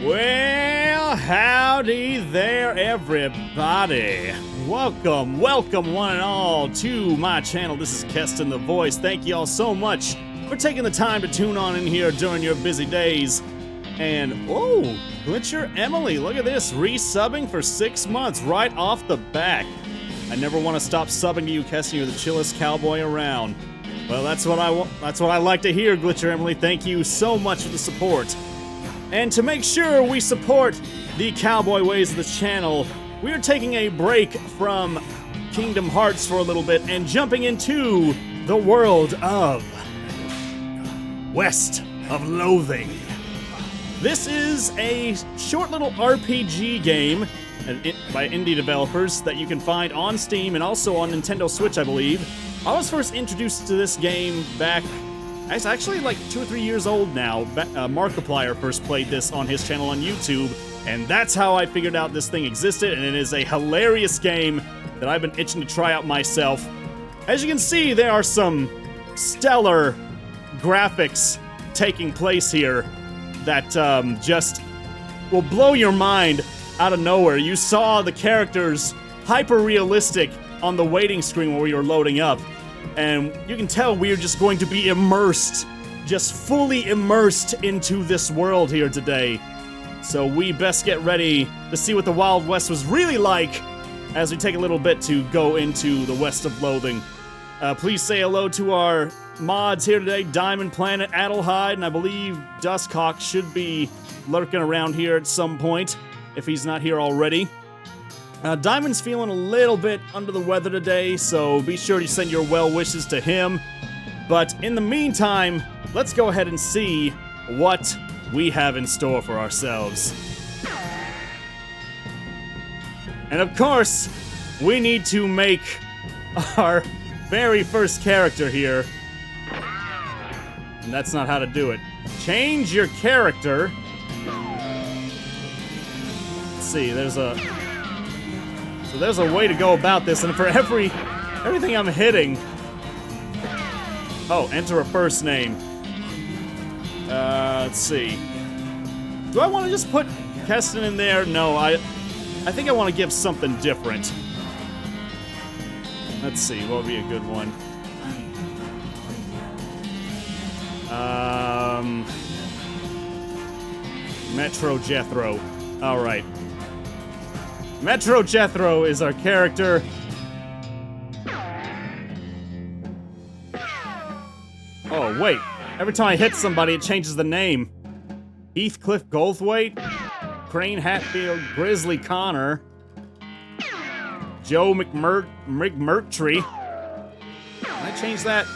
Well, howdy there, everybody. Welcome one and all to my channel. This is Kestin the Voice. Thank you all so much for taking the time to tune on in here during your busy days. And, oh, Glitcher Emily, look at this, resubbing for 6 months right off the bat. I never want to stop subbing to you, Kestin. You're the chillest cowboy around. Well, that's what I like to hear, Glitcher Emily. Thank you so much for the support. And to make sure we support the cowboy ways of this channel, we are taking a break from Kingdom Hearts for a little bit and jumping into the world of West of Loathing. This is a short little RPG game by indie developers that you can find on Steam and also on Nintendo Switch, I believe. I was first introduced to this game back... It's actually like 2 or 3 years old now. Markiplier first played this on his channel on YouTube, and that's how I figured out this thing existed, and it is a hilarious game that I've been itching to try out myself. As you can see, there are some stellar graphics taking place here that just will blow your mind out of nowhere. You saw the characters hyper-realistic on the waiting screen where we were loading up. And you can tell we're just going to be immersed, just fully immersed into this world here today. So we best get ready to see what the Wild West was really like as we take a little bit to go into the West of Loathing. Please say hello to our mods here today, Diamond Planet, Adelheid, and I believe Duskhawk should be lurking around here at some point, if he's not here already. Diamond's feeling a little bit under the weather today, so be sure to send your well wishes to him. But in the meantime, let's go ahead and see what we have in store for ourselves. And of course, we need to make our very first character here. And that's not how to do it. Change your character. Let's see, there's a way to go about this, and for everything I'm hitting... Oh, enter a first name. Let's see. Do I want to just put Kestin in there? No, I think I want to give something different. Let's see, what would be a good one? Metro Jethro. Alright. Metro Jethro is our character. Oh, wait. Every time I hit somebody, it changes the name. Heathcliff Goldthwaite, Crane Hatfield, Grizzly Connor, Joe McMurtry. Can I change that?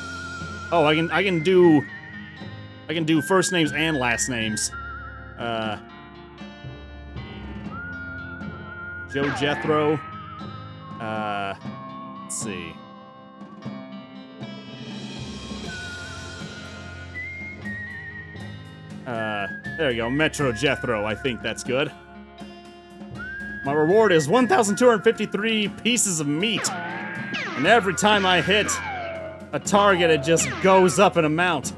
Oh, I can do first names and last names. Joe Jethro. Let's see. There we go, Metro Jethro. I think that's good. My reward is 1,253 pieces of meat. And every time I hit a target, it just goes up in amount.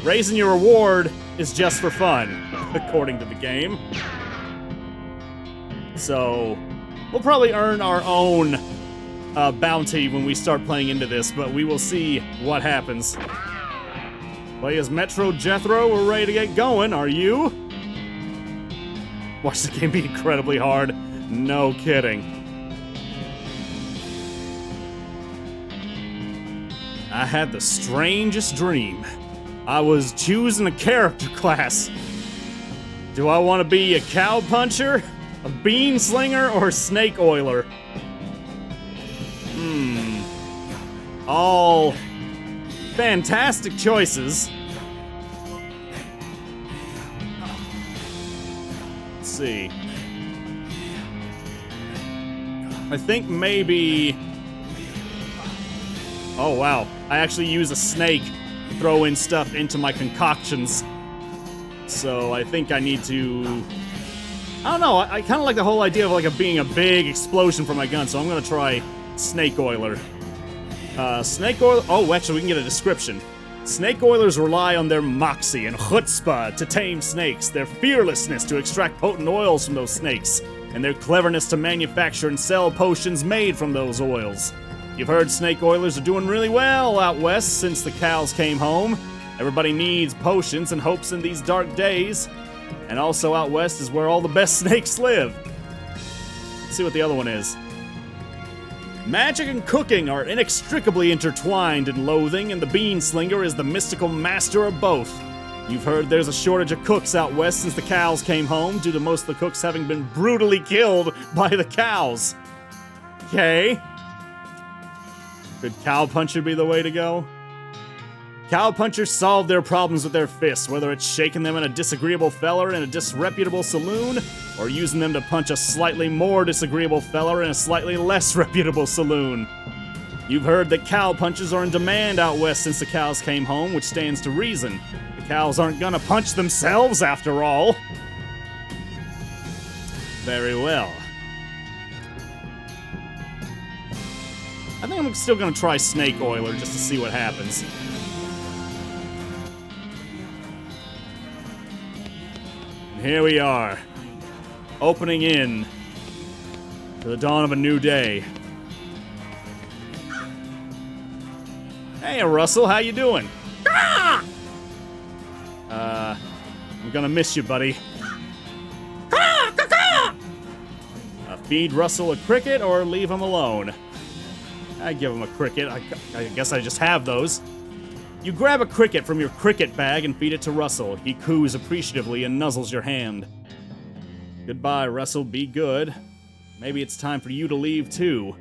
Raising your reward is just for fun, according to the game. So, we'll probably earn our own bounty when we start playing into this, but we will see what happens. Play as Metro Jethro, we're ready to get going, are you? Watch the game be incredibly hard. No kidding. I had the strangest dream. I was choosing a character class. Do I want to be a cow puncher, a bean slinger, or a snake oiler? All fantastic choices. Let's see. I think maybe... Oh, wow. I actually use a snake to throw in stuff into my concoctions. So I think I need to... I don't know. I kind of like the whole idea of like being a big explosion for my gun, so I'm going to try snake oiler. Snake oil... Oh, actually, we can get a description. Snake oilers rely on their moxie and chutzpah to tame snakes, their fearlessness to extract potent oils from those snakes, and their cleverness to manufacture and sell potions made from those oils. You've heard snake oilers are doing really well out west since the cows came home. Everybody needs potions and hopes in these dark days. And also out west is where all the best snakes live. Let's see what the other one is. Magic and cooking are inextricably intertwined in Loathing, and the Beanslinger is the mystical master of both. You've heard there's a shortage of cooks out west since the cows came home, due to most of the cooks having been brutally killed by the cows. Okay. Could Cowpuncher be the way to go? Cowpunchers solve their problems with their fists, whether it's shaking them in a disagreeable feller in a disreputable saloon, or using them to punch a slightly more disagreeable feller in a slightly less reputable saloon. You've heard that cowpunchers are in demand out west since the cows came home, which stands to reason. The cows aren't gonna punch themselves after all. Very well. I think I'm still gonna try Snake Oiler just to see what happens. And here we are, opening in to the dawn of a new day. Hey, Russell, how you doing? I'm gonna miss you, buddy. Feed Russell a cricket or leave him alone? I give him a cricket. I guess I just have those. You grab a cricket from your cricket bag and feed it to Russell. He coos appreciatively and nuzzles your hand. Goodbye, Russell. Be good. Maybe it's time for you to leave, too.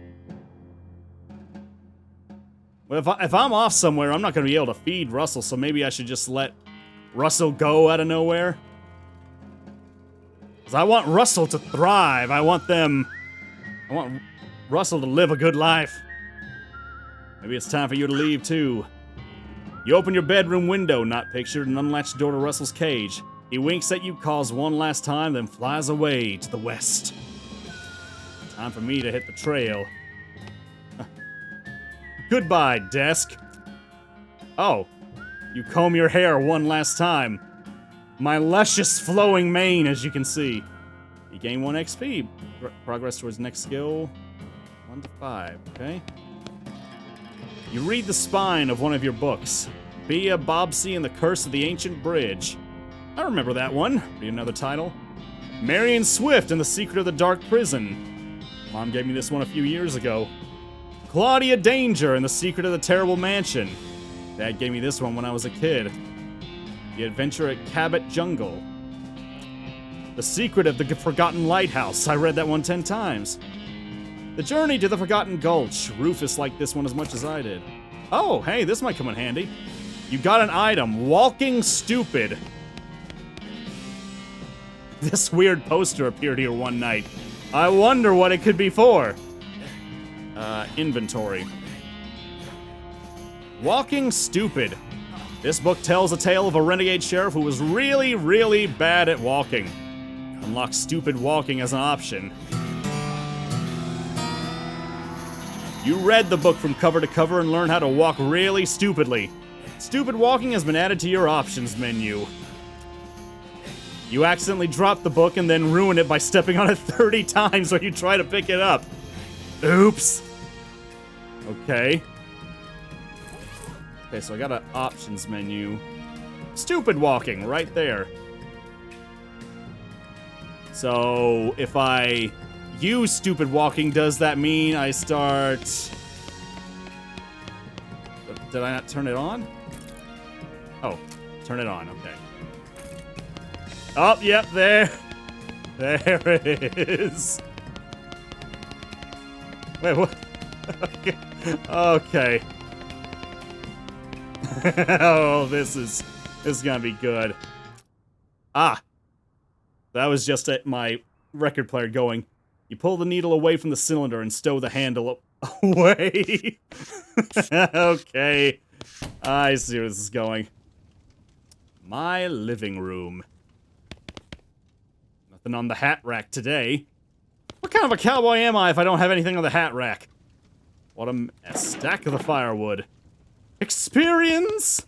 Well, if I'm off somewhere, I'm not going to be able to feed Russell, so maybe I should just let Russell go out of nowhere. Because I want Russell to thrive. I want Russell to live a good life. Maybe it's time for you to leave, too. You open your bedroom window, not pictured, and unlatch the door to Russell's cage. He winks at you, calls one last time, then flies away to the west. Time for me to hit the trail. Goodbye, desk. Oh, you comb your hair one last time. My luscious flowing mane, as you can see. You gain 1 XP. Progress towards next skill. 1 to 5, okay? You read the spine of one of your books. Bia Bobsey and the Curse of the Ancient Bridge. I remember that one. Read another title. Marion Swift and the Secret of the Dark Prison. Mom gave me this one a few years ago. Claudia Danger and the Secret of the Terrible Mansion. Dad gave me this one when I was a kid. The Adventure at Cabot Jungle. The Secret of the Forgotten Lighthouse. I read that one 10 times. The Journey to the Forgotten Gulch. Rufus liked this one as much as I did. Oh, hey, this might come in handy. You got an item. Walking Stupid. This weird poster appeared here one night. I wonder what it could be for. Inventory. Walking Stupid. This book tells a tale of a renegade sheriff who was really, really bad at walking. Unlock stupid walking as an option. You read the book from cover to cover and learned how to walk really stupidly. Stupid walking has been added to your options menu. You accidentally dropped the book and then ruined it by stepping on it 30 times when you try to pick it up. Oops. Okay. Okay, so I got an options menu. Stupid walking, right there. So, if I use stupid walking, does that mean I start... Did I not turn it on? Oh, turn it on, okay. Oh, yep, there. There it is. Wait, what? Okay. Oh, this is gonna be good. Ah. That was just my record player going. You pull the needle away from the cylinder and stow the handle away. Okay. I see where this is going. My living room. Nothing on the hat rack today. What kind of a cowboy am I if I don't have anything on the hat rack? What a stack of the firewood. Experience!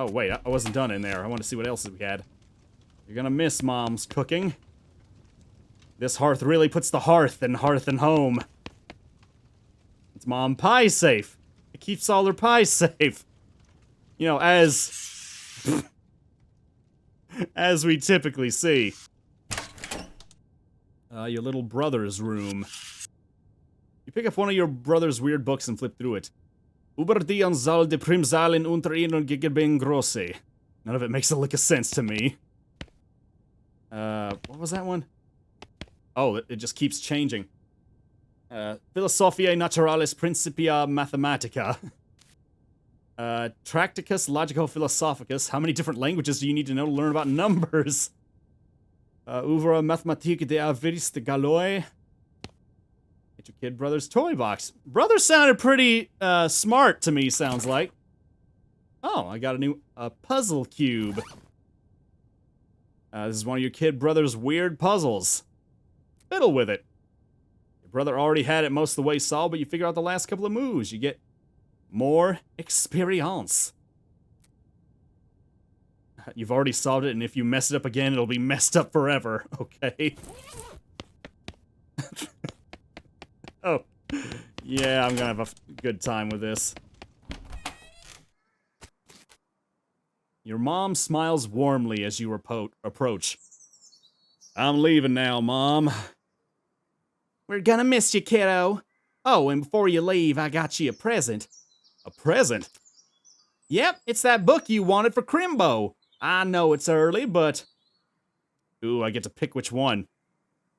Oh, wait, I wasn't done in there. I want to see what else we had. You're gonna miss Mom's cooking. This hearth really puts the hearth and home. It's Mom pie safe. It keeps all her pies safe. You know, as we typically see. Your little brother's room. You pick up one of your brother's weird books and flip through it. Über die Anzahl der Primzahlen unter ihnen gegeben große. None of it makes a lick of sense to me. What was that one? Oh, it just keeps changing. Philosophiae Naturalis Principia Mathematica. Tracticus Logico Philosophicus. How many different languages do you need to know to learn about numbers? Ouvre Mathematique de Avis de Galois. Get your kid brother's toy box. Brother sounded pretty, smart to me, sounds like. Oh, I got a new, puzzle cube. This is one of your kid brother's weird puzzles. Fiddle with it. Your brother already had it most of the way solved, but you figure out the last couple of moves. You get more experience. You've already solved it, and if you mess it up again, it'll be messed up forever. Okay. Oh. Yeah, I'm gonna have a good time with this. Your mom smiles warmly as you approach. I'm leaving now, Mom. We're gonna miss you, kiddo. Oh, and before you leave, I got you a present. A present? Yep, it's that book you wanted for Crimbo. I know it's early, but... Ooh, I get to pick which one.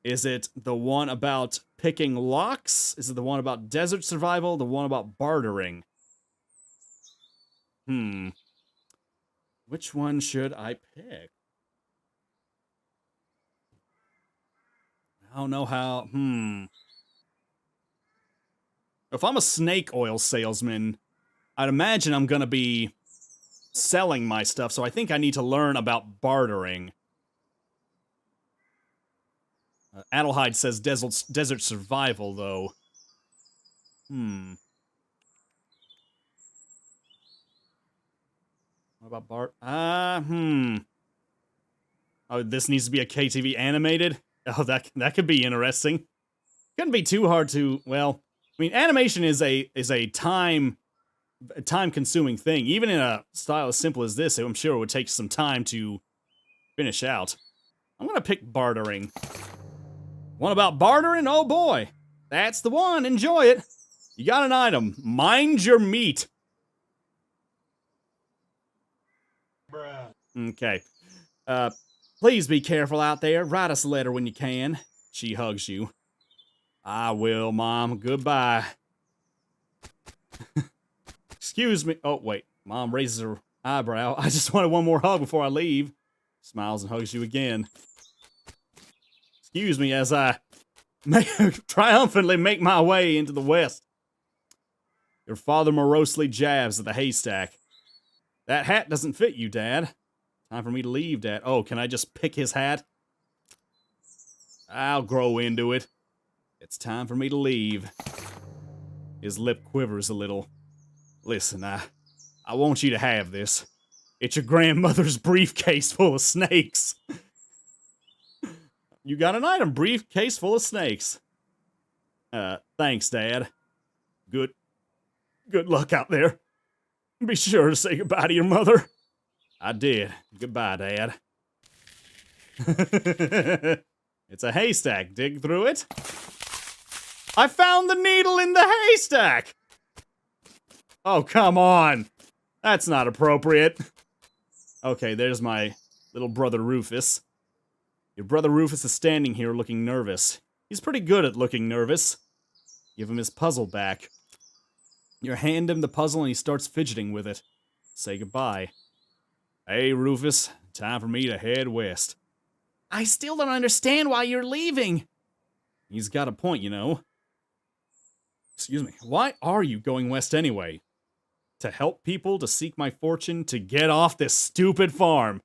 Is it the one about picking locks? Is it the one about desert survival? The one about bartering? Which one should I pick? I don't know how... If I'm a snake oil salesman, I'd imagine I'm gonna be selling my stuff, so I think I need to learn about bartering. Adelheid says desert survival, though. What about Bart? Oh, this needs to be a KTV animated? Oh, that could be interesting. Couldn't be too hard to, well... I mean, animation is a time-consuming thing. Even in a style as simple as this, I'm sure it would take some time to finish out. I'm gonna pick bartering. One about bartering? Oh boy! That's the one! Enjoy it! You got an item. Mind your meat! Bruh. Okay. Please be careful out there. Write us a letter when you can. She hugs you. I will, Mom. Goodbye. Excuse me. Oh, wait. Mom raises her eyebrow. I just wanted one more hug before I leave. Smiles and hugs you again. Excuse me as I triumphantly make my way into the west. Your father morosely jabs at the haystack. That hat doesn't fit you, Dad. Time for me to leave, Dad. Oh, can I just pick his hat? I'll grow into it. It's time for me to leave. His lip quivers a little. Listen, I want you to have this. It's your grandmother's briefcase full of snakes. You got an item, briefcase full of snakes. Thanks, Dad. Good luck out there. Be sure to say goodbye to your mother. I did. Goodbye, Dad. It's a haystack. Dig through it. I found the needle in the haystack! Oh, come on. That's not appropriate. Okay, there's my little brother Rufus. Your brother Rufus is standing here looking nervous. He's pretty good at looking nervous. Give him his puzzle back. You hand him the puzzle and he starts fidgeting with it. Say goodbye. Hey, Rufus. Time for me to head west. I still don't understand why you're leaving. He's got a point, you know. Excuse me. Why are you going west anyway? To help people, to seek my fortune, to get off this stupid farm.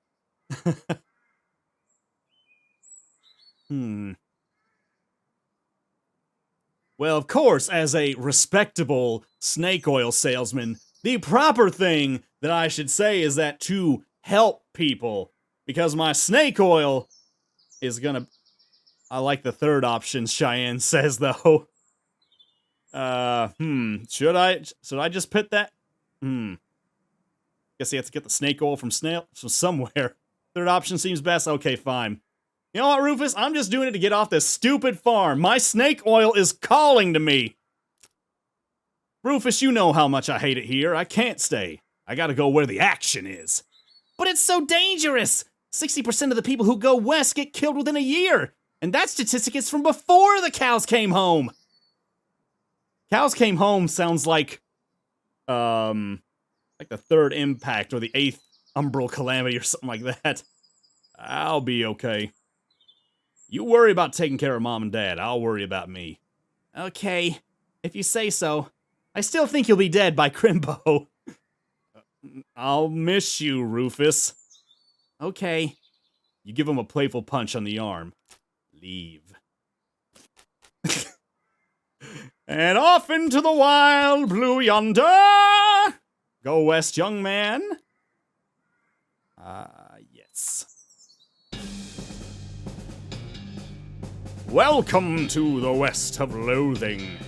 Well, of course, as a respectable snake oil salesman, the proper thing that I should say is that to help people, because my snake oil is gonna... I like the third option Cheyenne says, though. Should I just put that? Guess you have to get the snake oil from somewhere. Third option seems best. Okay, fine. You know what, Rufus? I'm just doing it to get off this stupid farm. My snake oil is calling to me. Rufus, you know how much I hate it here. I can't stay. I gotta go where the action is. But it's so dangerous! 60% of the people who go west get killed within a year. And that statistic is from before the cows came home. Cows came home sounds like the third impact or the 8th umbral calamity or something like that. I'll be okay. You worry about taking care of Mom and Dad. I'll worry about me. Okay, if you say so. I still think you'll be dead by Crimbo. I'll miss you, Rufus. Okay. You give him a playful punch on the arm. Leave. And off into the wild blue yonder. Go west, young man. Yes. Welcome to the west of Loathing.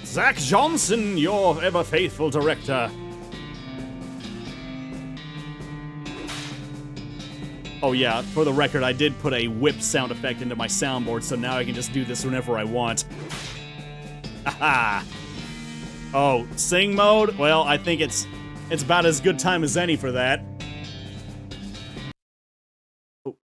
Zach Johnson, your ever faithful director. Oh yeah, for the record, I did put a whip sound effect into my soundboard, so now I can just do this whenever I want. Haha. Oh, sing mode? Well, I think it's about as good time as any for that. Oh.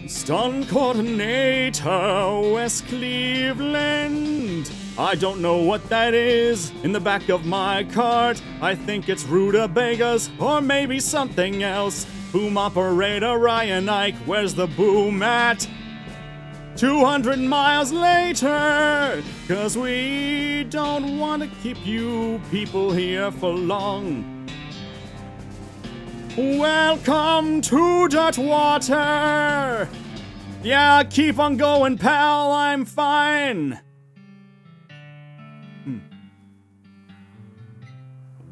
Stunt coordinator, West Cleveland. I don't know what that is in the back of my cart. I think it's rutabagas or maybe something else. Boom operator Ryan Ike, where's the boom at? 200 miles later, 'cause we don't want to keep you people here for long. Welcome to Dirtwater. Yeah, keep on going, pal, I'm fine.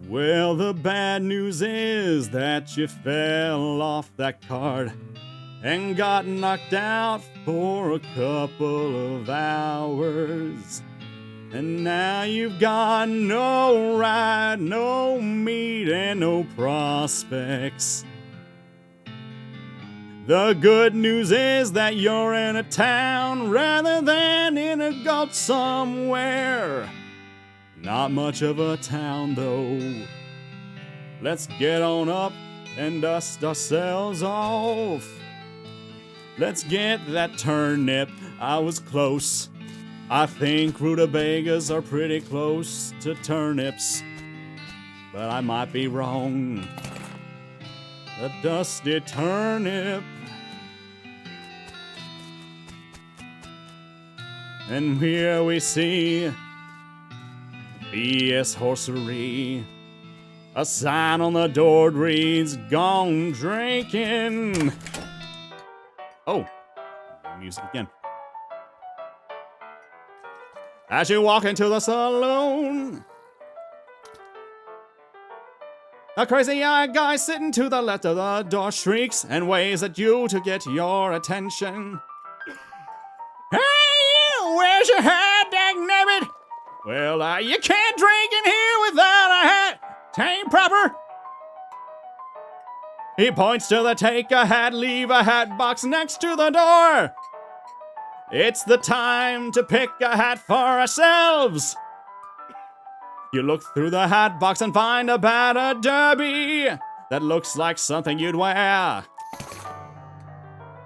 Well, the bad news is that you fell off that cart and got knocked out for a couple of hours. And now you've got no ride, no meat, and no prospects. The good news is that you're in a town rather than in a gulch somewhere. Not much of a town, though. Let's get on up and dust ourselves off. Let's get that turnip. I was close. I think rutabagas are pretty close to turnips, but I might be wrong. The dusty turnip. And here we see BS Horsery. A sign on the door reads, "Gone drinking." Oh, music again. As you walk into the saloon, a crazy-eyed guy sitting to the left of the door shrieks and waves at you to get your attention. Hey, you, where's your hat, dagnabbit? Well, you can't drink in here without a hat. Tain't proper. He points to the take a hat, leave a hat box next to the door. It's the time to pick a hat for ourselves. You look through the hat box and find a batter derby that looks like something you'd wear.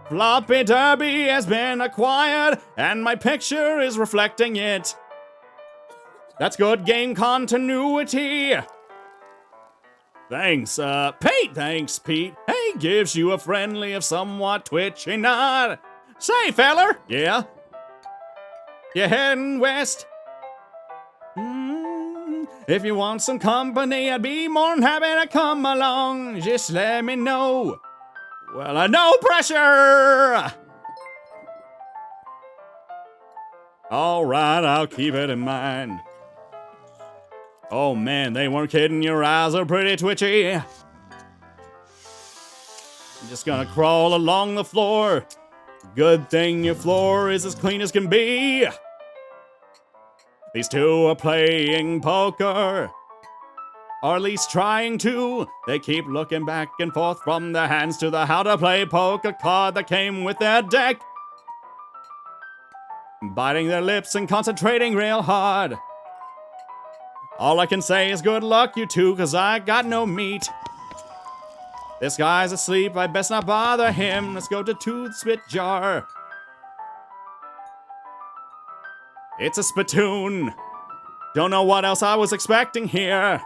Floppy derby has been acquired and my picture is reflecting it. That's good game continuity. Thanks, Pete. Thanks, Pete. Hey, gives you a friendly if somewhat twitchy nod. Say, feller. Yeah? You heading west? If you want some company, I'd be more than happy to come along. Just let me know. Well, no pressure. All right, I'll keep it in mind. Oh man, they weren't kidding. Your eyes are pretty twitchy. I'm just gonna crawl along the floor. Good thing your floor is as clean as can be. These two are playing poker. Or at least trying to. They keep looking back and forth from their hands to the how to play poker card that came with their deck. Biting their lips and concentrating real hard. All I can say is good luck, you two, cause I got no meat. This guy's asleep, I best not bother him. Let's go to Tooth Spit Jar. It's a spittoon. Don't know what else I was expecting here.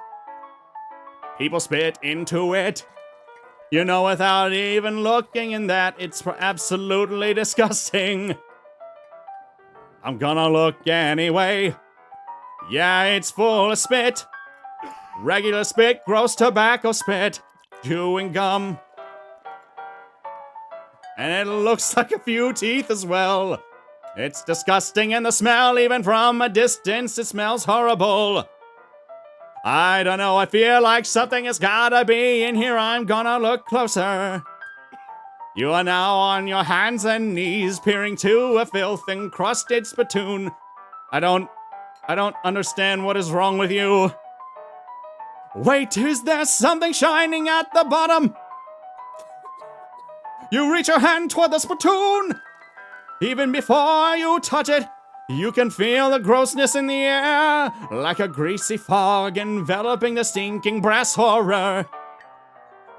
People spit into it. You know, without even looking in that, it's absolutely disgusting. I'm gonna look anyway. Yeah, it's full of spit. Regular spit, gross tobacco spit, chewing gum. And it looks like a few teeth as well. It's disgusting, and the smell, even from a distance, it smells horrible. I don't know, I feel like something has gotta be in here. I'm gonna look closer. You are now on your hands and knees, peering to a filth-encrusted spittoon. I don't understand what is wrong with you. Wait, is there something shining at the bottom? You reach your hand toward the spittoon. Even before you touch it, you can feel the grossness in the air, like a greasy fog enveloping the stinking brass horror.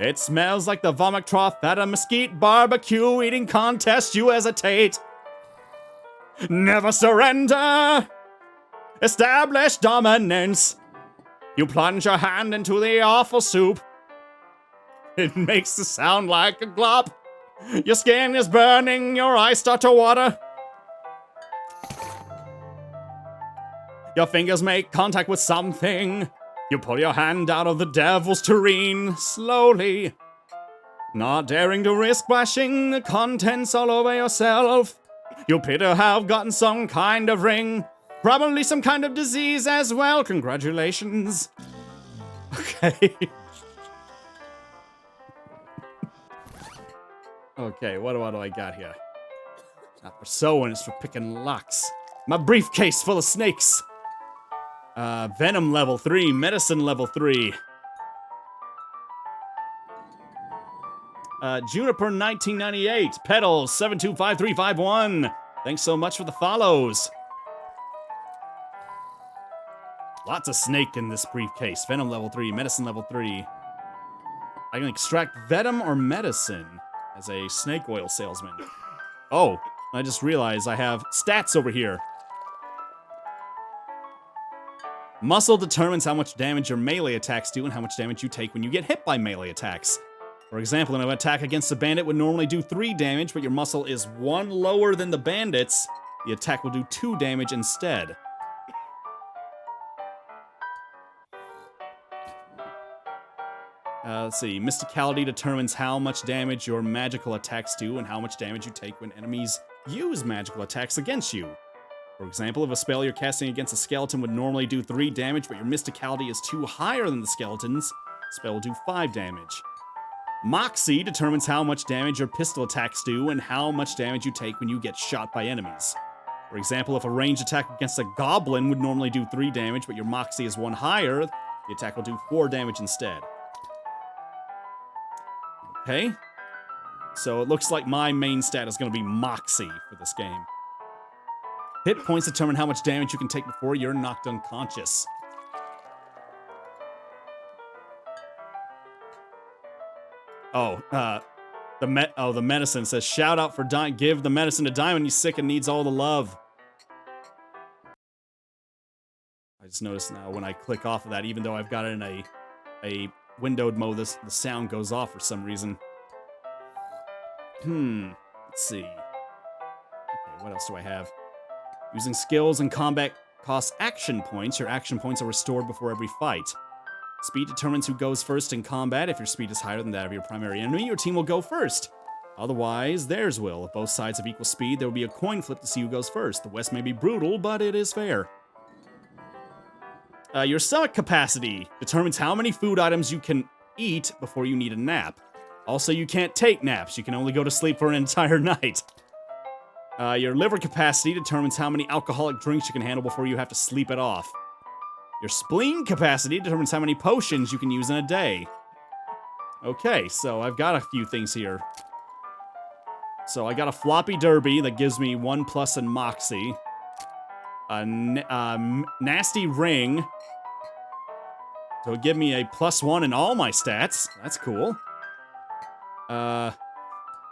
It smells like the vomit trough at a mesquite barbecue eating contest. You hesitate. Never surrender. Establish dominance. You plunge your hand into the awful soup. It makes a sound like a glop. Your skin is burning, your eyes start to water. Your fingers make contact with something. You pull your hand out of the devil's tureen, slowly. Not daring to risk splashing the contents all over yourself. You appear to have gotten some kind of ring. Probably some kind of disease as well. Congratulations. Okay. Okay, what do I got here? Not for sewing, it's for picking locks. My briefcase full of snakes. Venom level 3, medicine level 3. Juniper 1998, Petals 725351. Thanks so much for the follows. Lots of snake in this briefcase. Venom level 3, medicine level 3. I can extract venom or medicine as a snake oil salesman. Oh, I just realized I have stats over here. Muscle determines how much damage your melee attacks do and how much damage you take when you get hit by melee attacks. For example, an attack against a bandit would normally do 3 damage, but your muscle is 1 lower than the bandit's. The attack will do 2 damage instead. Let's see. Mysticality determines how much damage your magical attacks do and how much damage you take when enemies use magical attacks against you. For example, if a spell you're casting against a skeleton would normally do 3 damage, but your mysticality is 2 higher than the skeleton's, the spell will do 5 damage. Moxie determines how much damage your pistol attacks do and how much damage you take when you get shot by enemies. For example, if a ranged attack against a goblin would normally do 3 damage, but your Moxie is 1 higher, the attack will do 4 damage instead. Okay, so it looks like my main stat is going to be Moxie for this game. Hit points determine how much damage you can take before you're knocked unconscious. Oh, the medicine says, shout out for give the medicine to Diamond, he's sick and needs all the love. I just noticed now when I click off of that, even though I've got it in a windowed mode, the sound goes off for some reason. Let's see. Okay, what else do I have? Using skills and combat costs action points. Your action points are restored before every fight. Speed determines who goes first in combat. If your speed is higher than that of your primary enemy, your team will go first. Otherwise, theirs will. If both sides have equal speed, there will be a coin flip to see who goes first. The West may be brutal, but it is fair. Your stomach capacity determines how many food items you can eat before you need a nap. Also, you can't take naps. You can only go to sleep for an entire night. Your liver capacity determines how many alcoholic drinks you can handle before you have to sleep it off. Your spleen capacity determines how many potions you can use in a day. Okay, so I've got a few things here. So I got a floppy derby that gives me 1+ in moxie. A nasty ring. So it give me a +1 in all my stats. That's cool.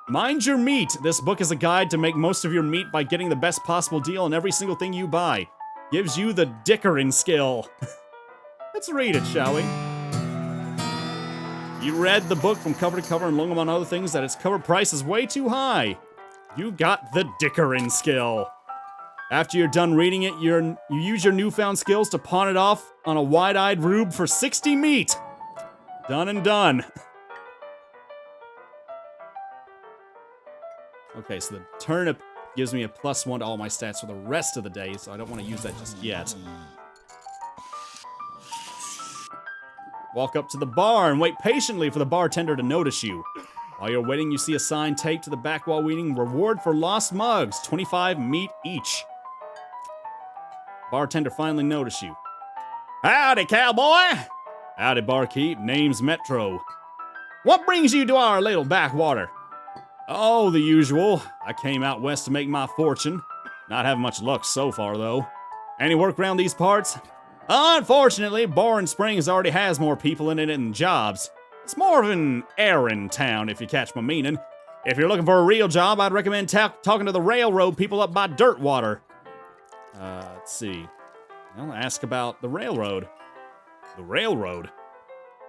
Mind your meat. This book is a guide to make most of your meat by getting the best possible deal on every single thing you buy. Gives you the dickering skill. Let's read it, shall we? You read the book from cover to cover and learned among other things that its cover price is way too high. You got the dickering skill. After you're done reading it, you use your newfound skills to pawn it off on a wide-eyed rube for 60 meat. Done and done. Okay, so the turnip gives me a +1 to all my stats for the rest of the day, so I don't want to use that just yet. Walk up to the bar and wait patiently for the bartender to notice you. While you're waiting, you see a sign taped to the back wall reading, "Reward for lost mugs, 25 meat each." Bartender finally noticed you. "Howdy, cowboy!" "Howdy, barkeep. Name's Metro." "What brings you to our little backwater?" "Oh, the usual. I came out west to make my fortune. Not having much luck so far, though. Any work around these parts?" "Unfortunately, Boring Springs already has more people in it than jobs. It's more of an errand town, if you catch my meaning. If you're looking for a real job, I'd recommend talking to the railroad people up by Dirtwater." Let's see. I'll ask about the railroad. The railroad?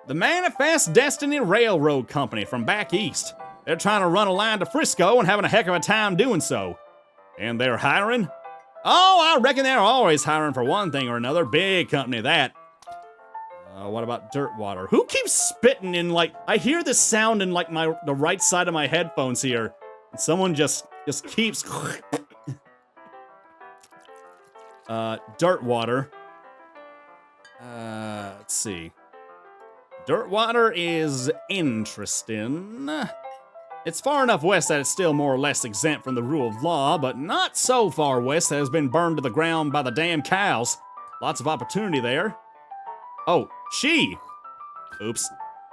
"The Manifest Destiny Railroad Company from back east. They're trying to run a line to Frisco and having a heck of a time doing so." "And they're hiring?" "Oh, I reckon they're always hiring for one thing or another. Big company, that." What about Dirtwater? Who keeps spitting in, like, I hear this sound in, like, the right side of my headphones here. And someone just keeps... Dirtwater. Let's see. Dirtwater is interesting. It's far enough west that it's still more or less exempt from the rule of law, but not so far west that it's been burned to the ground by the damn cows. Lots of opportunity there. Oh, she! Oops.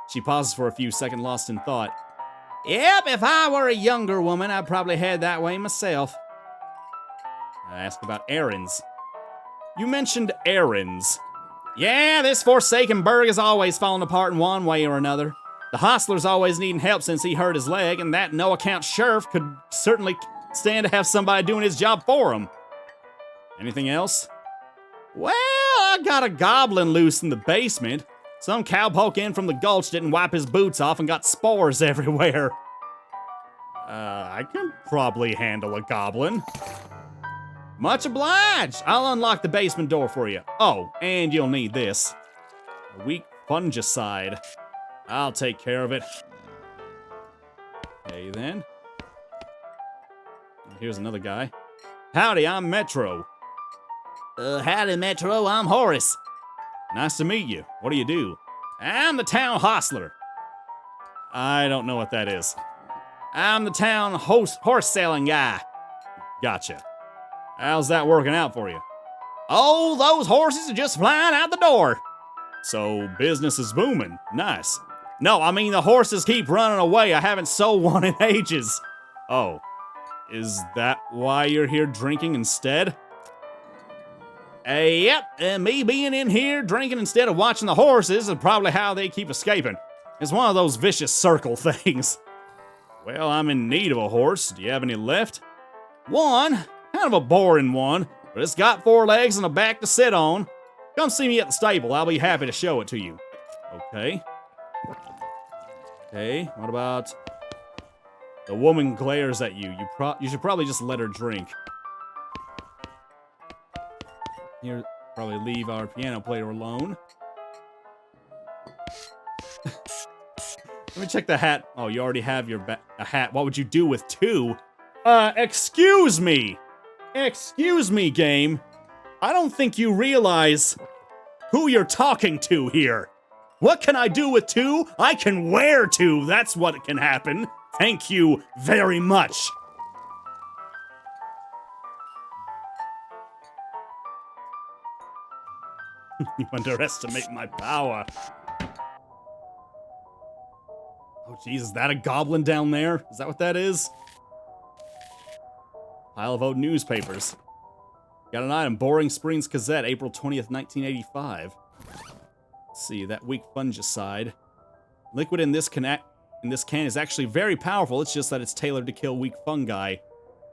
She pauses for a few seconds, lost in thought. "Yep, if I were a younger woman, I'd probably head that way myself." I asked about errands. "You mentioned errands." "Yeah, this forsaken burg is always falling apart in one way or another. The hostler's always needing help since he hurt his leg, and that no-account sheriff could certainly stand to have somebody doing his job for him." "Anything else?" "Well, I got a goblin loose in the basement. Some cowpoke in from the gulch didn't wipe his boots off and got spores everywhere." I can probably handle a goblin." "Much obliged. I'll unlock the basement door for you. Oh, and you'll need this. A weak fungicide. I'll take care of it." Okay, then. Here's another guy. "Howdy, I'm Metro." Howdy, Metro. I'm Horace." "Nice to meet you. What do you do?" "I'm the town hostler." "I don't know what that is." "I'm the town horse-selling guy." "Gotcha. How's that working out for you?" "Oh, those horses are just flying out the door." "So business is booming. Nice." "No, I mean the horses keep running away. I haven't sold one in ages." "Oh, is that why you're here drinking instead?" Yep, me being in here drinking instead of watching the horses is probably how they keep escaping. It's one of those vicious circle things." "Well, I'm in need of a horse. Do you have any left?" "One, kind of a boring one, but it's got 4 legs and a back to sit on. Come see me at the stable. I'll be happy to show it to you." Okay. Okay, what about... The woman glares at you. You should probably just let her drink. Here, probably leave our piano player alone. Let me check the hat. Oh, you already have a hat. What would you do with 2? Excuse me! Excuse me, game. I don't think you realize who you're talking to here. What can I do with 2? I can wear 2. That's what can happen. Thank you very much. You underestimate my power. Oh, geez, is that a goblin down there? Is that what that is? Pile of old newspapers. Got an item, Boring Springs Gazette, April 20th, 1985. Let's see, that weak fungicide. Liquid in this can is actually very powerful, it's just that it's tailored to kill weak fungi.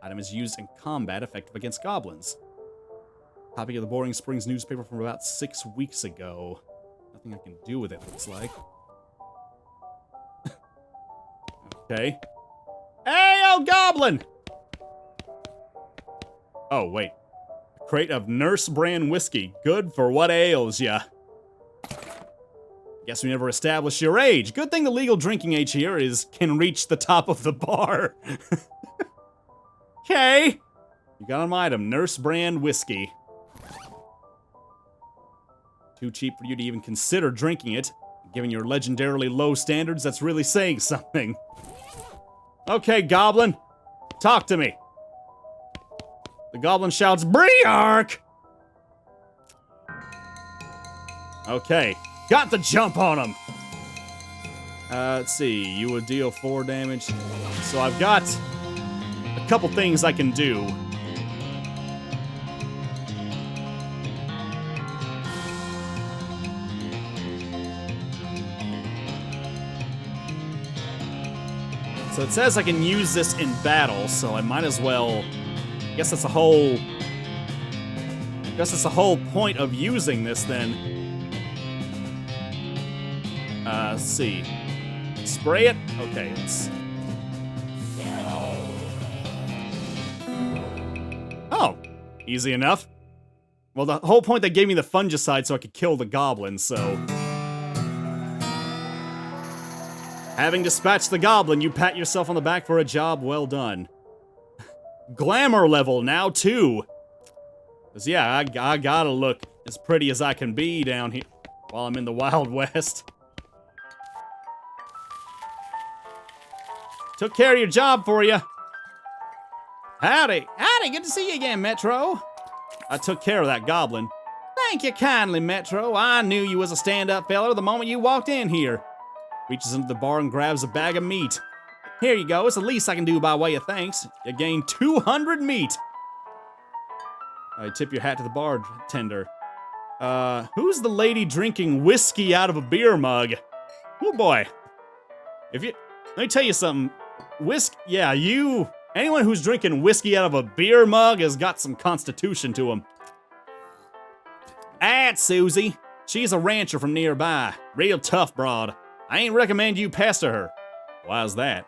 Item is used in combat, effective against goblins. Copy of the Boring Springs newspaper from about 6 weeks ago. Nothing I can do with it, looks like. Okay. Hey, oh, goblin! Oh, wait. A crate of Nurse brand whiskey. Good for what ails ya. Guess we never established your age. Good thing the legal drinking age here can reach the top of the bar. Okay. You got an item, Nurse brand whiskey. Too cheap for you to even consider drinking it. Given your legendarily low standards, that's really saying something. Okay, goblin. Talk to me. The goblin shouts, Briark! Okay. Got the jump on him. Let's see. You would deal 4 damage. So I've got a couple things I can do. So it says I can use this in battle, so I might as well... I guess that's the whole point of using this then. Let's see. Spray it? Okay, let's... Oh, easy enough. Well, the whole point they gave me the fungicide so I could kill the goblin, so... Having dispatched the goblin, you pat yourself on the back for a job well done. Glamour level now 2. Cause yeah, I gotta look as pretty as I can be down here while I'm in the Wild West. Took care of your job for you. Howdy, good to see you again, Metro. I took care of that goblin. Thank you kindly, Metro. I knew you was a stand-up fella the moment you walked in here. Reaches into the bar and grabs a bag of meat. Here you go, it's the least I can do by way of thanks. You gain 200 meat. I tip your hat to the bartender. Who's the lady drinking whiskey out of a beer mug? Oh boy. Let me tell you something. Anyone who's drinking whiskey out of a beer mug has got some constitution to them. That's Susie. She's a rancher from nearby. Real tough broad. I ain't recommend you pester her. Why's that?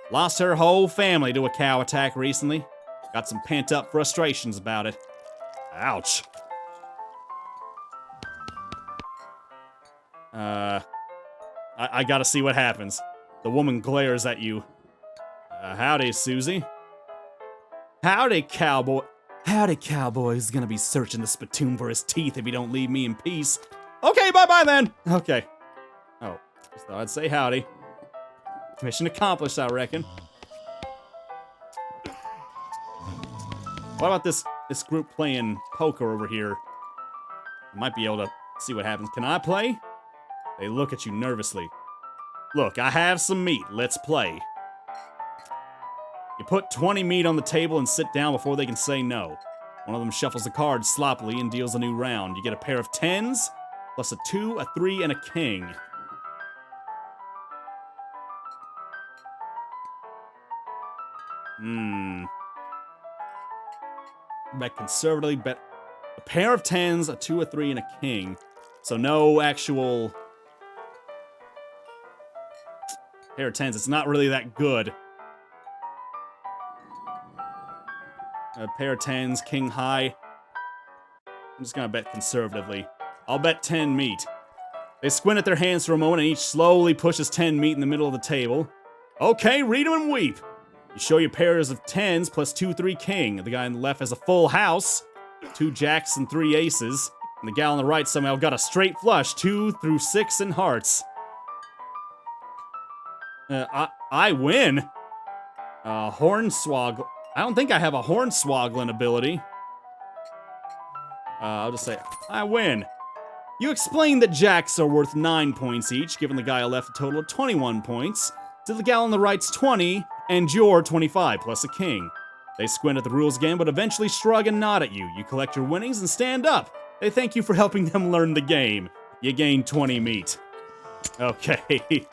Lost her whole family to a cow attack recently. Got some pent-up frustrations about it. Ouch. I gotta see what happens. The woman glares at you. Howdy, Susie. Howdy, Cowboy. Howdy, Cowboy's gonna be searching the spittoon for his teeth if you don't leave me in peace. Okay, bye-bye then. Okay. Oh, just thought I'd say howdy. Mission accomplished, I reckon. What about this group playing poker over here? I might be able to see what happens. Can I play? They look at you nervously. Look, I have some meat. Let's play. You put 20 meat on the table and sit down before they can say no. One of them shuffles the cards sloppily and deals a new round. You get a pair of 10s, plus a 2, a 3, and a king. Bet conservatively, bet a pair of 10s, a 2, a 3, and a king. So no actual... pair of 10s, it's not really that good. A pair of 10s, king high. I'm just gonna bet conservatively. I'll bet 10 meat. They squint at their hands for a moment and each slowly pushes 10 meat in the middle of the table. Okay, read them and weep. You show your pairs of 10s plus 2, 3 king. The guy on the left has a full house, 2 jacks and 3 aces. And the gal on the right somehow got a straight flush, 2 through 6 in hearts. I win. Hornswoggle. I don't think I have a hornswoggling ability. I'll just say, I win. You explain that jacks are worth 9 points each, giving the guy on the left a total of 21 points, to the gal on the right's 20, and your 25, plus a king. They squint at the rules again, but eventually shrug and nod at you. You collect your winnings and stand up. They thank you for helping them learn the game. You gain 20 meat. Okay.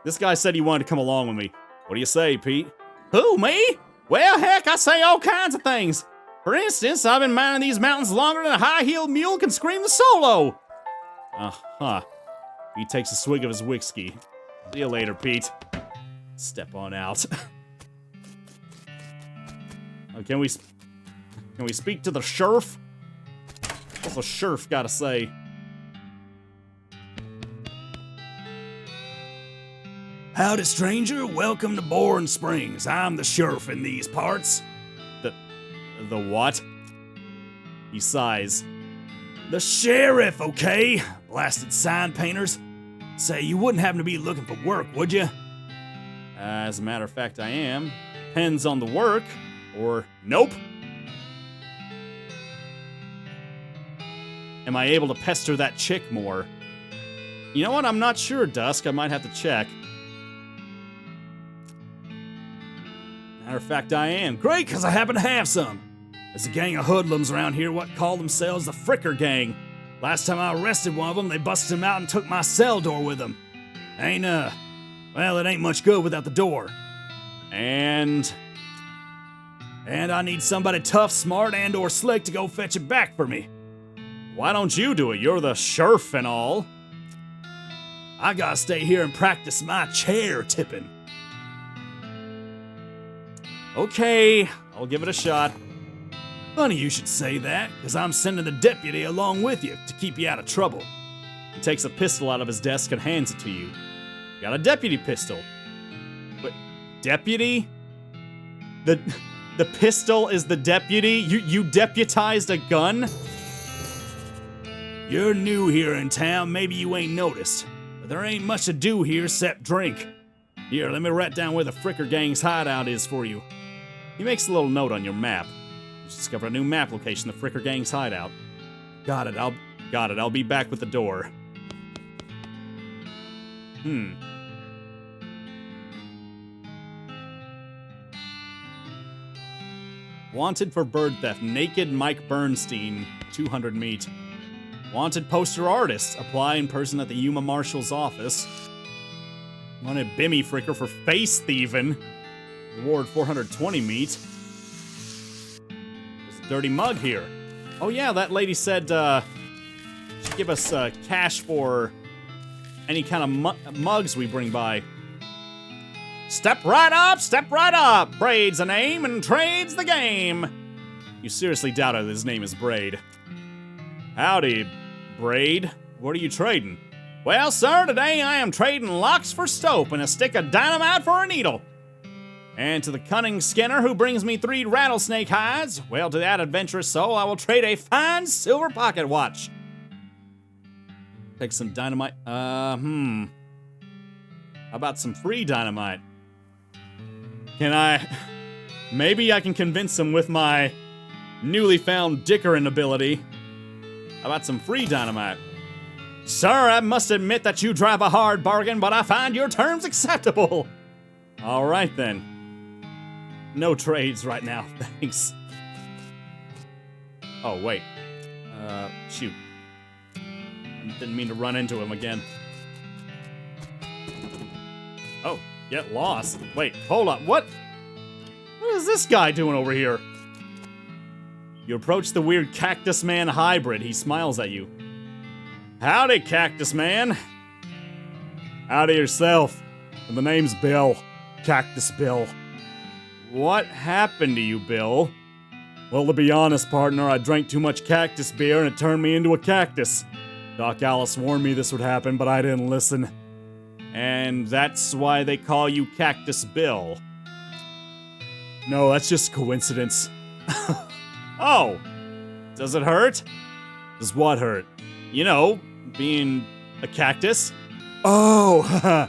This guy said he wanted to come along with me. What do you say, Pete? Who, me? Well, heck, I say all kinds of things. For instance, I've been mining these mountains longer than a high-heeled mule can scream the solo. Uh-huh. He takes a swig of his whiskey. See you later, Pete. Step on out. Can we speak to the sheriff? What's the sheriff gotta say? Howdy, stranger. Welcome to Bourne Springs. I'm the sheriff in these parts. The what? He sighs. The sheriff, okay? Blasted sign painters. Say, you wouldn't happen to be looking for work, would you? As a matter of fact, I am. Depends on the work. Or nope. Am I able to pester that chick more? You know what? I'm not sure, Dusk. I might have to check. Matter of fact, I am. Great, because I happen to have some. There's a gang of hoodlums around here what call themselves the Fricker Gang. Last time I arrested one of them, they busted him out and took my cell door with them. Well, it ain't much good without the door. And I need somebody tough, smart, and or slick to go fetch it back for me. Why don't you do it? You're the sheriff and all. I gotta stay here and practice my chair tipping. Okay, I'll give it a shot. Funny you should say that, because I'm sending the deputy along with you to keep you out of trouble. He takes a pistol out of his desk and hands it to you. You got a deputy pistol. But, deputy? The pistol is the deputy? You deputized a gun? You're new here in town, maybe you ain't noticed. But there ain't much to do here except drink. Here, let me write down where the Fricker Gang's hideout is for you. He makes a little note on your map. You discover a new map location, the Fricker Gang's hideout. Got it, I'll be back with the door. Wanted for bird theft, naked Mike Bernstein, 200 meat. Wanted poster artist, apply in person at the Yuma Marshal's office. Wanted Bimmy Fricker for face thieving. Reward 420 meat. There's a dirty mug here. Oh yeah, that lady said she'd give us cash for any kind of mugs we bring by. Step right up! Braid's a name and trade's the game. You seriously doubt it, his name is Braid. Howdy, Braid. What are you trading? Well, sir, today I am trading locks for soap and a stick of dynamite for a needle. And to the cunning Skinner who brings me 3 rattlesnake hides, well, to that adventurous soul, I will trade a fine silver pocket watch. Take some dynamite. How about some free dynamite? Maybe I can convince him with my newly found dickering ability. How about some free dynamite? Sir, I must admit that you drive a hard bargain, but I find your terms acceptable. All right, then. No trades right now, thanks. Oh, wait. Shoot. Didn't mean to run into him again. Oh, get lost. Wait, hold up. What is this guy doing over here? You approach the weird Cactus Man hybrid. He smiles at you. Howdy, Cactus Man. Howdy yourself. And the name's Bill. Cactus Bill. What happened to you, Bill? Well, to be honest, partner, I drank too much cactus beer and it turned me into a cactus. Doc Alice warned me this would happen, but I didn't listen. And that's why they call you Cactus Bill. No, that's just coincidence. Oh, does it hurt? Does what hurt? You know, being a cactus. Oh,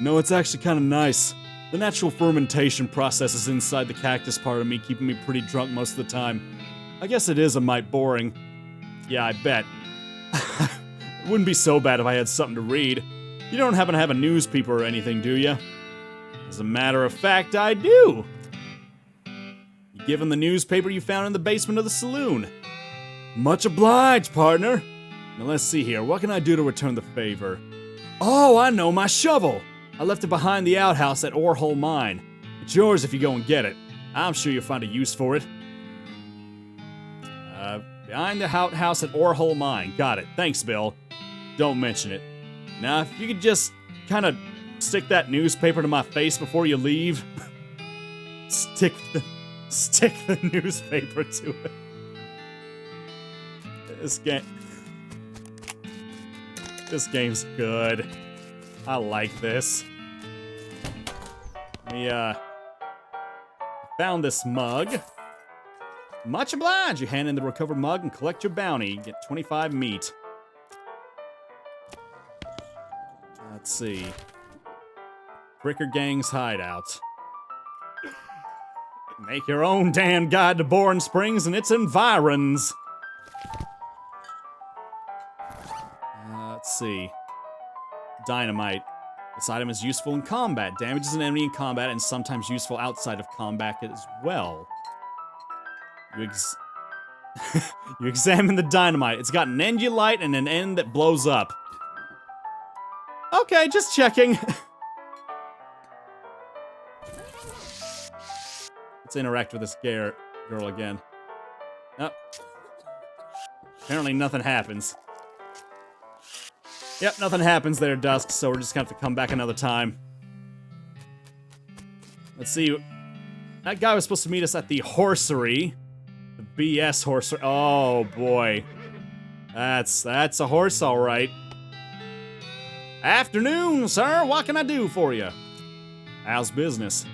no, it's actually kind of nice. The natural fermentation process is inside the cactus part of me, keeping me pretty drunk most of the time. I guess it is a mite boring. Yeah, I bet. It wouldn't be so bad if I had something to read. You don't happen to have a newspaper or anything, do you? As a matter of fact, I do. You give him the newspaper you found in the basement of the saloon. Much obliged, partner. Now let's see here, what can I do to return the favor? Oh, I know, my shovel! I left it behind the outhouse at Orehole Mine. It's yours if you go and get it. I'm sure you'll find a use for it. Behind the outhouse at Orehole Mine. Got it. Thanks, Bill. Don't mention it. Now, if you could just kind of stick that newspaper to my face before you leave. Stick the newspaper to it. This game's good. I like this. We, found this mug. Much obliged. You hand in the recovered mug and collect your bounty. You get 25 meat. Let's see. Fricker Gang's hideout. Make your own damn guide to Boring Springs and its environs. Let's see. Dynamite. This item is useful in combat. Damages an enemy in combat and sometimes useful outside of combat as well. You examine the dynamite. It's got an end you light and an end that blows up. Okay, just checking. Let's interact with this girl again. Oh. Apparently nothing happens. Yep, nothing happens there, Dusk, so we're just gonna have to come back another time. Let's see. That guy was supposed to meet us at the horsery. The BS horsery. Oh, boy. That's a horse, all right. Afternoon, sir. What can I do for you? How's business?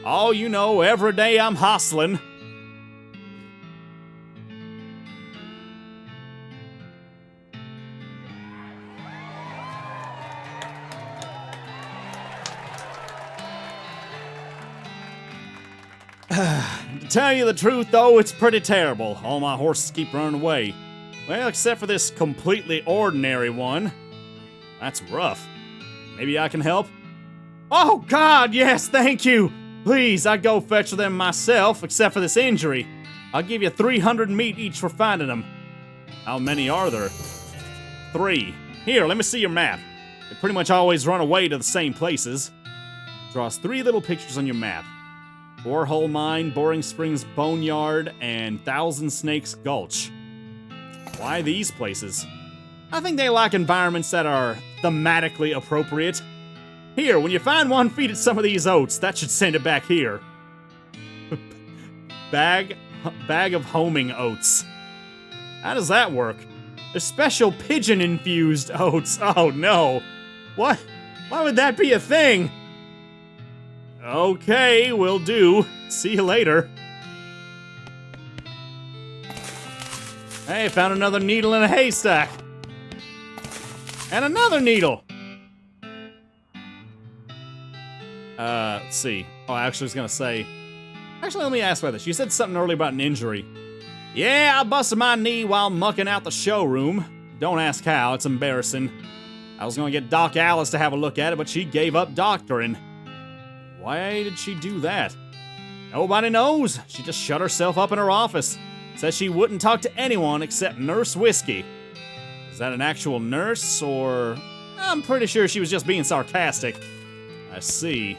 Oh, you know, every day I'm hustling. To tell you the truth, though, it's pretty terrible. All my horses keep running away. Well, except for this completely ordinary one. That's rough. Maybe I can help? Oh, God, yes, thank you! Please, I'd go fetch them myself, except for this injury. I'll give you 300 meat each for finding them. How many are there? 3. Here, let me see your map. They pretty much always run away to the same places. Draws 3 little pictures on your map. Borehole Mine, Boring Springs Boneyard, and Thousand Snakes Gulch. Why these places? I think they like environments that are thematically appropriate. Here, when you find one, feed it some of these oats. That should send it back here. Bag of homing oats. How does that work? They're special pigeon-infused oats. Oh, no. What? Why would that be a thing? Okay, will do. See you later. Hey, found another needle in a haystack. And another needle. Let's see. Oh, I actually was gonna say... Actually, let me ask about this. You said something earlier about an injury. Yeah, I busted my knee while mucking out the showroom. Don't ask how, it's embarrassing. I was gonna get Doc Alice to have a look at it, but she gave up doctoring. Why did she do that? Nobody knows. She just shut herself up in her office. Said she wouldn't talk to anyone except Nurse Whiskey. Is that an actual nurse, or... I'm pretty sure she was just being sarcastic. I see.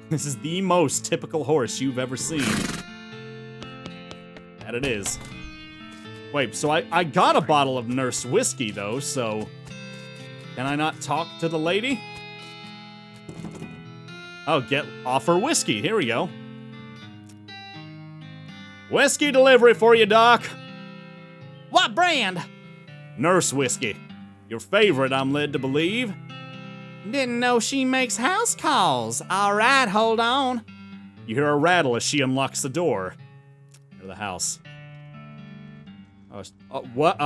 This is the most typical horse you've ever seen. That it is. Wait, so I got a bottle of Nurse Whiskey, though, so... Can I not talk to the lady? Oh, offer whiskey. Here we go. Whiskey delivery for you, Doc. What brand? Nurse Whiskey. Your favorite, I'm led to believe. Didn't know she makes house calls. All right, hold on. You hear a rattle as she unlocks the door. Enter the house. What?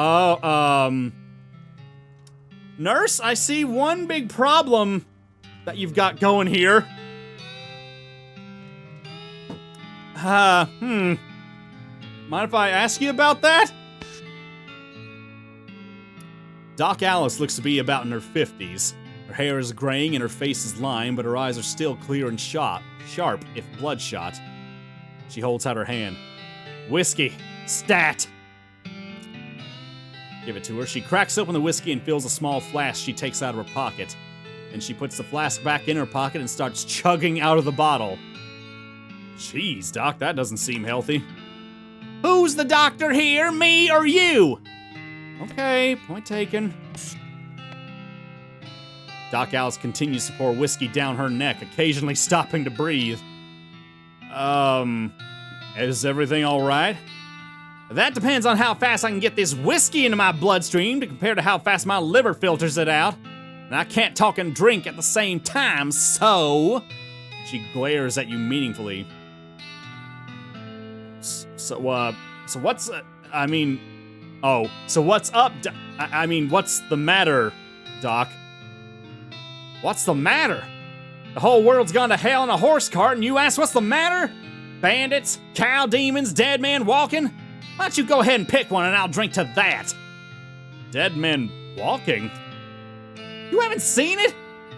Nurse, I see one big problem that you've got going here. Mind if I ask you about that? Doc Alice looks to be about in her 50s. Her hair is graying and her face is lined, but her eyes are still clear and sharp, if bloodshot. She holds out her hand. Whiskey. Stat. Give it to her. She cracks open the whiskey and fills a small flask she takes out of her pocket. Then she puts the flask back in her pocket and starts chugging out of the bottle. Jeez, Doc, that doesn't seem healthy. Who's the doctor here, me or you? Okay, point taken. Doc Alice continues to pour whiskey down her neck, occasionally stopping to breathe. Is everything all right? That depends on how fast I can get this whiskey into my bloodstream to compare to how fast my liver filters it out. And I can't talk and drink at the same time, so... She glares at you meaningfully. So what's... so what's up, what's the matter, Doc? What's the matter? The whole world's gone to hell in a horse cart and you ask what's the matter? Bandits, cow demons, dead man walking? Why don't you go ahead and pick one and I'll drink to that? Dead men walking? You haven't seen it?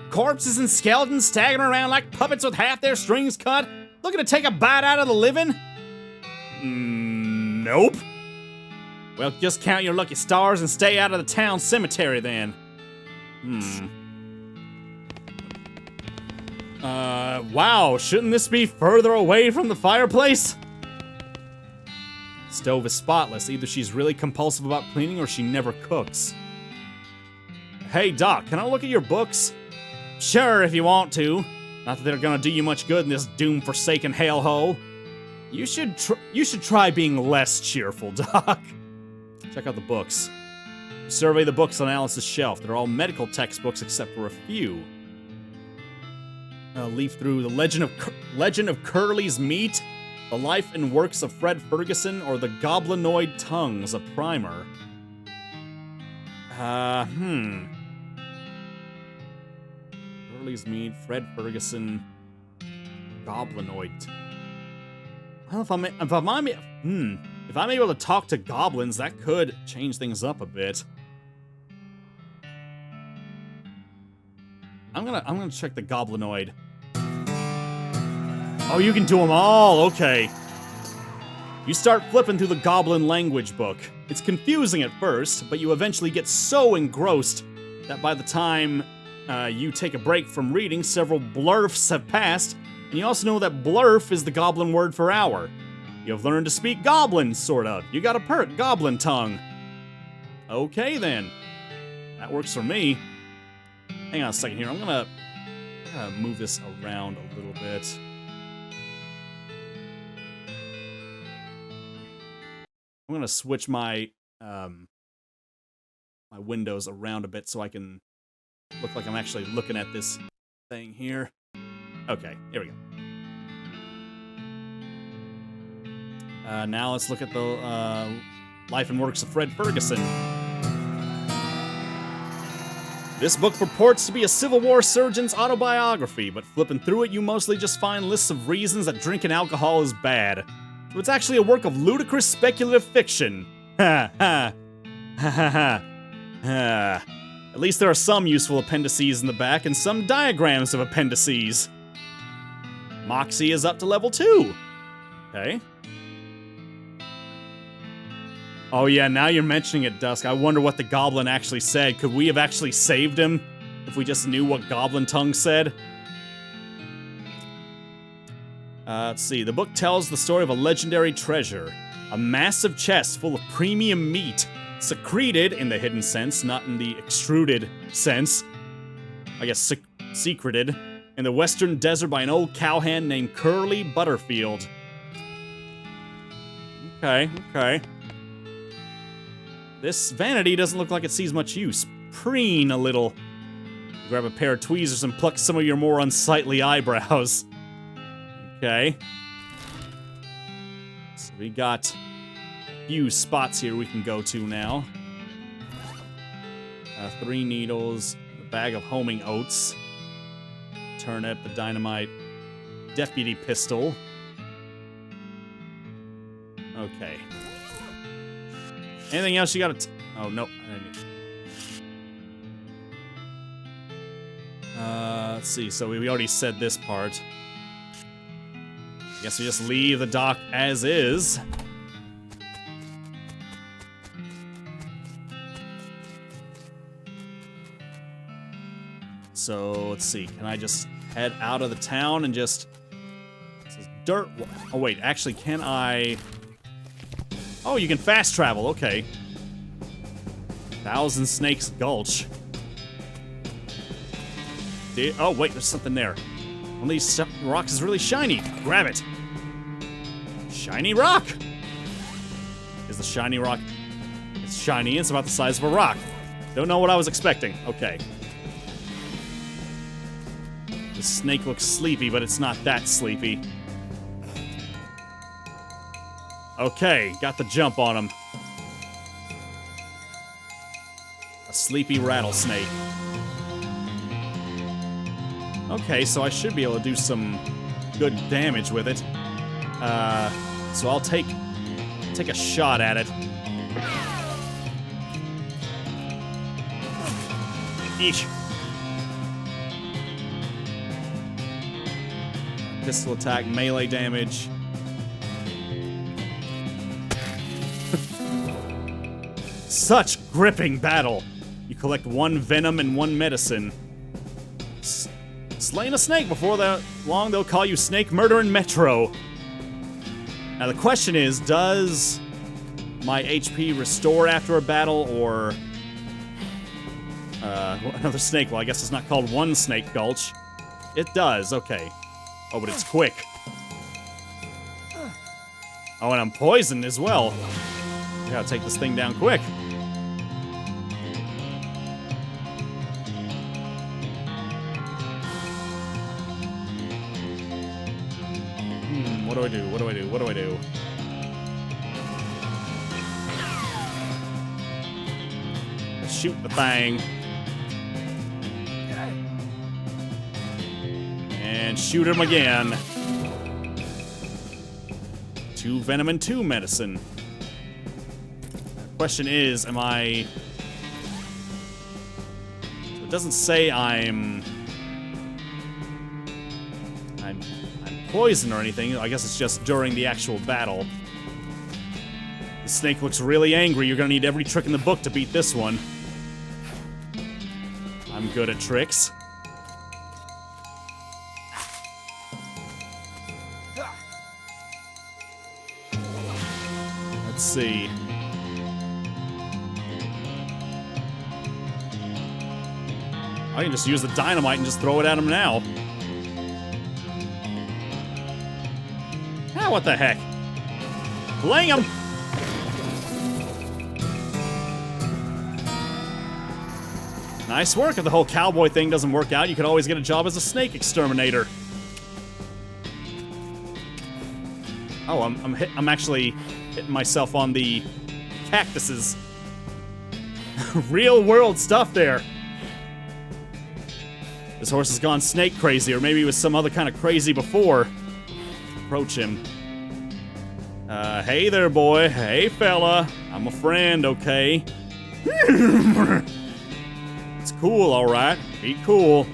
Corpses and skeletons staggering around like puppets with half their strings cut, looking to take a bite out of the living? Nope. Well, just count your lucky stars and stay out of the town cemetery then. Wow, shouldn't this be further away from the fireplace? Stove is spotless. Either she's really compulsive about cleaning or she never cooks. Hey, Doc, can I look at your books? Sure, if you want to. Not that they're gonna do you much good in this doom-forsaken hellhole. You should try being less cheerful, Doc. Check out the books. Survey the books on Alice's shelf. They're all medical textbooks except for a few. Leaf through the Legend of Curly's Meat, The Life and Works of Fred Ferguson, or The Goblinoid Tongues, a primer. Curly's Meat, Fred Ferguson, Goblinoid. Well, if I'm able to talk to goblins, that could change things up a bit. I'm gonna check the Goblinoid. Oh, you can do them all, okay. You start flipping through the Goblin language book. It's confusing at first, but you eventually get so engrossed that by the time you take a break from reading, several blurfs have passed, and you also know that blurf is the Goblin word for hour. You've learned to speak Goblin, sort of. You got a perk, Goblin tongue. Okay, then. That works for me. Hang on a second here. I'm gonna move this around a little bit. I'm gonna switch my my windows around a bit so I can look like I'm actually looking at this thing here. Okay, here we go. Now let's look at the Life and Works of Fred Ferguson. This book purports to be a Civil War surgeon's autobiography, but flipping through it, you mostly just find lists of reasons that drinking alcohol is bad. So it's actually a work of ludicrous speculative fiction. Ha ha. Ha ha ha. Ha. At least there are some useful appendices in the back and some diagrams of appendices. Moxie is up to level 2. Okay. Oh yeah, now you're mentioning it, Dusk. I wonder what the goblin actually said. Could we have actually saved him if we just knew what Goblin Tongue said? Let's see. The book tells the story of a legendary treasure. A massive chest full of premium meat, secreted in the hidden sense, not in the extruded sense. I guess secreted. In the western desert by an old cowhand named Curly Butterfield. Okay, okay. This vanity doesn't look like it sees much use. Preen a little. Grab a pair of tweezers and pluck some of your more unsightly eyebrows. Okay. So we got a few spots here we can go to now. 3 needles, a bag of homing oats, turnip, the dynamite, deputy pistol. Okay. Anything else you gotta... Oh, no. Let's see. So we already said this part. Guess we just leave the dock as is. So, let's see. Can I just head out of the town and just... This is dirt... Oh, wait. Actually, can I... Oh, you can fast travel. Okay. Thousand Snakes Gulch. Oh, wait. There's something there. One of these rocks is really shiny. Grab it. Shiny rock. Is the shiny rock... It's shiny. It's about the size of a rock. Don't know what I was expecting. Okay. The snake looks sleepy, but it's not that sleepy. Okay, got the jump on him. A sleepy rattlesnake. Okay, so I should be able to do some good damage with it. So I'll take a shot at it. Eesh. Pistol attack, melee damage. Such gripping battle. You collect 1 venom and 1 medicine. Slaying a snake before long they'll call you Snake Murdering Metro. Now the question is, does my HP restore after a battle, or another snake? Well, I guess it's not called One Snake Gulch. It does, okay. Oh, but it's quick. Oh, and I'm poisoned as well. I gotta take this thing down quick. What do I do? What do I do? What do I do? Let's shoot the thing. And shoot him again. 2 venom and 2 medicine. The question is, am I... So it doesn't say I'm poisoned or anything. I guess it's just during the actual battle. The snake looks really angry. You're gonna need every trick in the book to beat this one. I'm good at tricks. Let's see. I can just use the dynamite and just throw it at him now. Ah, what the heck? Fling him! Nice work. If the whole cowboy thing doesn't work out, you could always get a job as a snake exterminator. Oh, I'm actually hitting myself on the cactuses. Real world stuff there. This horse has gone snake crazy, or maybe he was some other kind of crazy before. Approach him. Hey there, boy. Hey, fella. I'm a friend, okay? It's cool, alright. Be cool.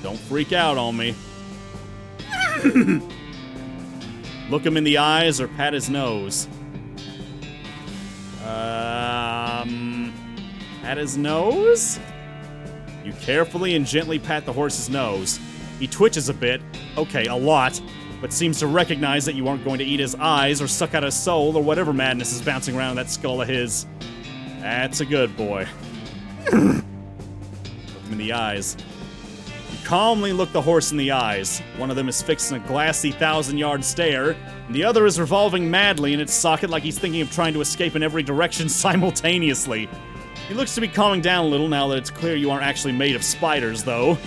Don't freak out on me. Look him in the eyes or pat his nose. Pat his nose? You carefully and gently pat the horse's nose. He twitches a bit. Okay, a lot. But seems to recognize that you aren't going to eat his eyes or suck out his soul or whatever madness is bouncing around in that skull of his. That's a good boy. Look him in the eyes. You calmly look the horse in the eyes. One of them is fixed in a glassy 1,000-yard stare, and the other is revolving madly in its socket like he's thinking of trying to escape in every direction simultaneously. He looks to be calming down a little now that it's clear you aren't actually made of spiders, though.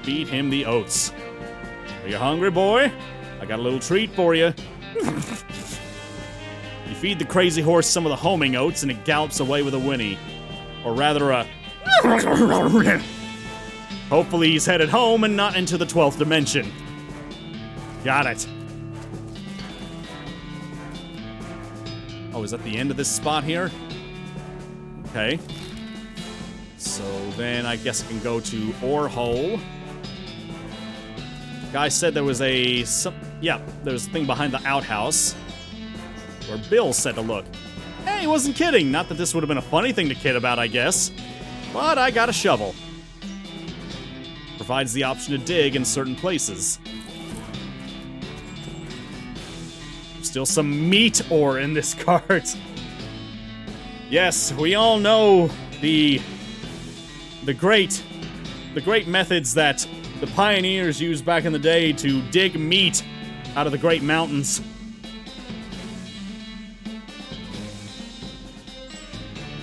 Feed him the oats. Are you hungry, boy? I got a little treat for you. You feed the crazy horse some of the homing oats and it gallops away with a whinny. Or rather a... Hopefully he's headed home and not into the 12th dimension. Got it. Oh, is that the end of this spot here? Okay. So then I guess I can go to Ore Hole. Guy said there was a... there was a thing behind the outhouse where Bill said to look. Hey, he wasn't kidding. Not that this would have been a funny thing to kid about, I guess. But I got a shovel. Provides the option to dig in certain places. Still some meat ore in this cart. Yes, we all know the great methods that the pioneers used back in the day to dig meat out of the great mountains.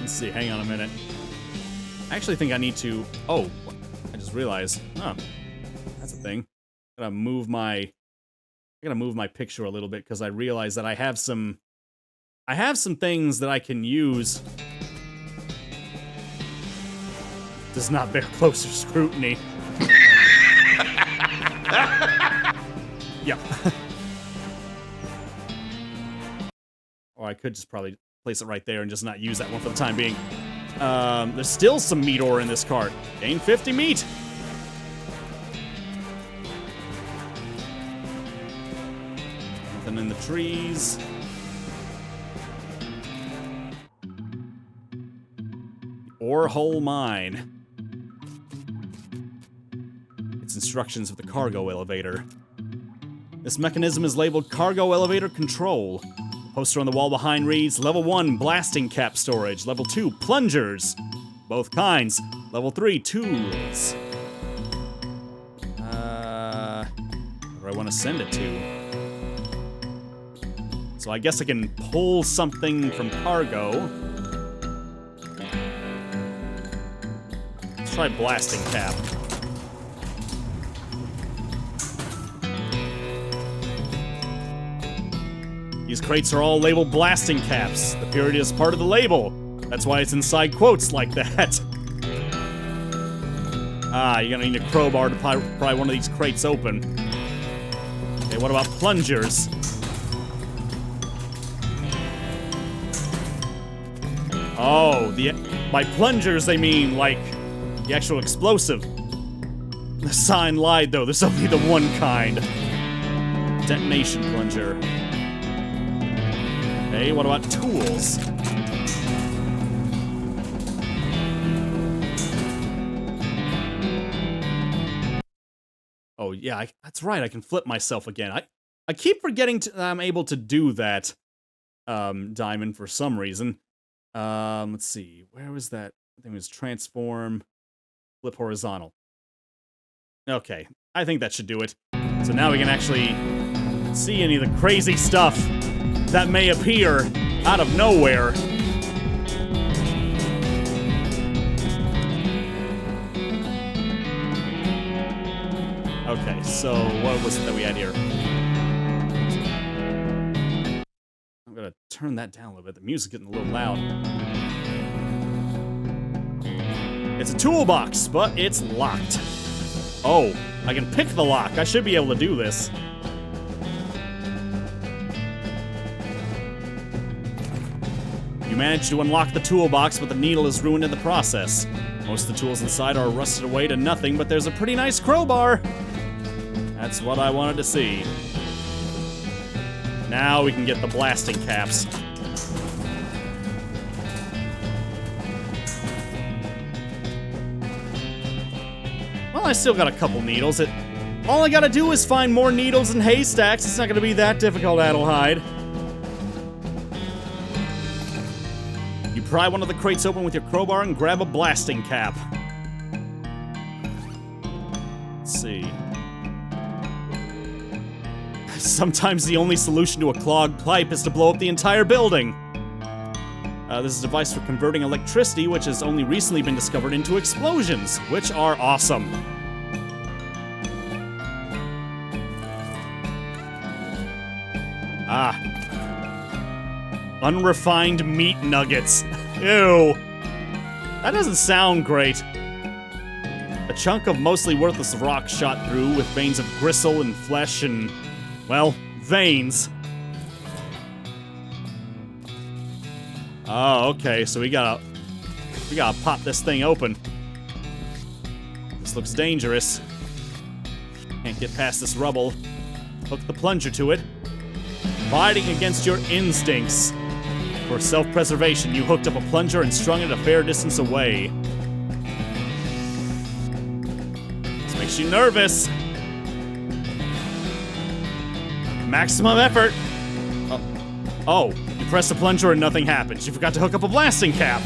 Let's see, hang on a minute. I actually think I need to... Oh, I just realized. Huh. That's a thing. I gotta move my picture a little bit because I realize that I have some things that I can use. Does not bear closer scrutiny. Yep. Or I could just probably place it right there and just not use that one for the time being. There's still some meat ore in this cart. Gain 50 meat. Nothing in the trees. Ore Hole Mine. It's instructions of the cargo elevator. This mechanism is labeled Cargo Elevator Control. The poster on the wall behind reads, Level 1, Blasting Cap Storage. Level 2, Plungers. Both kinds. Level 3, Tools. Where do I want to send it to? So I guess I can pull something from cargo. Let's try Blasting Cap. These crates are all labeled blasting caps. The period is part of the label. That's why it's inside quotes like that. You're gonna need a crowbar to pry one of these crates open. Okay, what about plungers? Oh, by plungers they mean, like, the actual explosive. The sign lied, though. There's only the one kind. Detonation plunger. Okay, what about tools? Oh, yeah, that's right, I can flip myself again. I keep forgetting I'm able to do that, Diamond, for some reason. Let's see, where was that? I think it was transform, flip horizontal. Okay, I think that should do it. So now we can actually see any of the crazy stuff that may appear out of nowhere. Okay, so what was it that we had here? I'm gonna turn that down a little bit. The music's getting a little loud. It's a toolbox, but it's locked. Oh, I can pick the lock. I should be able to do this. You managed to unlock the toolbox, but the needle is ruined in the process. Most of the tools inside are rusted away to nothing, but there's a pretty nice crowbar. That's what I wanted to see. Now we can get the blasting caps. Well, I still got a couple needles. All I gotta do is find more needles and haystacks. It's not gonna be that difficult, Adelheid. You pry one of the crates open with your crowbar and grab a blasting cap. Let's see. Sometimes the only solution to a clogged pipe is to blow up the entire building. This is a device for converting electricity, which has only recently been discovered, into explosions, which are awesome. Unrefined meat nuggets. Ew. That doesn't sound great. A chunk of mostly worthless rock shot through with veins of gristle and flesh and, well, veins. Oh, okay, so we gotta pop this thing open. This looks dangerous. Can't get past this rubble. Hook the plunger to it. Fighting against your instincts. For self-preservation, you hooked up a plunger and strung it a fair distance away. This makes you nervous. Maximum effort. Oh, you press the plunger and nothing happens. You forgot to hook up a blasting cap.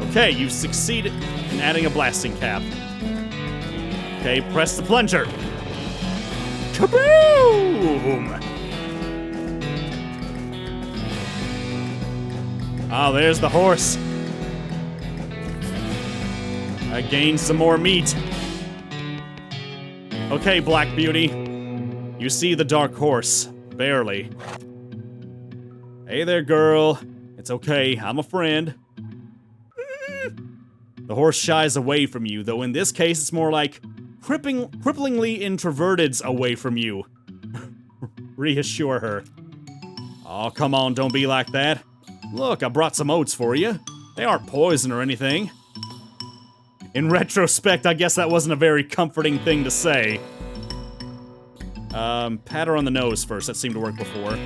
Okay, you've succeeded in adding a blasting cap. Okay, press the plunger. Kaboom! Oh, there's the horse. I gained some more meat. Okay, Black Beauty. You see the dark horse. Barely. Hey there, girl. It's okay, I'm a friend. The horse shies away from you, though in this case it's more like cripplingly introverted's away from you. Reassure her. Oh, come on, don't be like that. Look, I brought some oats for you. They aren't poison or anything. In retrospect, I guess that wasn't a very comforting thing to say. Pat her on the nose first. That seemed to work before.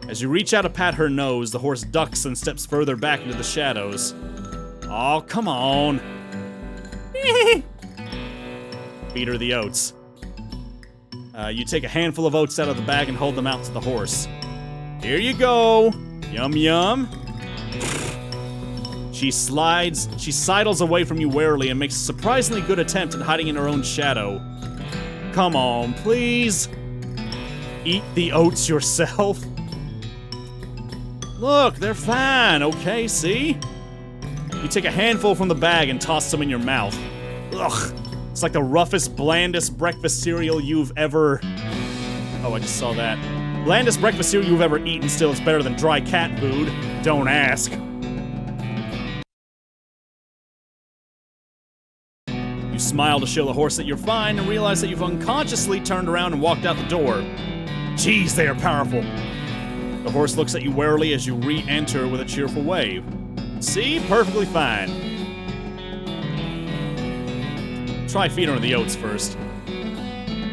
As you reach out to pat her nose, the horse ducks and steps further back into the shadows. Oh, come on. Feed her the oats. You take a handful of oats out of the bag and hold them out to the horse. Here you go. Yum, yum. She sidles away from you warily and makes a surprisingly good attempt at hiding in her own shadow. Come on, please. Eat the oats yourself. Look, they're fine, okay, see? You take a handful from the bag and toss them in your mouth. Ugh, it's like the roughest, blandest breakfast cereal you've ever... Oh, I just saw that. Blandest breakfast cereal you've ever eaten. Still, it's better than dry cat food. Don't ask. You smile to show the horse that you're fine and realize that you've unconsciously turned around and walked out the door. Jeez, they are powerful. The horse looks at you warily as you re-enter with a cheerful wave. See? Perfectly fine. Try feeding her the oats first.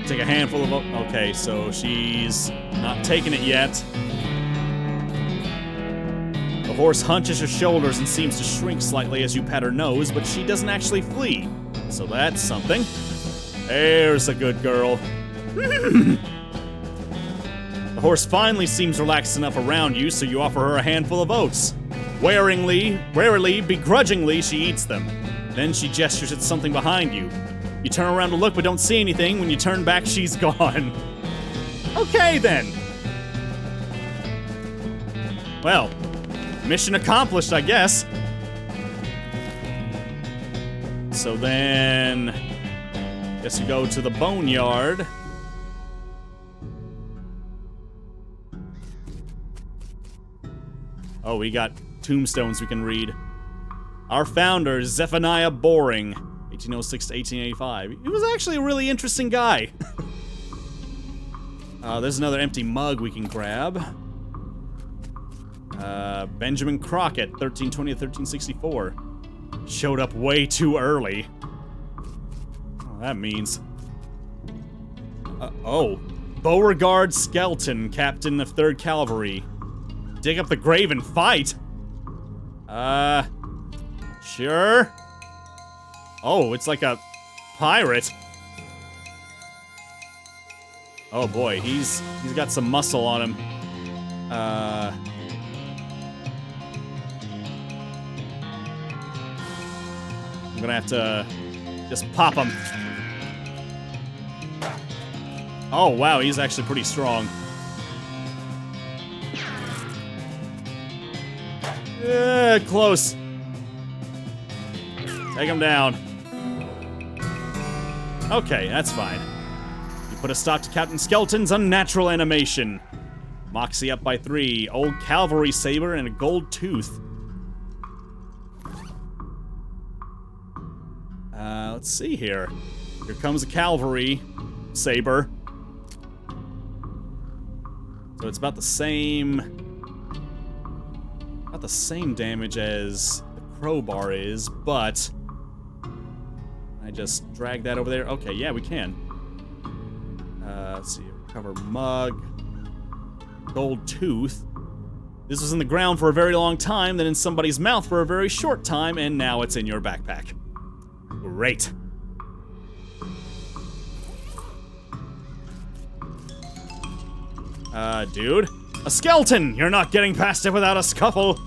Take a handful of oats. Okay, so she's not taking it yet. The horse hunches her shoulders and seems to shrink slightly as you pat her nose, but she doesn't actually flee. So that's something. There's a good girl. The horse finally seems relaxed enough around you, so you offer her a handful of oats. Warily, begrudgingly, she eats them. Then she gestures at something behind you. You turn around to look but don't see anything. When you turn back, she's gone. Okay, then. Well, mission accomplished, I guess. So then... guess you go to the boneyard. Oh, we got tombstones we can read. Our founder, Zephaniah Boring, 1806 to 1885. He was actually a really interesting guy. There's another empty mug we can grab. Benjamin Crockett, 1320 to 1364. Showed up way too early. Oh, that means... Beauregard Skelton, captain of 3rd Cavalry. Dig up the grave and fight? Sure. Oh, it's like a pirate. Oh boy, he's got some muscle on him. I'm gonna have to just pop him. Oh wow, he's actually pretty strong. Close. Take him down. Okay, that's fine. You put a stop to Captain Skelton's unnatural animation. Moxie up by 3. Old Cavalry Saber and a gold tooth. Let's see here. Here comes a Cavalry Saber. So it's about the same damage as the crowbar is, but I just drag that over there. Okay, yeah, we can. Let's see. Recover mug. Gold tooth. This was in the ground for a very long time, then in somebody's mouth for a very short time, and now it's in your backpack. Great. Dude. A skeleton! You're not getting past it without a scuffle!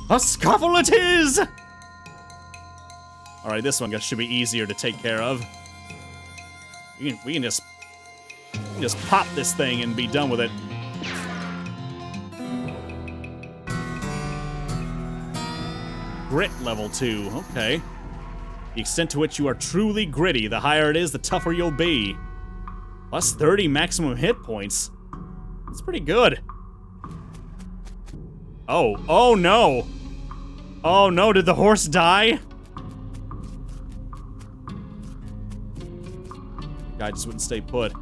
A scuffle it is! Alright, this one should be easier to take care of. We can just pop this thing and be done with it. Grit level 2, okay. The extent to which you are truly gritty, the higher it is, the tougher you'll be. Plus 30 maximum hit points. That's pretty good. Oh no. Oh no, did the horse die? Guy just wouldn't stay put.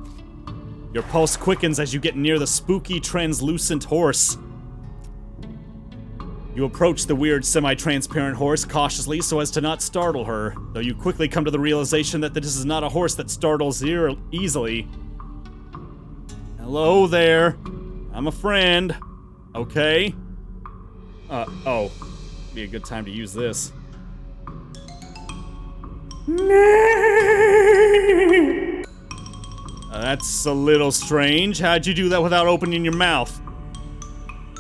Your pulse quickens as you get near the spooky, translucent horse. You approach the weird, semi-transparent horse cautiously so as to not startle her, though you quickly come to the realization that this is not a horse that startles easily. Hello there. I'm a friend. Okay. Oh. Be a good time to use this. That's a little strange. How'd you do that without opening your mouth?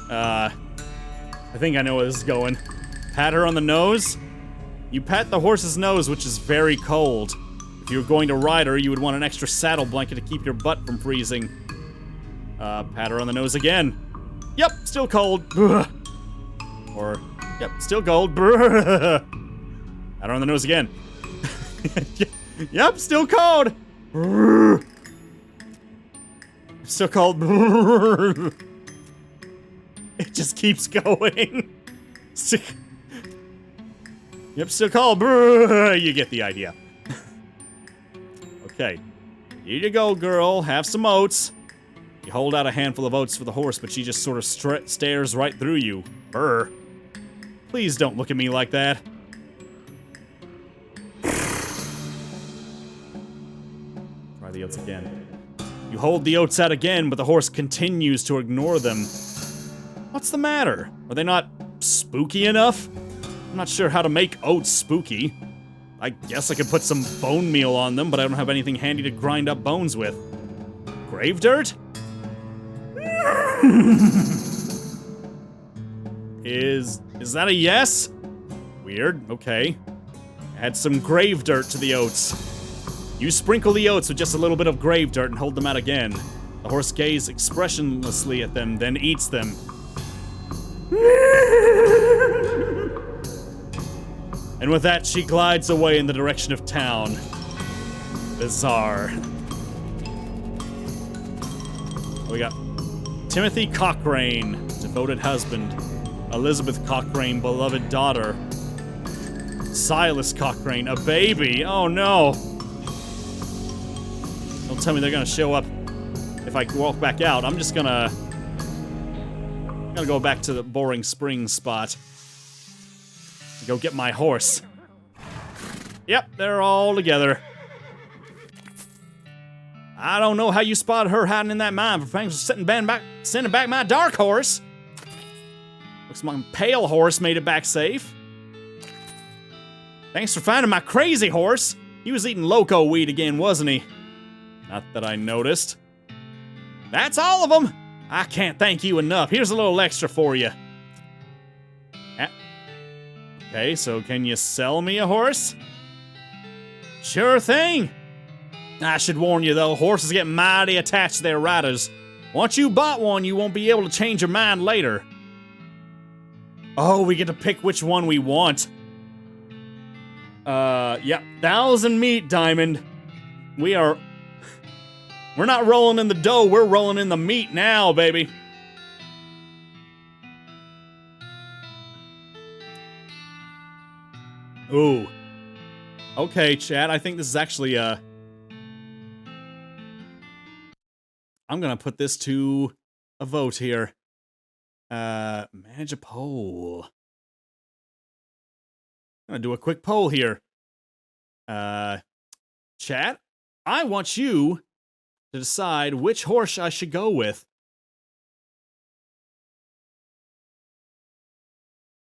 I think I know where this is going. Pat her on the nose? You pat the horse's nose, which is very cold. If you were going to ride her, you would want an extra saddle blanket to keep your butt from freezing. Pat her on the nose again. Yep, still cold. Or, yep, still cold. Pat her on the nose again. Yep, still cold. Still cold. It just keeps going. Yep, still cold. You get the idea. Okay. Here you go, girl. Have some oats. You hold out a handful of oats for the horse, but she just sort of stares right through you. Brr. Please don't look at me like that. Try the oats again. You hold the oats out again, but the horse continues to ignore them. What's the matter? Are they not spooky enough? I'm not sure how to make oats spooky. I guess I could put some bone meal on them, but I don't have anything handy to grind up bones with. Grave dirt? Is that a yes? Weird, okay. Add some grave dirt to the oats. You sprinkle the oats with just a little bit of grave dirt and hold them out again. The horse gazes expressionlessly at them, then eats them. And with that, she glides away in the direction of town. Bizarre. We got Timothy Cochrane, devoted husband. Elizabeth Cochrane, beloved daughter. Silas Cochrane, a baby. Oh no. Don't tell me they're gonna show up if I walk back out. I'm just gonna go back to the boring spring spot. Go get my horse. Yep, they're all together. I don't know how you spotted her hiding in that mine, but thanks for sending back my dark horse. Looks like my pale horse made it back safe. Thanks for finding my crazy horse. He was eating loco weed again, wasn't he? Not that I noticed. That's all of them. I can't thank you enough. Here's a little extra for you. Okay, so can you sell me a horse? Sure thing. I should warn you though, horses get mighty attached to their riders. Once you bought one, you won't be able to change your mind later. Oh, we get to pick which one we want. Yep, 1,000 meat, Diamond. We're not rolling in the dough, we're rolling in the meat now, baby. Ooh. Okay, chat. I think this is actually, I'm gonna put this to a vote here. Manage a poll. I'm gonna do a quick poll here. Chat, I want you to decide which horse I should go with.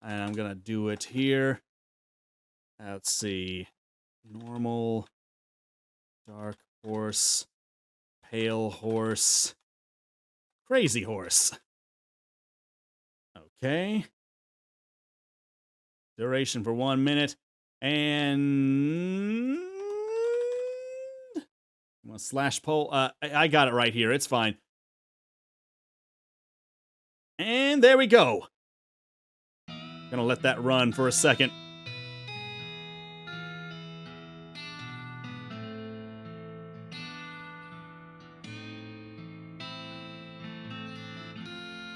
And I'm gonna do it here. Let's see. Normal, dark horse, pale horse, crazy horse. Okay. Duration for 1 minute. And I'm gonna slash poll. I got it right here. It's fine. And there we go. Gonna let that run for a second.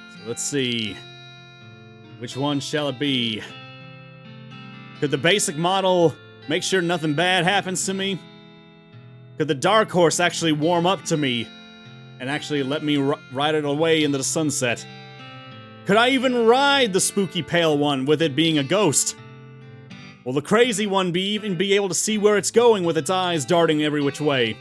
So let's see. Which one shall it be? Could the basic model make sure nothing bad happens to me? Could the dark horse actually warm up to me and actually let me ride it away into the sunset? Could I even ride the spooky pale one with it being a ghost? Will the crazy one even be able to see where it's going with its eyes darting every which way?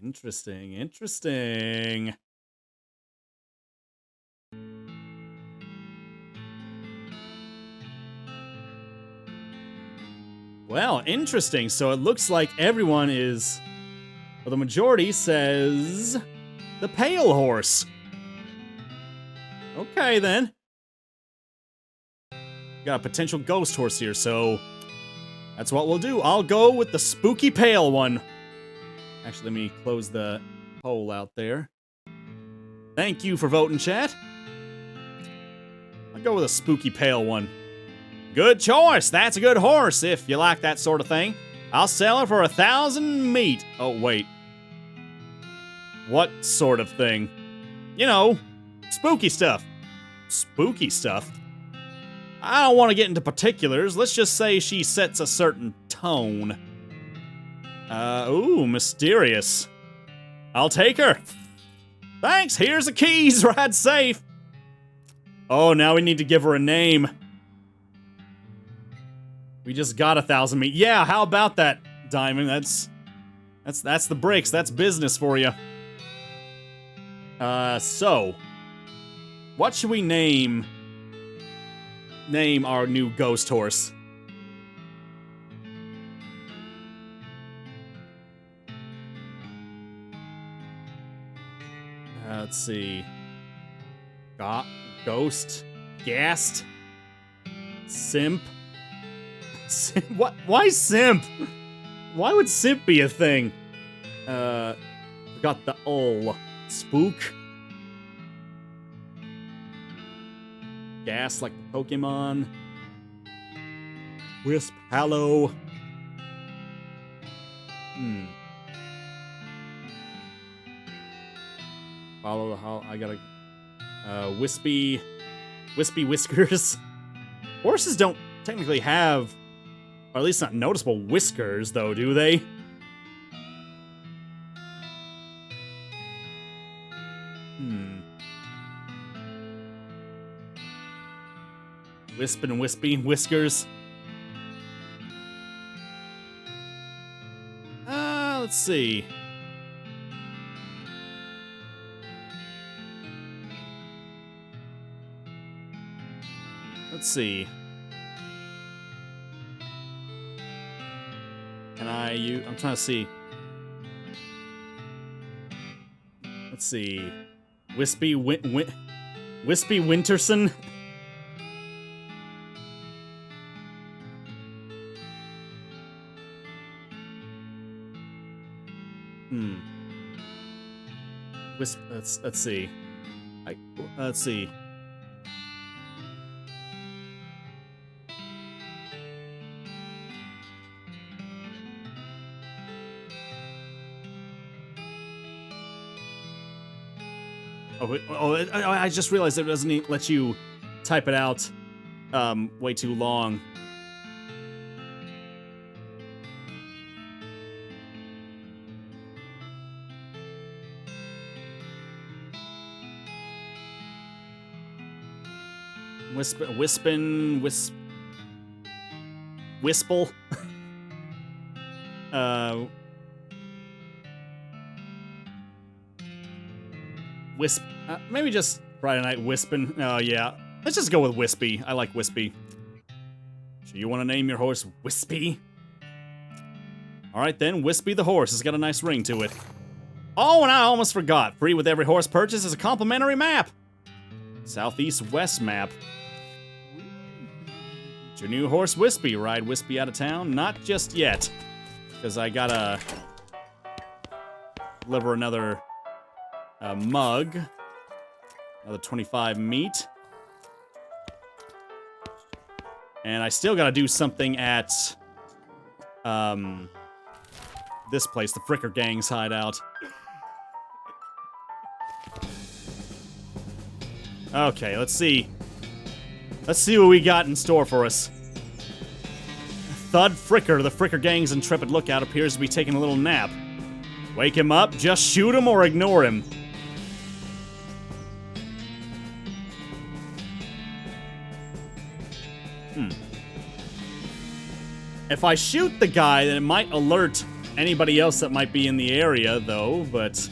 Interesting, interesting. Well, interesting. So it looks like everyone is... Well, the majority says... the pale horse. Okay, then. Got a potential ghost horse here, so... that's what we'll do. I'll go with the spooky pale one. Actually, let me close the poll out there. Thank you for voting, chat. I'll go with a spooky pale one. Good choice. That's a good horse, if you like that sort of thing. I'll sell it for 1,000 meat. Oh, wait. What sort of thing? You know, spooky stuff. Spooky stuff? I don't want to get into particulars. Let's just say she sets a certain tone. Ooh, mysterious. I'll take her. Thanks, here's the keys. Ride safe. Oh, now we need to give her a name. We just got 1,000 meat. Yeah, how about that, Diamond? That's the breaks. That's business for you. So, what should we name our new ghost horse? Let's see. Ghost, Gassed, Simp. What? Why Simp? Why would Simp be a thing? Forgot the ul. Spook. Gas like the Pokemon. Wisp, Hallow. Follow the hall. I gotta. Wispy whiskers. Horses don't technically have, or at least not noticeable whiskers, though, do they? Wisp and wispy whiskers. Let's see. Let's see. I'm trying to see. Let's see. Wispy Winterson. Let's see. Let's see. I just realized it doesn't let you type it out way too long. Wisple. Maybe just Friday Night Wispin. Oh, yeah. Let's just go with Wispy. I like Wispy. So you want to name your horse Wispy? Alright then, Wispy the horse. It's got a nice ring to it. Oh, and I almost forgot. Free with every horse purchase is a complimentary map. Southeast-west map. It's your new horse, Wispy. Ride Wispy out of town? Not just yet. Because I gotta deliver another mug. Another 25 meat. And I still gotta do something at this place, the Fricker Gang's hideout. Okay, let's see. Let's see what we got in store for us. Thud Fricker, the Fricker Gang's intrepid lookout, appears to be taking a little nap. Wake him up, just shoot him, or ignore him. If I shoot the guy, then it might alert anybody else that might be in the area, though, but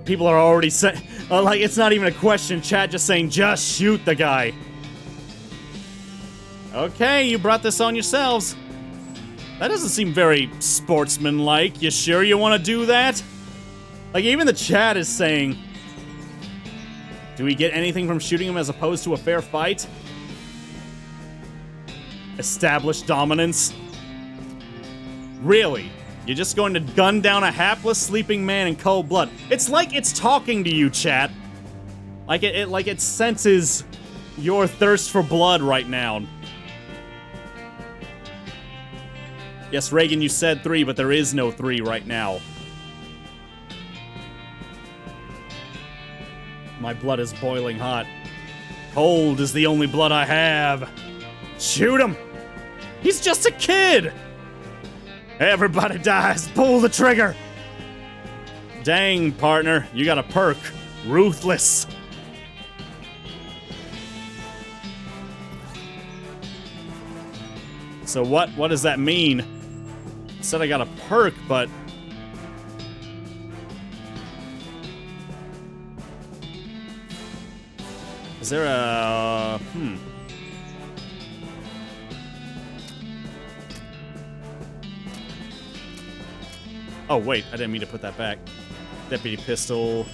people are already saying, like, it's not even a question, chat just saying, just shoot the guy. Okay, you brought this on yourselves. That doesn't seem very sportsmanlike. You sure you want to do that? Like, even the chat is saying, do we get anything from shooting him as opposed to a fair fight? Establish dominance? Really? You're just going to gun down a hapless sleeping man in cold blood? It's like it's talking to you, chat. Like it senses your thirst for blood right now. Yes, Reagan, you said 3, but there is no 3 right now. My blood is boiling hot. Cold is the only blood I have. Shoot him! He's just a kid! Everybody dies. Pull the trigger! Dang, partner. You got a perk. Ruthless. So what does that mean? It said I got a perk, but... Is there a... Oh, wait, I didn't mean to put that back. Deputy pistol.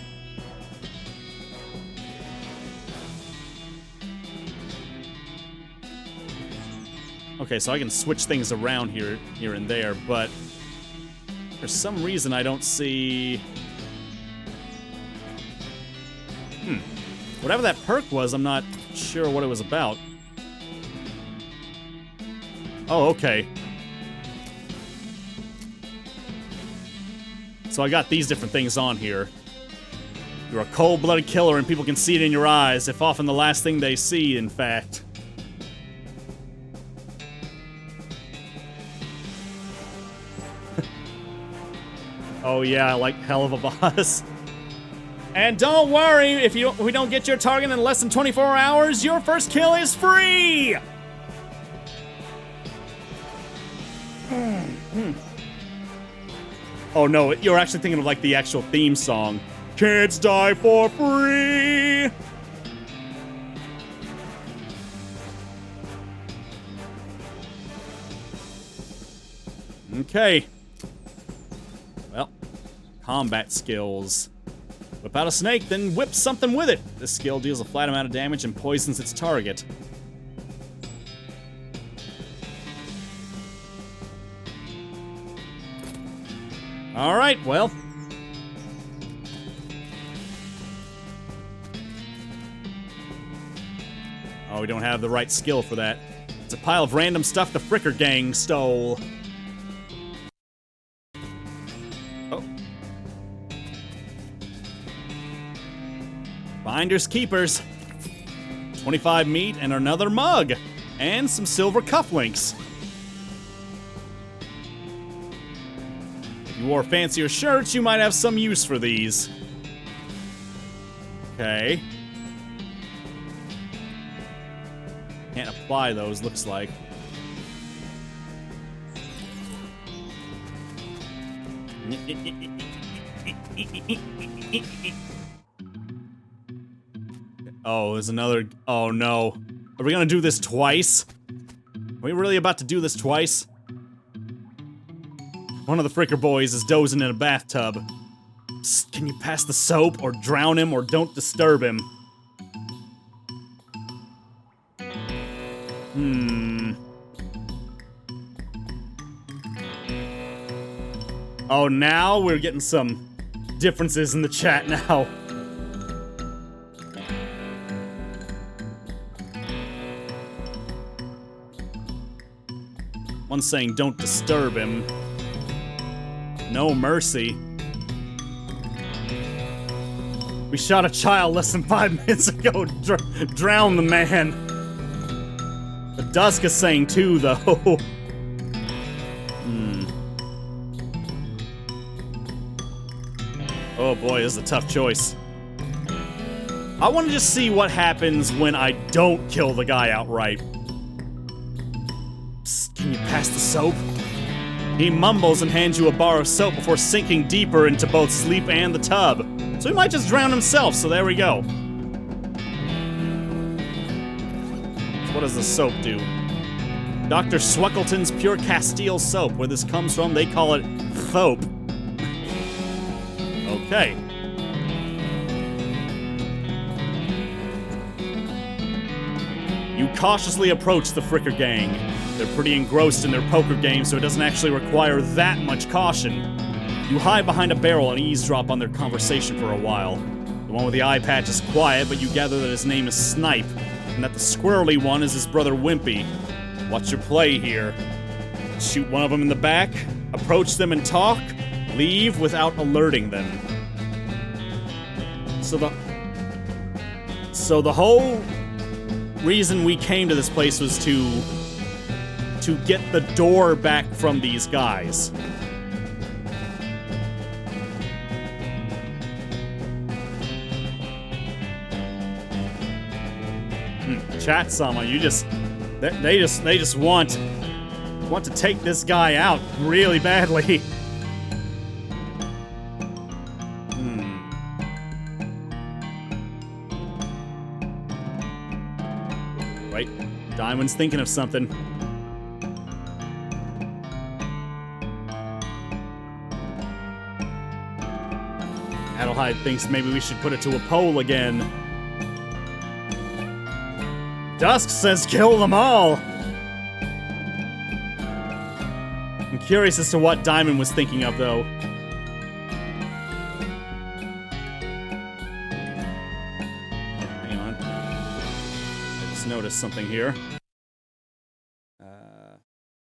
Okay, so I can switch things around here and there, but for some reason I don't see... Whatever that perk was, I'm not sure what it was about. Oh, okay. So I got these different things on here. You're a cold-blooded killer and people can see it in your eyes, if often the last thing they see, in fact. Oh yeah, like hell of a boss. And don't worry, if we don't get your target in less than 24 hours, your first kill is free! Oh no, you're actually thinking of like the actual theme song. Kids die for free! Okay. Well, combat skills. Whip out a snake, then whip something with it. This skill deals a flat amount of damage and poisons its target. Alright, well. Oh, we don't have the right skill for that. It's a pile of random stuff the Fricker Gang stole. Oh. Finders keepers. 25 meat and another mug. And some silver cufflinks. If you wore fancier shirts, you might have some use for these. Okay. Can't apply those, looks like. Oh, there's another... Oh, no. Are we gonna do this twice? Are we really about to do this twice? One of the fricker boys is dozing in a bathtub. Psst, can you pass the soap, or drown him, or don't disturb him? Oh, now we're getting some differences in the chat now. One's saying don't disturb him. No mercy. We shot a child less than 5 minutes ago. Drown the man. But Dusk is saying too, though. Oh boy, this is a tough choice. I want to just see what happens when I don't kill the guy outright. Psst, can you pass the soap? He mumbles and hands you a bar of soap before sinking deeper into both sleep and the tub. So he might just drown himself, so there we go. What does the soap do? Dr. Sweckleton's Pure Castile Soap. Where this comes from, they call it thope. Okay. You cautiously approach the Fricker gang. They're pretty engrossed in their poker game, so it doesn't actually require that much caution. You hide behind a barrel and eavesdrop on their conversation for a while. The one with the eye patch is quiet, but you gather that his name is Snipe, and that the squirrely one is his brother Wimpy. What's your play here? Shoot one of them in the back, approach them and talk, leave without alerting them. So the whole reason we came to this place was to get the door back from these guys. Chat Sama, you just they just want to take this guy out really badly. Wait, Diamond's thinking of something. Adelheid thinks maybe we should put it to a poll again. Dusk says kill them all! I'm curious as to what Diamond was thinking of, though. Hang on. I just noticed something here.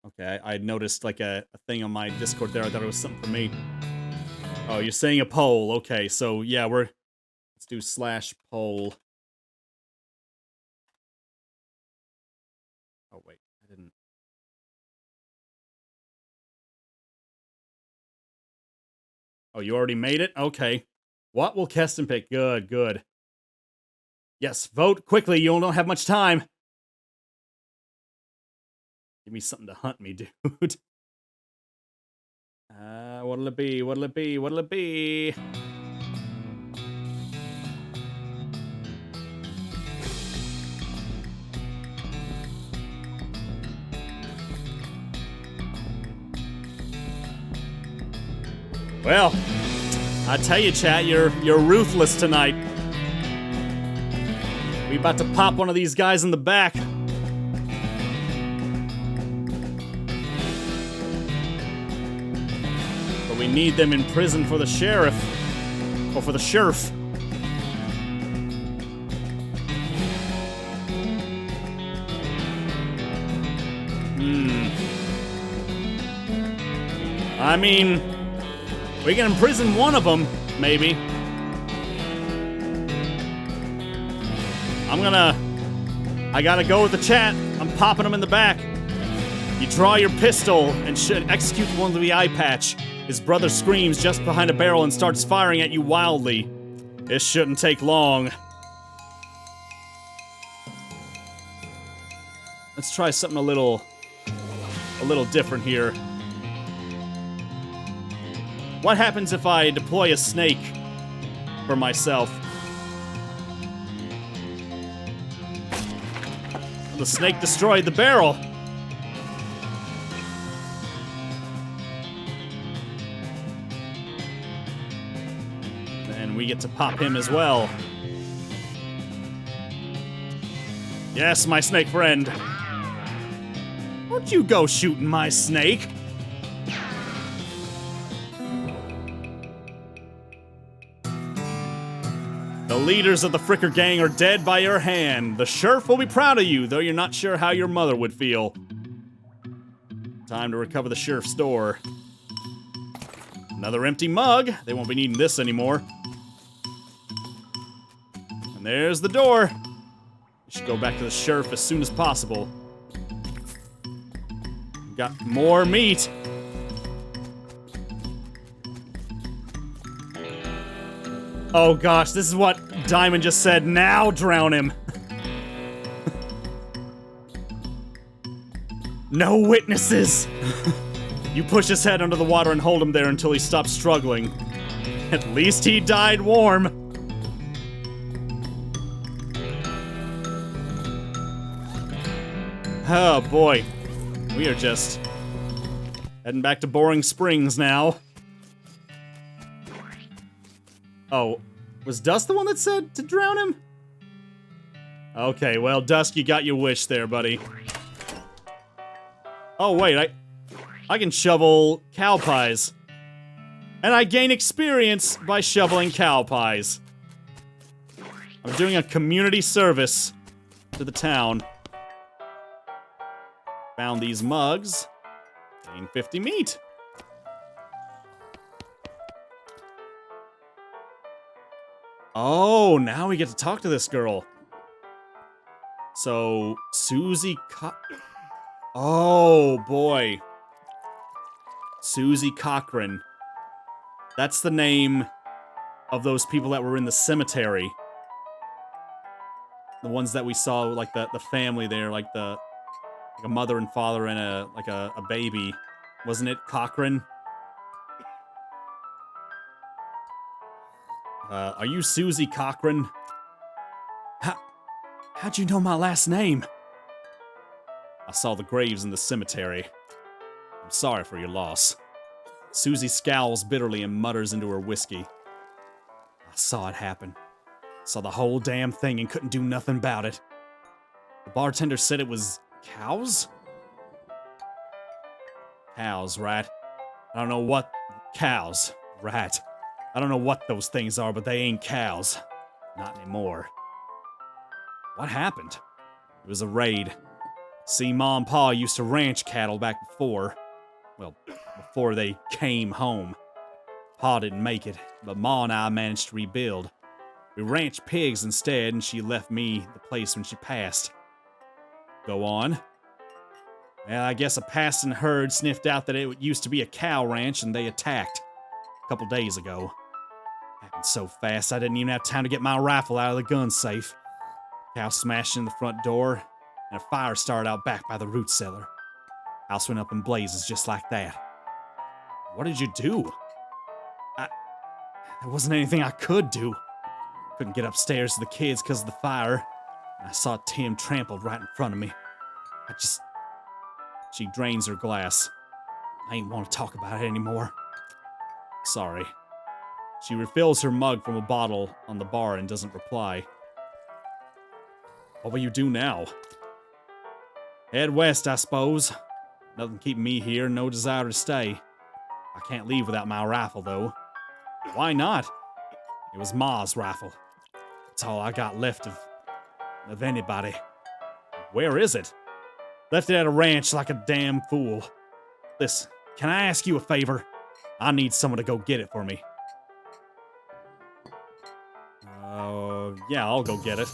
Okay, I noticed like a thing on my Discord there. I thought it was something for me. Oh, you're saying a poll. Okay, so yeah, let's do /poll. Oh, wait, I didn't. Oh, you already made it? Okay. What will Kestin pick? Good, good. Yes, vote quickly. You don't have much time. Give me something to hunt me, dude. What'll it be? What'll it be? What'll it be? Well, I tell you, chat, you're ruthless tonight. We about to pop one of these guys in the back. But we need them in prison for the sheriff. Or for the sheriff. I mean, we can imprison one of them, maybe. I gotta go with the chat. I'm popping him in the back. You draw your pistol and should execute one with the eye patch. His brother screams just behind a barrel and starts firing at you wildly. This shouldn't take long. Let's try something a little different here. What happens if I deploy a snake for myself? The snake destroyed the barrel. And we get to pop him as well. Yes, my snake friend. Don't you go shooting my snake. The leaders of the Fricker gang are dead by your hand. The sheriff will be proud of you, though you're not sure how your mother would feel. Time to recover the sheriff's store. Another empty mug. They won't be needing this anymore. And there's the door. We should go back to the sheriff as soon as possible. Got more meat. Oh gosh, this is what Diamond just said. Now drown him. No witnesses. You push his head under the water and hold him there until he stops struggling. At least he died warm. Oh boy. We are just heading back to Boring Springs now. Oh, was Dust the one that said to drown him? Okay, well, Dusk, you got your wish there, buddy. Oh, wait, I can shovel cow pies. And I gain experience by shoveling cow pies. I'm doing a community service to the town. Found these mugs. Gain 50 meat. Oh, now we get to talk to this girl. So, Susie Oh, boy. Susie Cochran. That's the name of those people that were in the cemetery. The ones that we saw, like the family there, like a mother and father and a baby. Wasn't it Cochran? Are you Susie Cochran? How'd you know my last name? I saw the graves in the cemetery. I'm sorry for your loss. Susie scowls bitterly and mutters into her whiskey. I saw it happen. Saw the whole damn thing and couldn't do nothing about it. The bartender said it was cows? Cows, right? I don't know what... Cows, right. I don't know what those things are, but they ain't cows. Not anymore. What happened? It was a raid. See, Ma and Pa used to ranch cattle back before. Well, before they came home. Pa didn't make it, but Ma and I managed to rebuild. We ranched pigs instead, and she left me the place when she passed. Go on. Well, I guess a passing herd sniffed out that it used to be a cow ranch, and they attacked. A couple days ago. Happened so fast, I didn't even have time to get my rifle out of the gun safe. Cow smashed in the front door, and a fire started out back by the root cellar. House went up in blazes just like that. What did you do? There wasn't anything I could do. Couldn't get upstairs to the kids because of the fire. And I saw Tim trampled right in front of me. She drains her glass. I ain't want to talk about it anymore. Sorry. She refills her mug from a bottle on the bar and doesn't reply. What will you do now? Head west, I suppose. Nothing keeping me here, no desire to stay. I can't leave without my rifle, though. Why not? It was Ma's rifle. That's all I got left of anybody. Where is it? Left it at a ranch like a damn fool. Listen, can I ask you a favor? I need someone to go get it for me. Yeah, I'll go get it.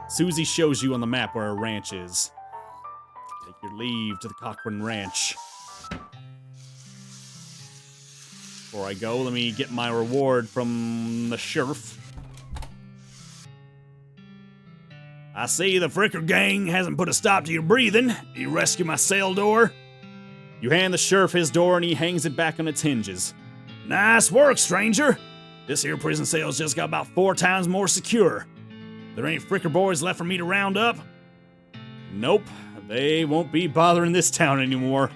Susie shows you on the map where her ranch is. Take your leave to the Cochran Ranch. Before I go, let me get my reward from the sheriff. I see the Fricker gang hasn't put a stop to your breathing. You rescue my cell door. You hand the sheriff his door and he hangs it back on its hinges. Nice work, stranger. This here prison cell's just got about 4 times more secure. There ain't Fricker boys left for me to round up? Nope, they won't be bothering this town anymore.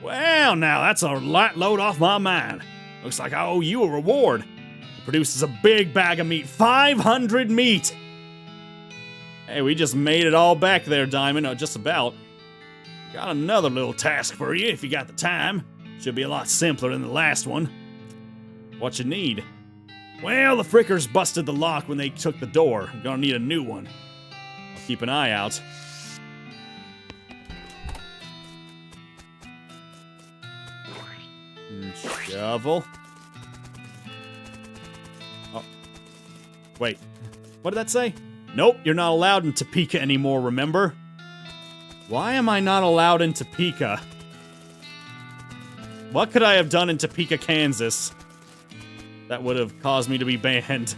Well, now that's a light load off my mind. Looks like I owe you a reward. It produces a big bag of meat, 500 meat. Hey, we just made it all back there, Diamond. Just about. Got another little task for you if you got the time. Should be a lot simpler than the last one. What you need? Well, the Frickers busted the lock when they took the door. I'm gonna need a new one. I'll keep an eye out. Shovel. Oh. Wait. What did that say? Nope, you're not allowed in Topeka anymore, remember? Why am I not allowed in Topeka? What could I have done in Topeka, Kansas that would have caused me to be banned?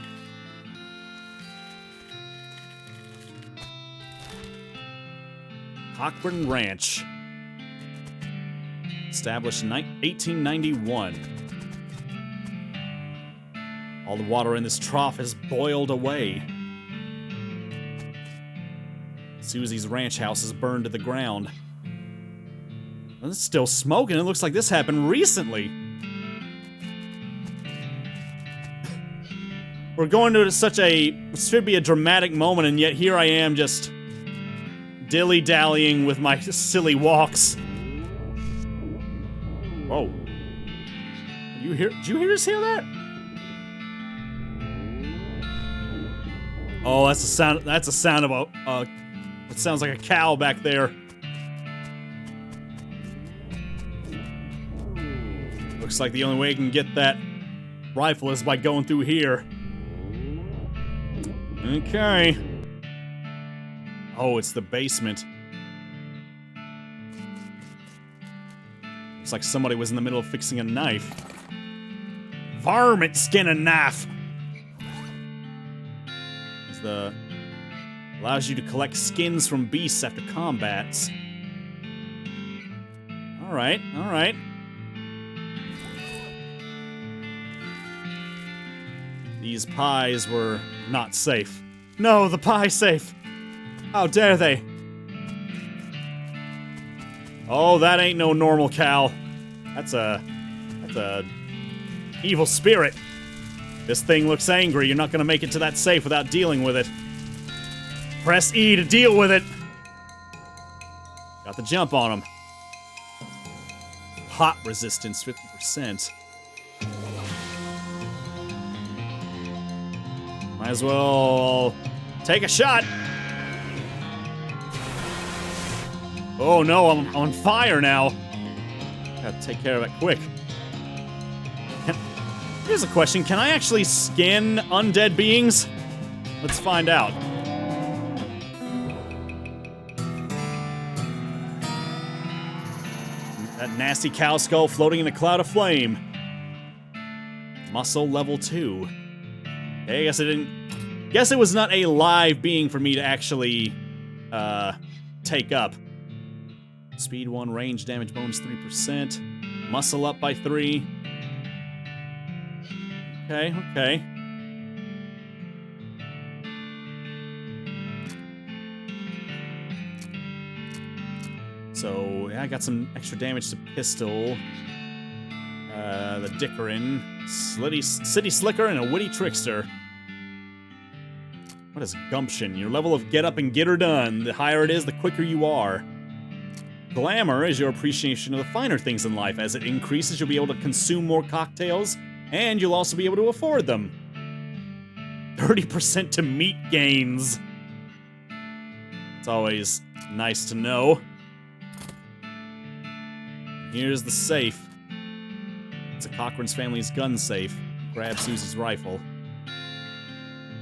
Cochran Ranch. Established in 1891. All the water in this trough is boiled away. Susie's ranch house is burned to the ground. And it's still smoking. It looks like this happened recently. We're going to such a... It should be a dramatic moment, and yet here I am just... dilly-dallying with my silly walks. Whoa. Did you hear us hear that? Oh, that's a sound of a... It sounds like a cow back there. Looks like the only way I can get that rifle is by going through here. Okay. Oh, it's the basement. Looks like somebody was in the middle of fixing a knife. Varmint skin a knife! It's the... Allows you to collect skins from beasts after combats. Alright, alright. These pies were not safe. No, the pie's safe! How dare they? Oh, that ain't no normal cow. That's a evil spirit. This thing looks angry. You're not gonna make it to that safe without dealing with it. Press E to deal with it. Got the jump on him. Hot resistance, 50%. Might as well take a shot. Oh no, I'm on fire now. Gotta take care of it quick. Here's a question. Can I actually skin undead beings? Let's find out. That nasty cow skull floating in a cloud of flame. Muscle level 2. Okay, I guess it didn't... Guess it was not a live being for me to actually, take up. Speed 1, range damage bonus 3%. Muscle up by 3. Okay, okay. So, yeah, I got some extra damage to pistol. The Dickerin, City Slicker, and a Witty Trickster. What is gumption? Your level of get up and get her done. The higher it is, the quicker you are. Glamour is your appreciation of the finer things in life. As it increases, you'll be able to consume more cocktails, and you'll also be able to afford them. 30% to meat gains. It's always nice to know. Here's the safe. It's a Cochran's family's gun safe. Grab Susie's rifle.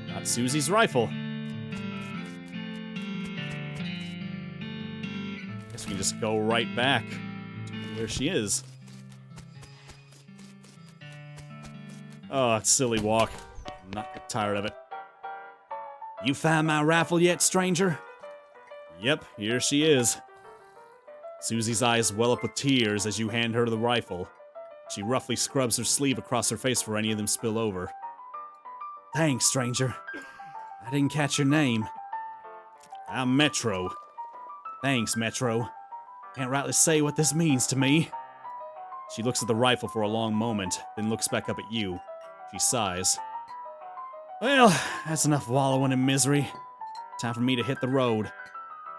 Not Susie's rifle. can just go right back to where she is. Oh, that silly walk. I'm not tired of it. You found my rifle yet, stranger? Yep, here she is. Susie's eyes well up with tears as you hand her the rifle. She roughly scrubs her sleeve across her face for any of them spill over. Thanks, stranger. I didn't catch your name. I'm Metro. Thanks, Metro. Can't rightly say what this means to me. She looks at the rifle for a long moment, then looks back up at you. She sighs. Well, that's enough wallowing in misery. Time for me to hit the road.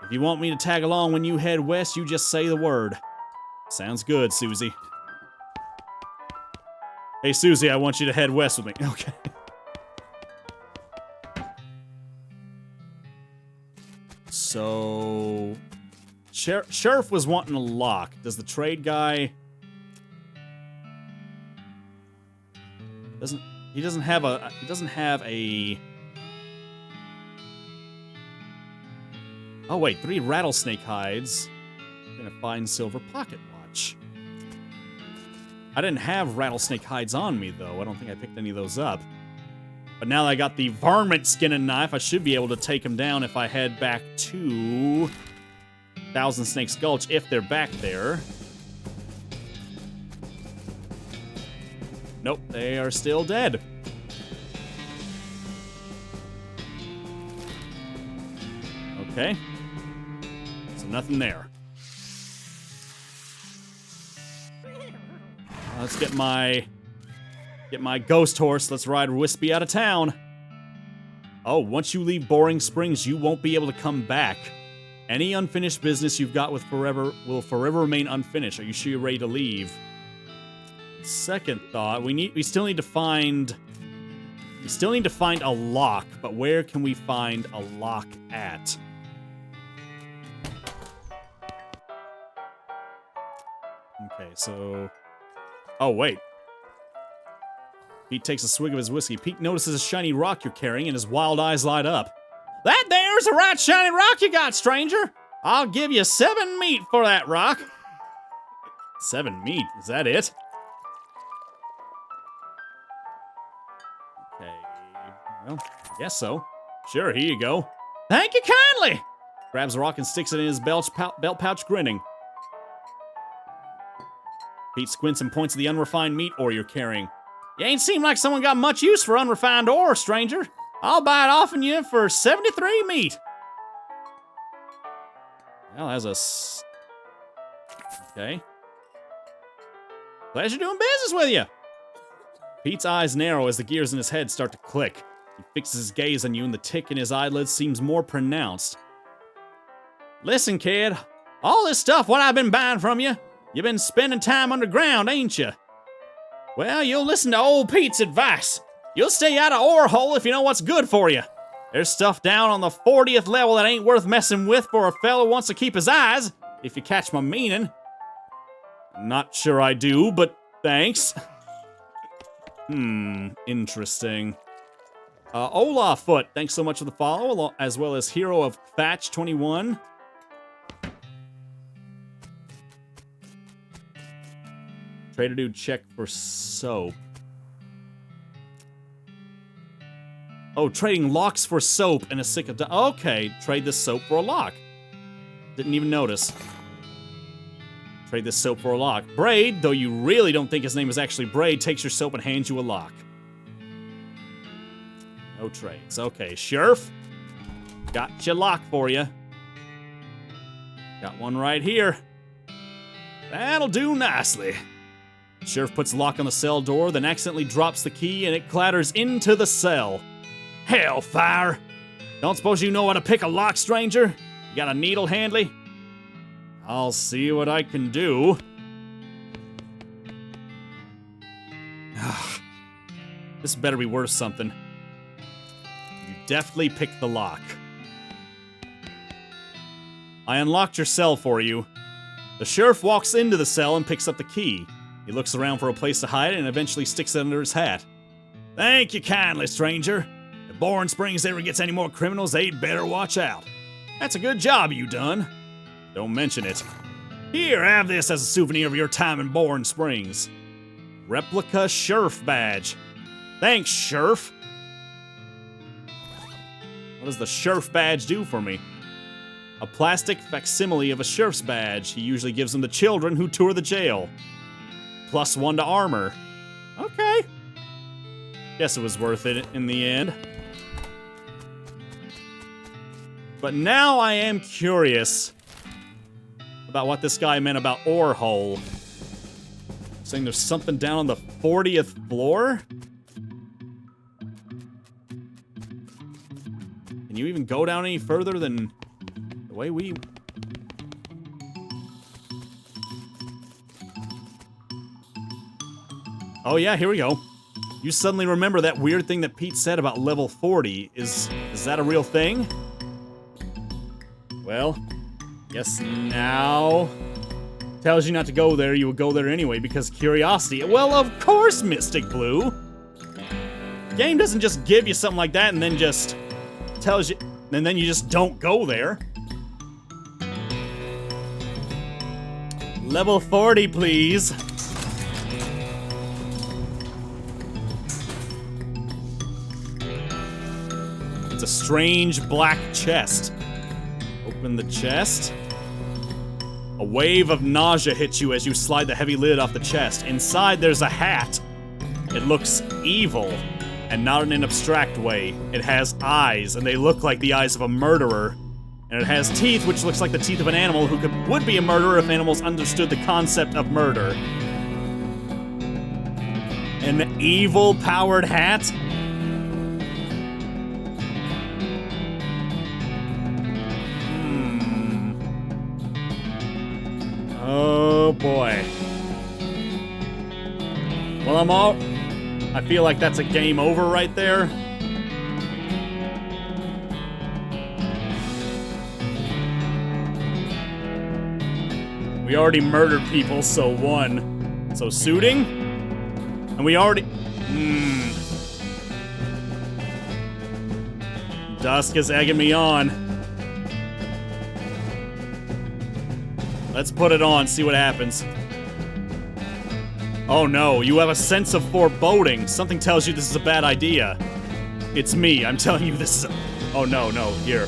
If you want me to tag along when you head west, you just say the word. Sounds good, Susie. Hey, Susie, I want you to head west with me. Okay. So... Sheriff was wanting a lock. Does the trade guy... He doesn't have a... Oh wait, 3 rattlesnake hides and a fine silver pocket watch. I didn't have rattlesnake hides on me though. I don't think I picked any of those up. But now that I got the varmint skin and knife, I should be able to take them down if I head back to Thousand Snakes Gulch, if they're back there. Nope, they are still dead. Okay. So nothing there. Let's get my ghost horse. Let's ride Wispy out of town. Oh, once you leave Boring Springs, you won't be able to come back. Any unfinished business you've got with forever will forever remain unfinished. Are you sure you're ready to leave? Second thought, we still need to find a lock, but where can we find a lock at? Okay, so... Oh, wait. Pete takes a swig of his whiskey. Pete notices a shiny rock you're carrying, and his wild eyes light up. That there's a right shiny rock you got, stranger! I'll give you 7 meat for that rock. 7 meat? Is that it? Okay, well, I guess so. Sure, here you go. Thank you kindly! Grabs a rock and sticks it in his belt pouch, grinning. Pete squints and points at the unrefined meat ore you're carrying. You ain't seem like someone got much use for unrefined ore, stranger. I'll buy it off of you for 73 meat. Well, that's okay. Pleasure doing business with you. Pete's eyes narrow as the gears in his head start to click. He fixes his gaze on you and the tick in his eyelids seems more pronounced. Listen, kid. All this stuff what I've been buying from you, you've been spending time underground, ain't you? Well, you'll listen to old Pete's advice. You'll stay out of ore hole if you know what's good for you. There's stuff down on the 40th level that ain't worth messing with for a fella who wants to keep his eyes, if you catch my meaning. Not sure I do, but thanks. Interesting. Olaf Foot, thanks so much for the follow, as well as Hero of Thatch 21. Trader Dude check for soap. Oh, trading locks for soap and a stick of... Okay, trade this soap for a lock. Didn't even notice. Trade this soap for a lock. Braid, though you really don't think his name is actually Braid, takes your soap and hands you a lock. No trades. Okay, Sheriff. Got your lock for you. Got one right here. That'll do nicely. Sheriff puts the lock on the cell door, then accidentally drops the key and it clatters into the cell. Hellfire! Don't suppose you know how to pick a lock, stranger? You got a needle handy? I'll see what I can do. This better be worth something. You deftly picked the lock. I unlocked your cell for you. The sheriff walks into the cell and picks up the key. He looks around for a place to hide it and eventually sticks it under his hat. Thank you kindly, stranger. If Boring Springs ever gets any more criminals, they'd better watch out. That's a good job you done. Don't mention it. Here, have this as a souvenir of your time in Bourne Springs. Replica Sheriff badge. Thanks, Sheriff. What does the Sheriff badge do for me? A plastic facsimile of a sheriff's badge. He usually gives them to children who tour the jail. +1 to armor. Okay. Guess it was worth it in the end. But now I am curious about what this guy meant about ore hole. Saying there's something down on the 40th floor? Can you even go down any further than the way we... Oh yeah, here we go. You suddenly remember that weird thing that Pete said about level 40. Is that a real thing? Well, guess now tells you not to go there. You would go there anyway because curiosity. Well, of course, Mystic Blue. The game doesn't just give you something like that and then just tells you, and then you just don't go there. Level 40, please. It's a strange black chest. Open the chest. A wave of nausea hits you as you slide the heavy lid off the chest. Inside, there's a hat. It looks evil, and not in an abstract way. It has eyes, and they look like the eyes of a murderer. And it has teeth, which looks like the teeth of an animal who would be a murderer if animals understood the concept of murder. An evil-powered hat? Oh boy. Well, I feel like that's a game over right there. We already murdered people, so 1. So suiting? And we already... Dusk is egging me on. Let's put it on, see what happens. Oh no, you have a sense of foreboding. Something tells you this is a bad idea. It's me, I'm telling you this is a... Oh no, here.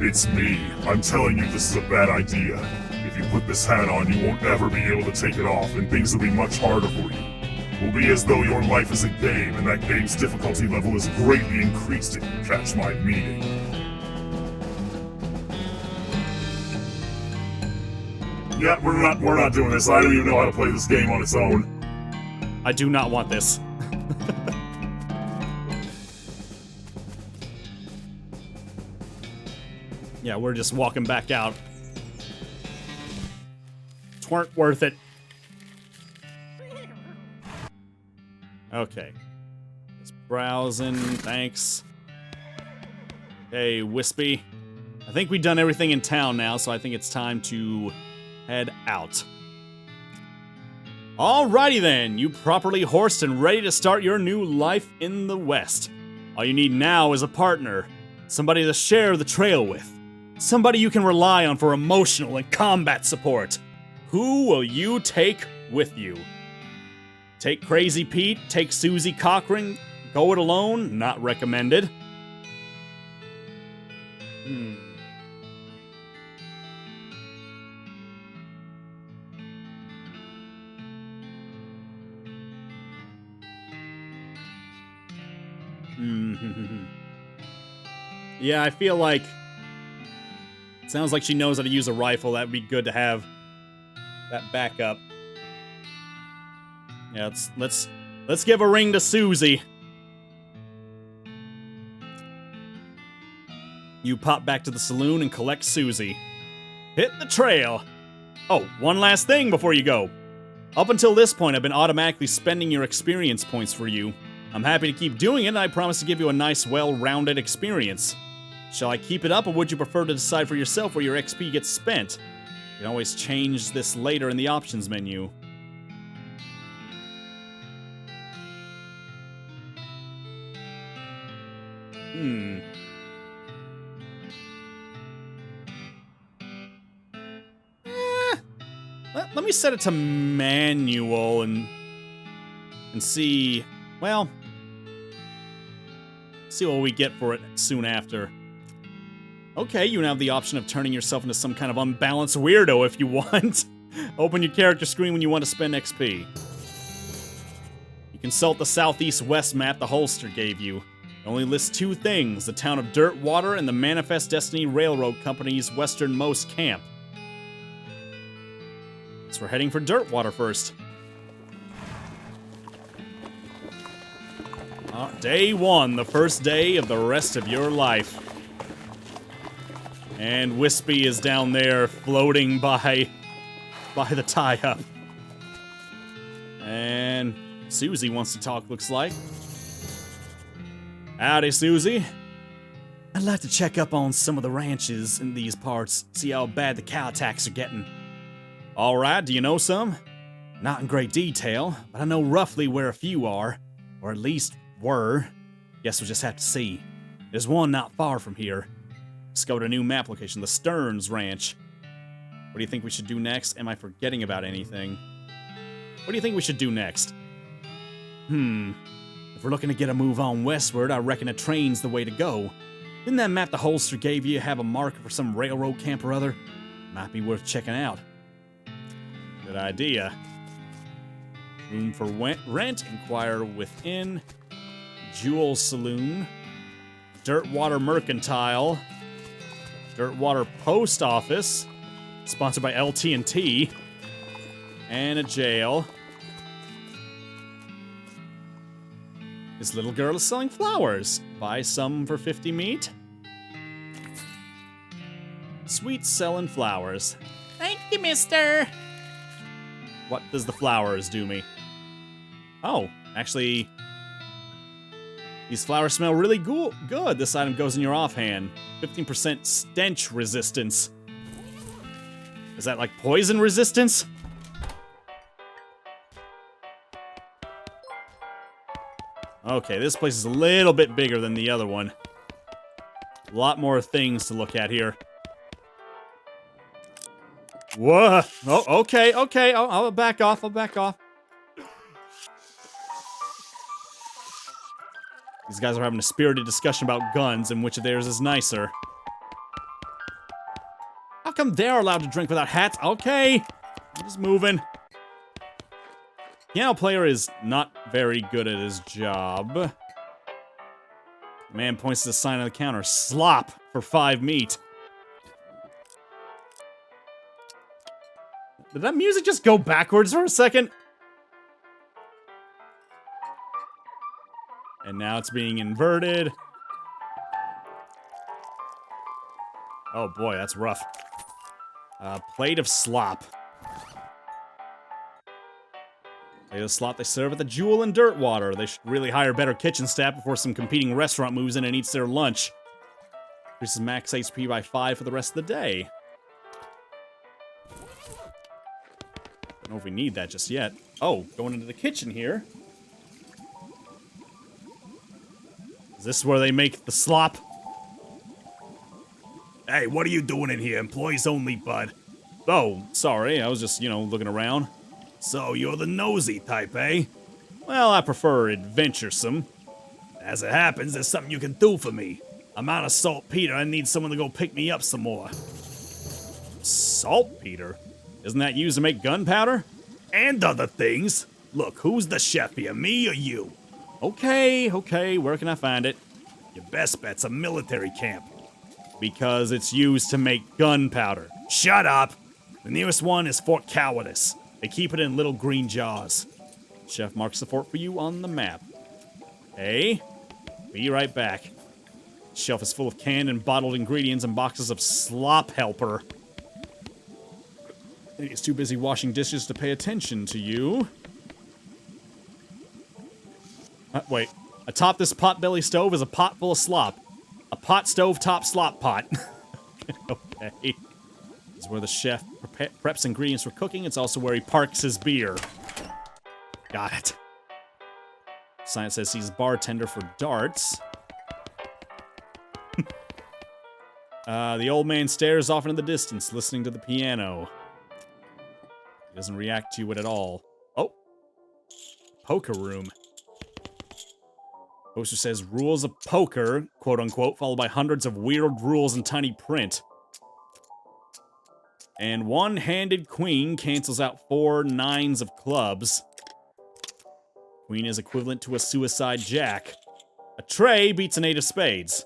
It's me. I'm telling you this is a bad idea. If you put this hat on, you won't ever be able to take it off, and things will be much harder for you. It will be as though your life is a game, and that game's difficulty level is greatly increased if you catch my meaning. Yeah, we're not doing this. I don't even know how to play this game on its own. I do not want this. Yeah, we're just walking back out. Tweren't worth it. Okay. Just browsing, thanks. Hey, Wispy. I think we've done everything in town now, so I think it's time to head out. Alrighty then, you properly horsed and ready to start your new life in the West. All you need now is a partner. Somebody to share the trail with. Somebody you can rely on for emotional and combat support. Who will you take with you? Take Crazy Pete, take Susie Cochran, go it alone, not recommended. Yeah, I feel like... It sounds like she knows how to use a rifle. That would be good to have that backup. Yeah, let's give a ring to Susie. You pop back to the saloon and collect Susie. Hit the trail. Oh, one last thing before you go. Up until this point, I've been automatically spending your experience points for you. I'm happy to keep doing it, and I promise to give you a nice, well-rounded experience. Shall I keep it up, or would you prefer to decide for yourself where your XP gets spent? You can always change this later in the options menu. Let me set it to manual and see, well, see what we get for it soon after. Okay, you now have the option of turning yourself into some kind of unbalanced weirdo if you want. Open your character screen when you want to spend XP. You consult the southeast-west map the holster gave you. It only lists 2 things, the town of Dirtwater and the Manifest Destiny Railroad Company's westernmost camp. So we're heading for Dirtwater first. Day 1, the first day of the rest of your life. And Wispy is down there floating by the tie-up. And Susie wants to talk, looks like. Howdy, Susie. I'd like to check up on some of the ranches in these parts, see how bad the cow attacks are getting. Alright, do you know some? Not in great detail, but I know roughly where a few are, or at least were. Guess we'll just have to see. There's one not far from here. Let's go to a new map location, the Stearns Ranch. What do you think we should do next? Am I forgetting about anything? What do you think we should do next? If we're looking to get a move on westward, I reckon a train's the way to go. Didn't that map the holster gave you have a marker for some railroad camp or other? Might be worth checking out. Good idea. Room for rent, inquire within. Jewel Saloon. Dirtwater Mercantile. Dirtwater Post Office. Sponsored by LT&T. And a jail. This little girl is selling flowers. Buy some for 50 meat. Sweet selling flowers. Thank you, mister. What does the flowers do me? Oh, actually, these flowers smell really good. This item goes in your offhand. 15% stench resistance. Is that like poison resistance? Okay, this place is a little bit bigger than the other one. A lot more things to look at here. Whoa! Oh, okay. I'll back off. These guys are having a spirited discussion about guns and which of theirs is nicer. How come they're allowed to drink without hats? Okay, I'm just moving. Piano player is not very good at his job. The man points to the sign on the counter. Slop for 5 meat. Did that music just go backwards for a second? And now it's being inverted. Oh boy, that's rough. Plate of slop. Plate of slop they serve at the Jewel in Dirtwater. They should really hire better kitchen staff before some competing restaurant moves in and eats their lunch. Increases max HP by 5 for the rest of the day. Don't know if we need that just yet. Oh, going into the kitchen here. Is this where they make the slop? Hey, what are you doing in here? Employees only, bud. Oh, sorry. I was just, looking around. So, you're the nosy type, eh? Well, I prefer adventuresome. As it happens, there's something you can do for me. I'm out of saltpeter. I need someone to go pick me up some more. Saltpeter? Isn't that used to make gunpowder? And other things. Look, who's the chef here, me or you? Okay, where can I find it? Your best bet's a military camp. Because it's used to make gunpowder. Shut up! The nearest one is Fort Cowardice. They keep it in little green jars. Chef marks the fort for you on the map. Hey, be right back. Shelf is full of canned and bottled ingredients and boxes of slop helper. He's too busy washing dishes to pay attention to you. Wait. Atop this potbelly stove is a pot full of slop. A pot stove top slop pot. Okay. This is where the chef preps ingredients for cooking. It's also where he parks his beer. Got it. Sign says he's bartender for darts. The old man stares off into the distance, listening to the piano. He doesn't react to it at all. Oh. Poker room. Poster says, rules of poker, quote unquote, followed by hundreds of weird rules in tiny print. And one-handed queen cancels out 4 nines of clubs. Queen is equivalent to a suicide jack. A tray beats an 8 of spades.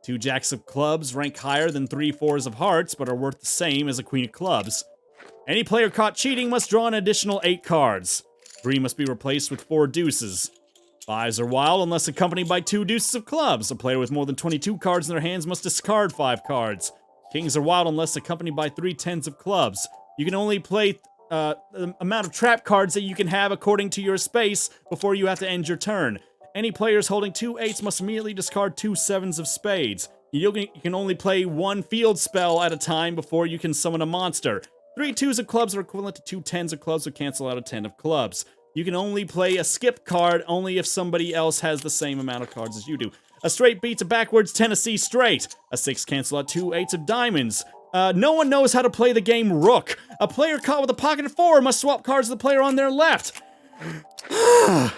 2 jacks of clubs rank higher than 3 fours of hearts, but are worth the same as a queen of clubs. Any player caught cheating must draw an additional 8 cards. 3 must be replaced with 4 deuces. 5s are wild unless accompanied by 2 deuces of clubs. A player with more than 22 cards in their hands must discard 5 cards. Kings are wild unless accompanied by 3 tens of clubs. You can only play the amount of trap cards that you can have according to your space before you have to end your turn. Any players holding 2 8s must immediately discard 2 7s of spades. You can only play 1 field spell at a time before you can summon a monster. 3 2s of clubs are equivalent to 2 10s of clubs, so cancel out a 10 of clubs. You can only play a skip card only if somebody else has the same amount of cards as you do. A straight beats a backwards Tennessee straight. A 6 cancel out 2 8s of diamonds. No one knows how to play the game Rook. A player caught with a pocket of 4 must swap cards with the player on their left. I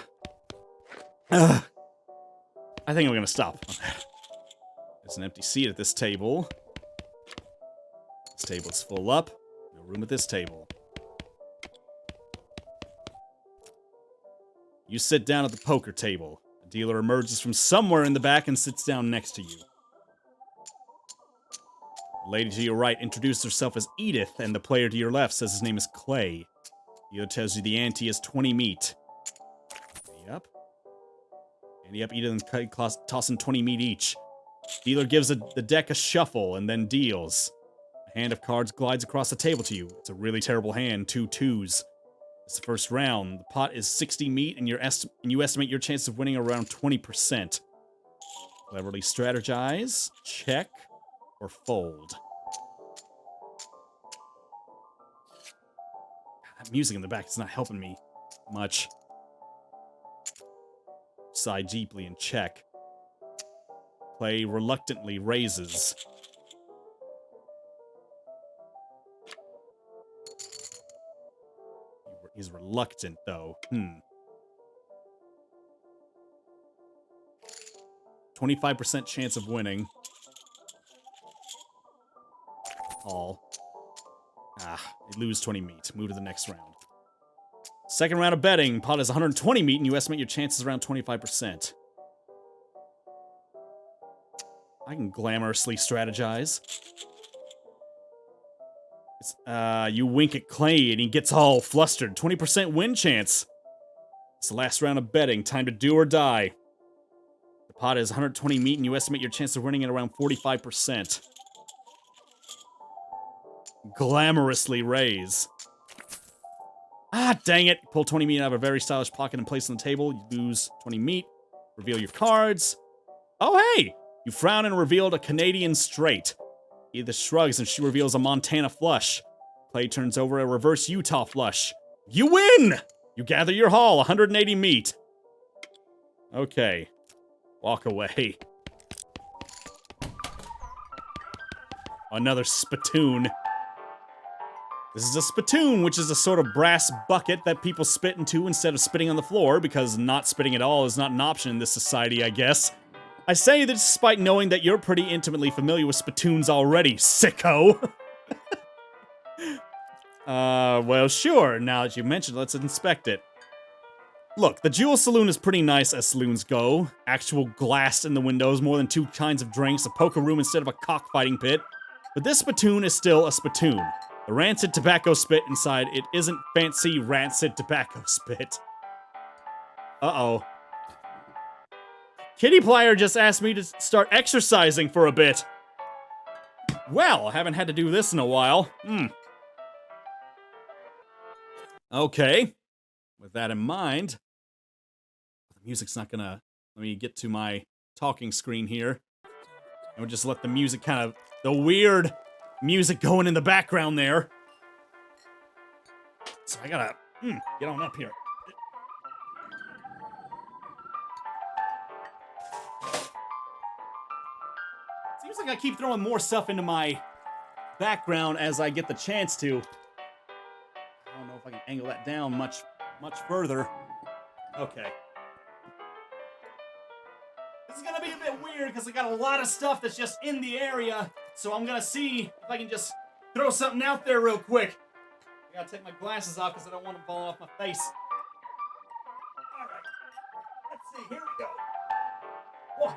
think I'm gonna stop on that. There's an empty seat at this table. This table's full up. No room at this table. You sit down at the poker table. A dealer emerges from somewhere in the back and sits down next to you. The lady to your right introduces herself as Edith, and the player to your left says his name is Clay. The other tells you the ante is 20 meat. Yep. Ante up, Edith and Clay tossing 20 meat each. Dealer gives the deck a shuffle and then deals. A hand of cards glides across the table to you. It's a really terrible hand, 2 2s. It's the first round. The pot is 60 meat, and you estimate your chance of winning around 20%. Cleverly strategize, check, or fold. That music in the back is not helping me much. Sigh deeply and check. Play reluctantly raises. He's reluctant, though. 25% chance of winning. All. You lose 20 meat. Move to the next round. Second round of betting. Pot is 120 meat, and you estimate your chances around 25%. I can glamorously strategize. You wink at Clay, and he gets all flustered. 20% win chance. It's the last round of betting. Time to do or die. The pot is 120 meat, and you estimate your chance of winning at around 45%. Glamorously raise. Dang it. Pull 20 meat out of a very stylish pocket and place on the table. You lose 20 meat. Reveal your cards. Oh, hey! You frown and revealed a Canadian straight. Edith shrugs and she reveals a Montana flush. Clay turns over a reverse Utah flush. You win! You gather your haul, 180 meat. Okay. Walk away. Another spittoon. This is a spittoon, which is a sort of brass bucket that people spit into instead of spitting on the floor, because not spitting at all is not an option in this society, I guess. I say this despite knowing that you're pretty intimately familiar with spittoons already, sicko! Well, sure, now that you mentioned it, let's inspect it. Look, the Jewel Saloon is pretty nice as saloons go. Actual glass in the windows, more than 2 kinds of drinks, a poker room instead of a cockfighting pit. But this spittoon is still a spittoon. The rancid tobacco spit inside it isn't fancy rancid tobacco spit. Uh-oh. Kitty Plier just asked me to start exercising for a bit. Well, I haven't had to do this in a while. Okay. With that in mind, the music's not gonna... Let me get to my talking screen here. And we'll just let the music kind of... The weird music going in the background there. So I gotta... get on up here. Seems like I keep throwing more stuff into my background as I get the chance to. I don't know if I can angle that down much further. Okay. This is gonna be a bit weird because I got a lot of stuff that's just in the area. So I'm gonna see if I can just throw something out there real quick. I gotta take my glasses off because I don't want them falling off my face. Alright. Let's see. Here we go. 1,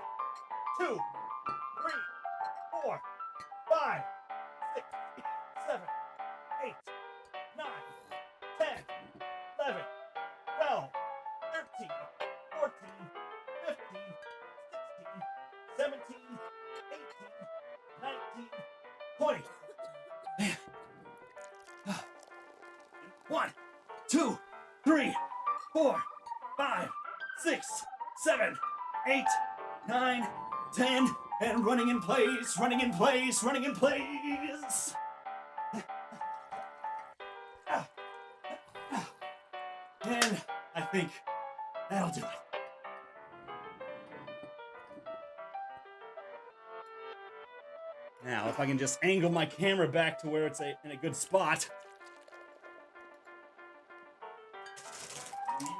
2, 3, 4, 5, 6, 7, 8, 9, 10, 11, 12, 13, 14, 15, 16, 17, 18, 19, 20. Man. 1, 2, 3, 4, 5, 6, 7, 8, 9, 10, and running in place, running in place, running in place. And I think that'll do it. Now, if I can just angle my camera back to where it's in a good spot.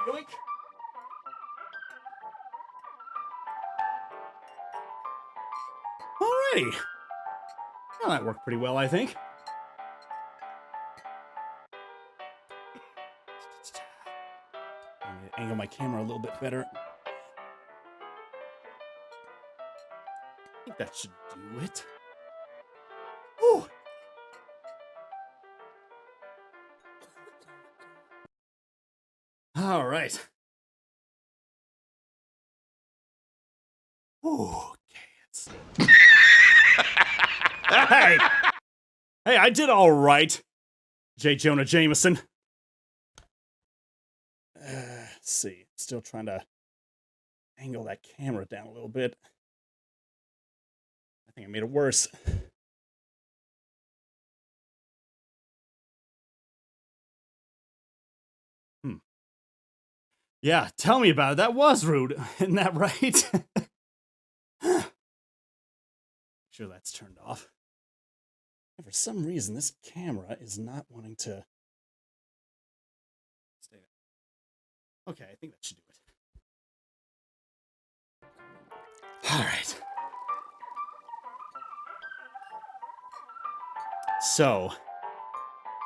Yoink. Alrighty. Well, that worked pretty well, I think. I need to angle my camera a little bit better. I think that should do it. Whew. All right. Okay, it's... Hey! Hey, I did all right, J. Jonah Jameson. Let's see. Still trying to angle that camera down a little bit. I think I made it worse. Yeah, tell me about it. That was rude. Isn't that right? Sure, that's turned off. And for some reason, this camera is not wanting to stay there. Okay, I think that should do it. All right. So,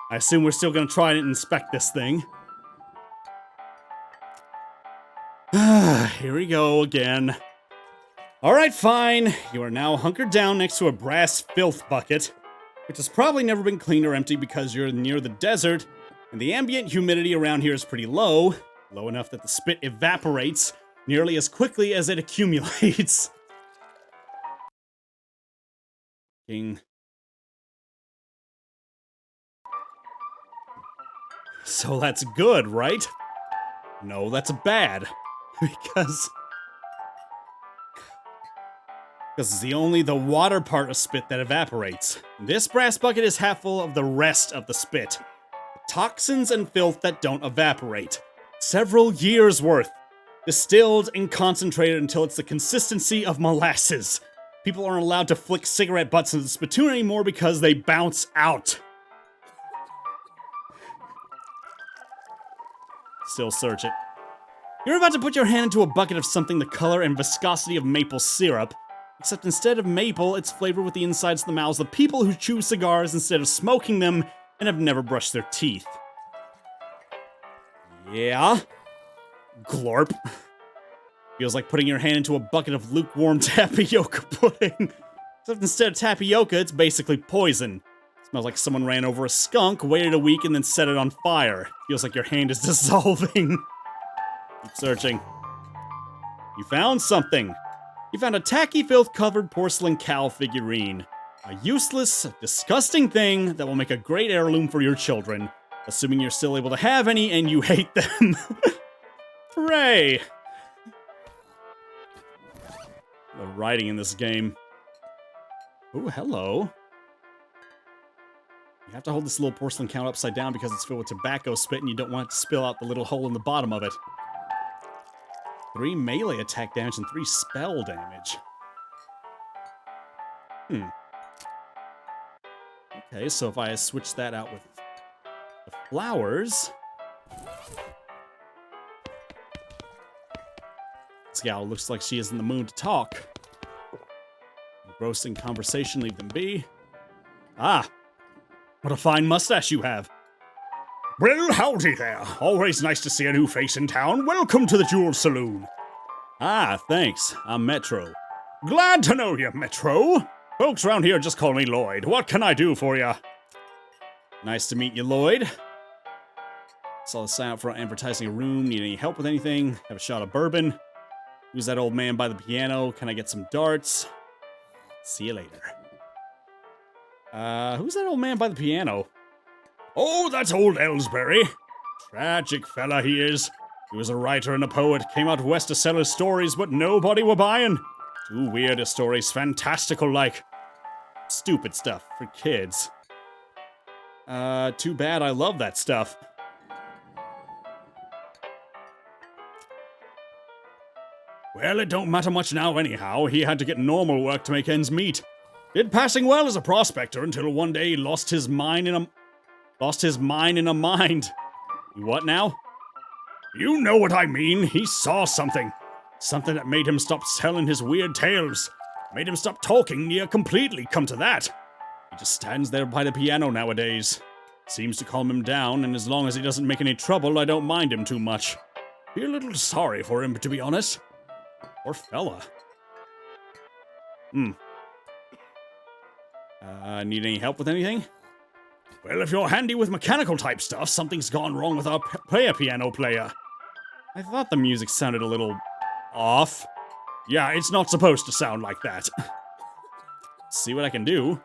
I assume we're still going to try and inspect this thing. Here we go again. Alright, fine. You are now hunkered down next to a brass filth bucket, which has probably never been cleaned or emptied because you're near the desert, and the ambient humidity around here is pretty low, low enough that the spit evaporates nearly as quickly as it accumulates. So that's good, right? No, that's bad. Because it's only the water part of spit that evaporates. This brass bucket is half full of the rest of the spit. Toxins and filth that don't evaporate. Several years worth. Distilled and concentrated until it's the consistency of molasses. People aren't allowed to flick cigarette butts into the spittoon anymore because they bounce out. Still search it. You're about to put your hand into a bucket of something the color and viscosity of maple syrup, except instead of maple, it's flavored with the insides of the mouths of people who chew cigars instead of smoking them and have never brushed their teeth. Yeah? Glorp. Feels like putting your hand into a bucket of lukewarm tapioca pudding. Except instead of tapioca, it's basically poison. Smells like someone ran over a skunk, waited a week, and then set it on fire. Feels like your hand is dissolving. Keep searching. You found something. You found a tacky, filth-covered porcelain cow figurine. A useless, disgusting thing that will make a great heirloom for your children. Assuming you're still able to have any and you hate them. Hooray! The writing in this game. Ooh, hello. You have to hold this little porcelain cow upside down because it's filled with tobacco spit and you don't want it to spill out the little hole in the bottom of it. 3 melee attack damage and 3 spell damage. Okay, so if I switch that out with The flowers. This gal looks like she is in the mood to talk. Engrossing conversation, leave them be. Ah, what a fine mustache you have. Well, howdy there. Always nice to see a new face in town. Welcome to the Jewel Saloon. Ah, thanks. I'm Metro. Glad to know you, Metro. Folks around here just call me Lloyd. What can I do for you? Nice to meet you, Lloyd. Saw the sign out front advertising a room. Need any help with anything? Have a shot of bourbon. Who's that old man by the piano? Can I get some darts? See you later. Who's that old man by the piano? Oh, that's old Ellsbury. Tragic fella he is. He was a writer and a poet, came out west to sell his stories, but nobody were buying. Too weird a stories, fantastical like. Stupid stuff for kids. Too bad, I love that stuff. Well, it don't matter much now anyhow. He had to get normal work to make ends meet. Did passing well as a prospector until one day he lost his mind in a mind. What now? You know what I mean. He saw something. Something that made him stop telling his weird tales. Made him stop talking near completely, come to that. He just stands there by the piano nowadays. Seems to calm him down, and as long as he doesn't make any trouble, I don't mind him too much. Feel a little sorry for him, to be honest. Poor fella. Need any help with anything? Well, if you're handy with mechanical type stuff, something's gone wrong with our piano player. I thought the music sounded a little off. Yeah, it's not supposed to sound like that. See what I can do.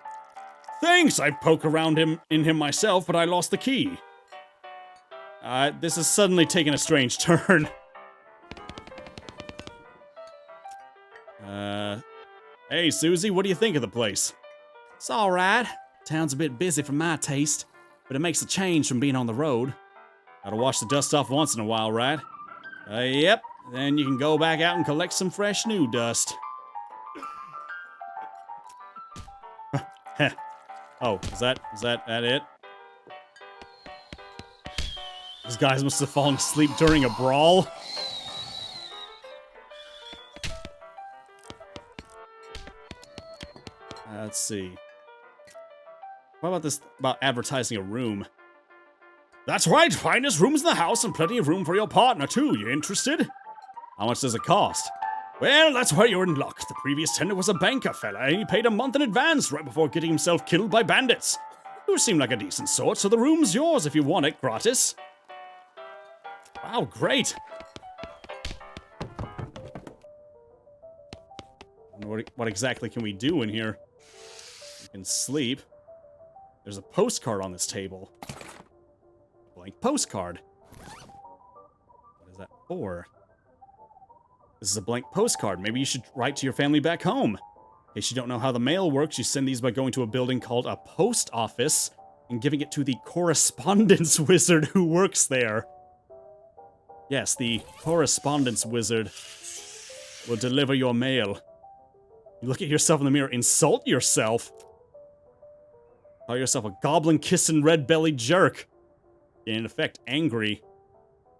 Thanks, I poke around in him myself, but I lost the key. This is suddenly taking a strange turn. Hey, Susie, what do you think of the place? It's alright. Town's a bit busy for my taste, but it makes a change from being on the road. Gotta wash the dust off once in a while, right? Yep. Then you can go back out and collect some fresh new dust. Oh, is that it? These guys must have fallen asleep during a brawl. Let's see. What about this, about advertising a room? That's right, finest rooms in the house and plenty of room for your partner too. You interested? How much does it cost? Well, that's where you're in luck. The previous tenant was a banker fella, and he paid a month in advance right before getting himself killed by bandits. You seem like a decent sort, so the room's yours if you want it, gratis. Wow, great. What exactly can we do in here? We can sleep. There's a postcard on this table. A blank postcard. What is that for? This is a blank postcard. Maybe you should write to your family back home. In case you don't know how the mail works, you send these by going to a building called a post office and giving it to the correspondence wizard who works there. Yes, the correspondence wizard will deliver your mail. You look at yourself in the mirror, insult yourself. Call yourself a goblin-kissing, red-bellied jerk. And in effect, angry.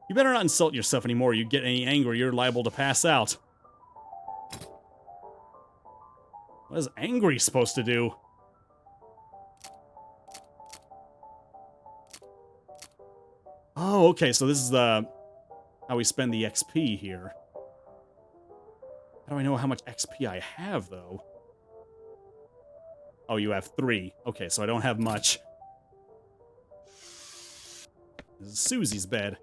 You better not insult yourself anymore. You get any angry, you're liable to pass out. What is angry supposed to do? Oh, okay, so this is how we spend the XP here. How do I know how much XP I have, though? Oh, you have 3. Okay, so I don't have much. This is Susie's bed.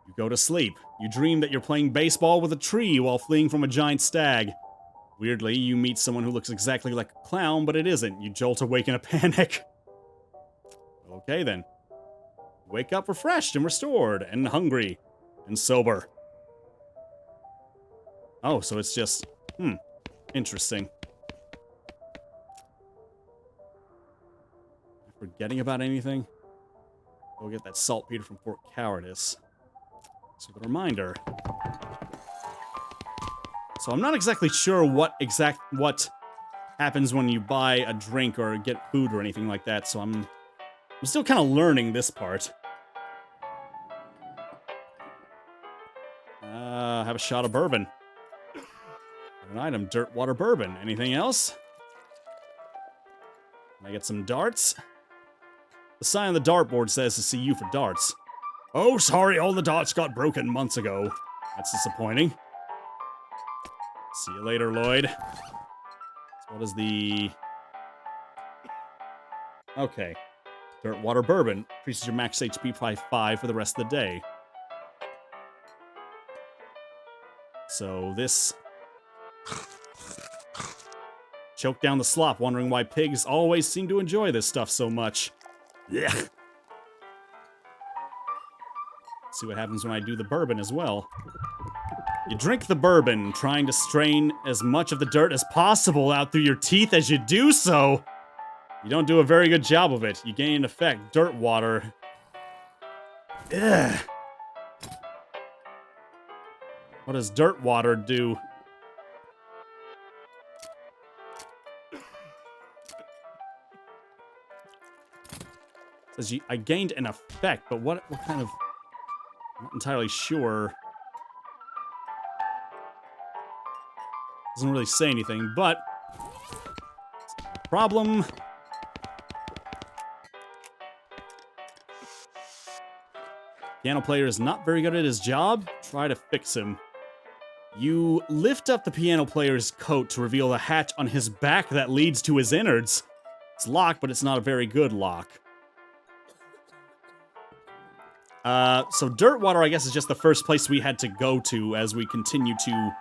You go to sleep. You dream that you're playing baseball with a tree while fleeing from a giant stag. Weirdly, you meet someone who looks exactly like a clown, but it isn't. You jolt awake in a panic. Okay, then. Wake up refreshed and restored, and hungry, and sober. Oh, so it's just... Interesting. Forgetting about anything? Go get that saltpeter from Fort Cowardice. So the reminder. So I'm not exactly sure what happens when you buy a drink or get food or anything like that, so I'm still kind of learning this part. Have a shot of bourbon. An item, dirt water bourbon. Anything else? Can I get some darts? The sign on the dartboard says to see you for darts. Oh, sorry, all the darts got broken months ago. That's disappointing. See you later, Lloyd. So what is the... Okay. Dirt water bourbon. Increases your max HP by 5 for the rest of the day. So this... Choke down the slop, wondering why pigs always seem to enjoy this stuff so much. Yeah. See what happens when I do the bourbon as well. You drink the bourbon, trying to strain as much of the dirt as possible out through your teeth as you do so. You don't do a very good job of it. You gain an effect, dirt water. Ugh. What does dirt water do? Says I gained an effect, but what kind of... I'm not entirely sure. Doesn't really say anything, but... Problem. Piano player is not very good at his job. Try to fix him. You lift up the piano player's coat to reveal the hatch on his back that leads to his innards. It's locked, but it's not a very good lock. So Dirtwater, I guess, is just the first place we had to go to as we continue to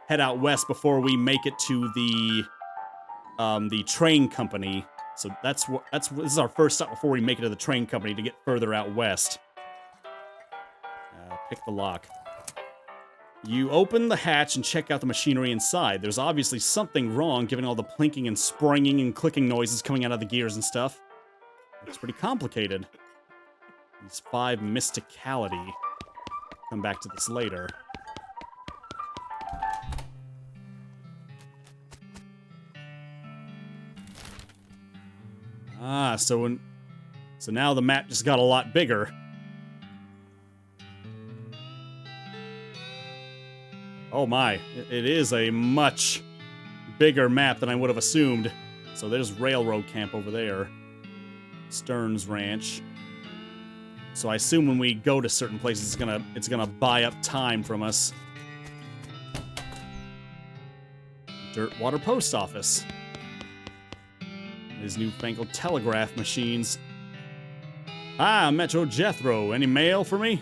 head out west before we make it to the train company. So this is our first stop before we make it to the train company to get further out west. Pick the lock. You open the hatch and check out the machinery inside. There's obviously something wrong given all the plinking and springing and clicking noises coming out of the gears and stuff. It's pretty complicated. These 5 mysticality. Come back to this later. So now the map just got a lot bigger. Oh my, it is a much bigger map than I would have assumed. So there's railroad camp over there. Stearns Ranch. So I assume when we go to certain places, it's gonna buy up time from us. Dirtwater Post Office. These newfangled telegraph machines. Ah, Metro Jethro. Any mail for me?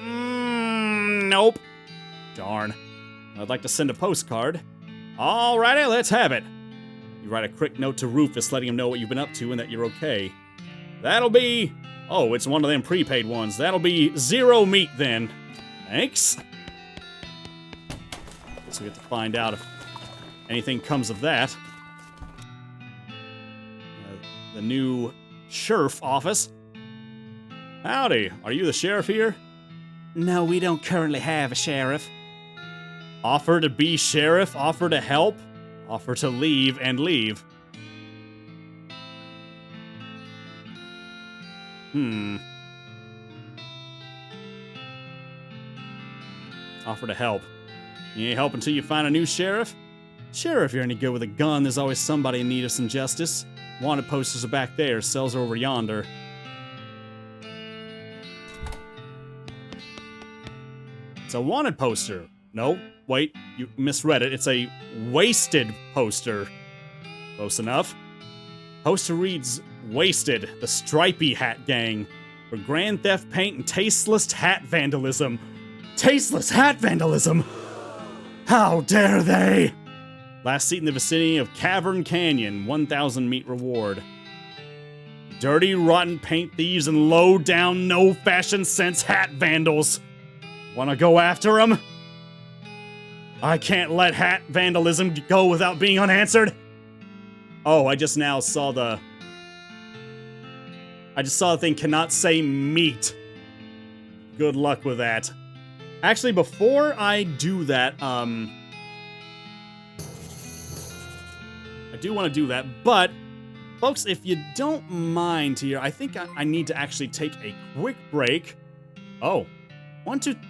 Nope. Darn. I'd like to send a postcard. Alrighty, let's have it. You write a quick note to Rufus letting him know what you've been up to and that you're okay. That'll be... Oh, it's one of them prepaid ones. That'll be 0 meat then. Thanks. So we have to find out if anything comes of that. The new sheriff office. Howdy, are you the sheriff here? No, we don't currently have a sheriff. Offer to be sheriff, offer to help, offer to leave and leave. Offer to help. You ain't help until you find a new sheriff? Sure, if you're any good with a gun, there's always somebody in need of some justice. Wanted posters are back there, cells are over yonder. It's a wanted poster. No, wait, you misread it. It's a wasted poster. Close enough. Poster reads, Wasted, the Stripey Hat Gang. For grand theft paint and tasteless hat vandalism. Tasteless hat vandalism? How dare they? Last seat in the vicinity of Cavern Canyon, 1,000 meat reward. Dirty, rotten paint thieves and low-down, no-fashion sense hat vandals. Wanna go after them? I can't let hat vandalism go without being unanswered. Oh, I just now saw the... I just saw the thing cannot say meat. Good luck with that. Actually, before I do that, I do want to do that. But, folks, if you don't mind here, I think I need to actually take a quick break. Oh,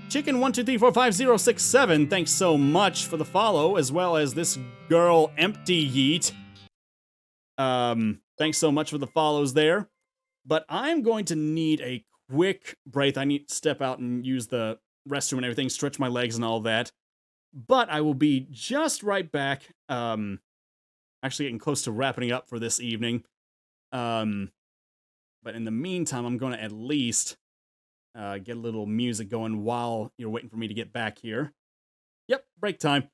Chicken 1234567. Thanks so much for the follow, as well as this girl Empty Yeet. Thanks so much for the follows there. But I'm going to need a quick break. I need to step out and use the restroom and everything, stretch my legs and all that. But I will be just right back. Actually getting close to wrapping up for this evening. But in the meantime, I'm going to at least get a little music going while you're waiting for me to get back here. Yep, break time.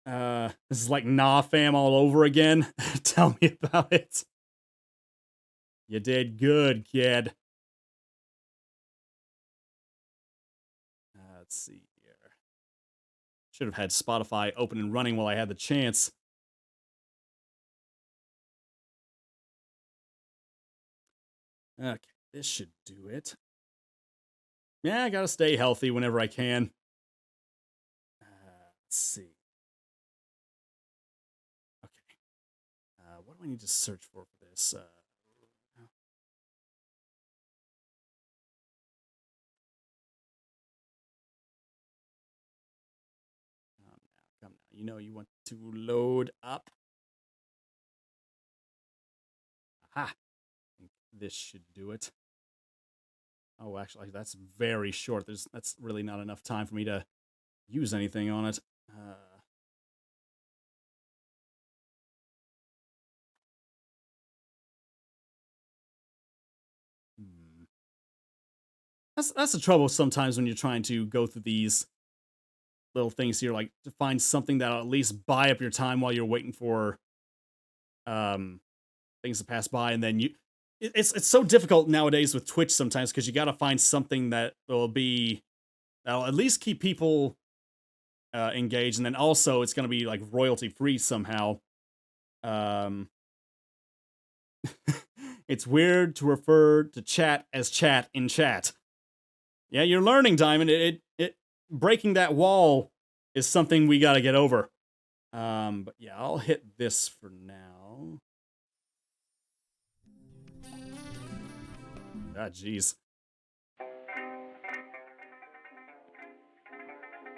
This is like Nah Fam all over again. Tell me about it. You did good, kid. Let's see here. Should have had Spotify open and running while I had the chance. Okay, this should do it. Yeah, I gotta stay healthy whenever I can. Let's see. Okay. What do I need to search for this? Come now. You know you want to load up. Aha. I think this should do it. Oh, actually, that's very short. That's really not enough time for me to use anything on it. That's the trouble sometimes when you're trying to go through these little things here, like to find something that'll at least buy up your time while you're waiting for things to pass by, and then it's so difficult nowadays with Twitch sometimes because you got to find something that'll at least keep people engaged, and then also it's going to be like royalty free somehow. It's weird to refer to chat as chat in chat. Yeah, you're learning, Diamond. It breaking that wall is something we got to get over. But yeah, I'll hit this for now. Ah, jeez.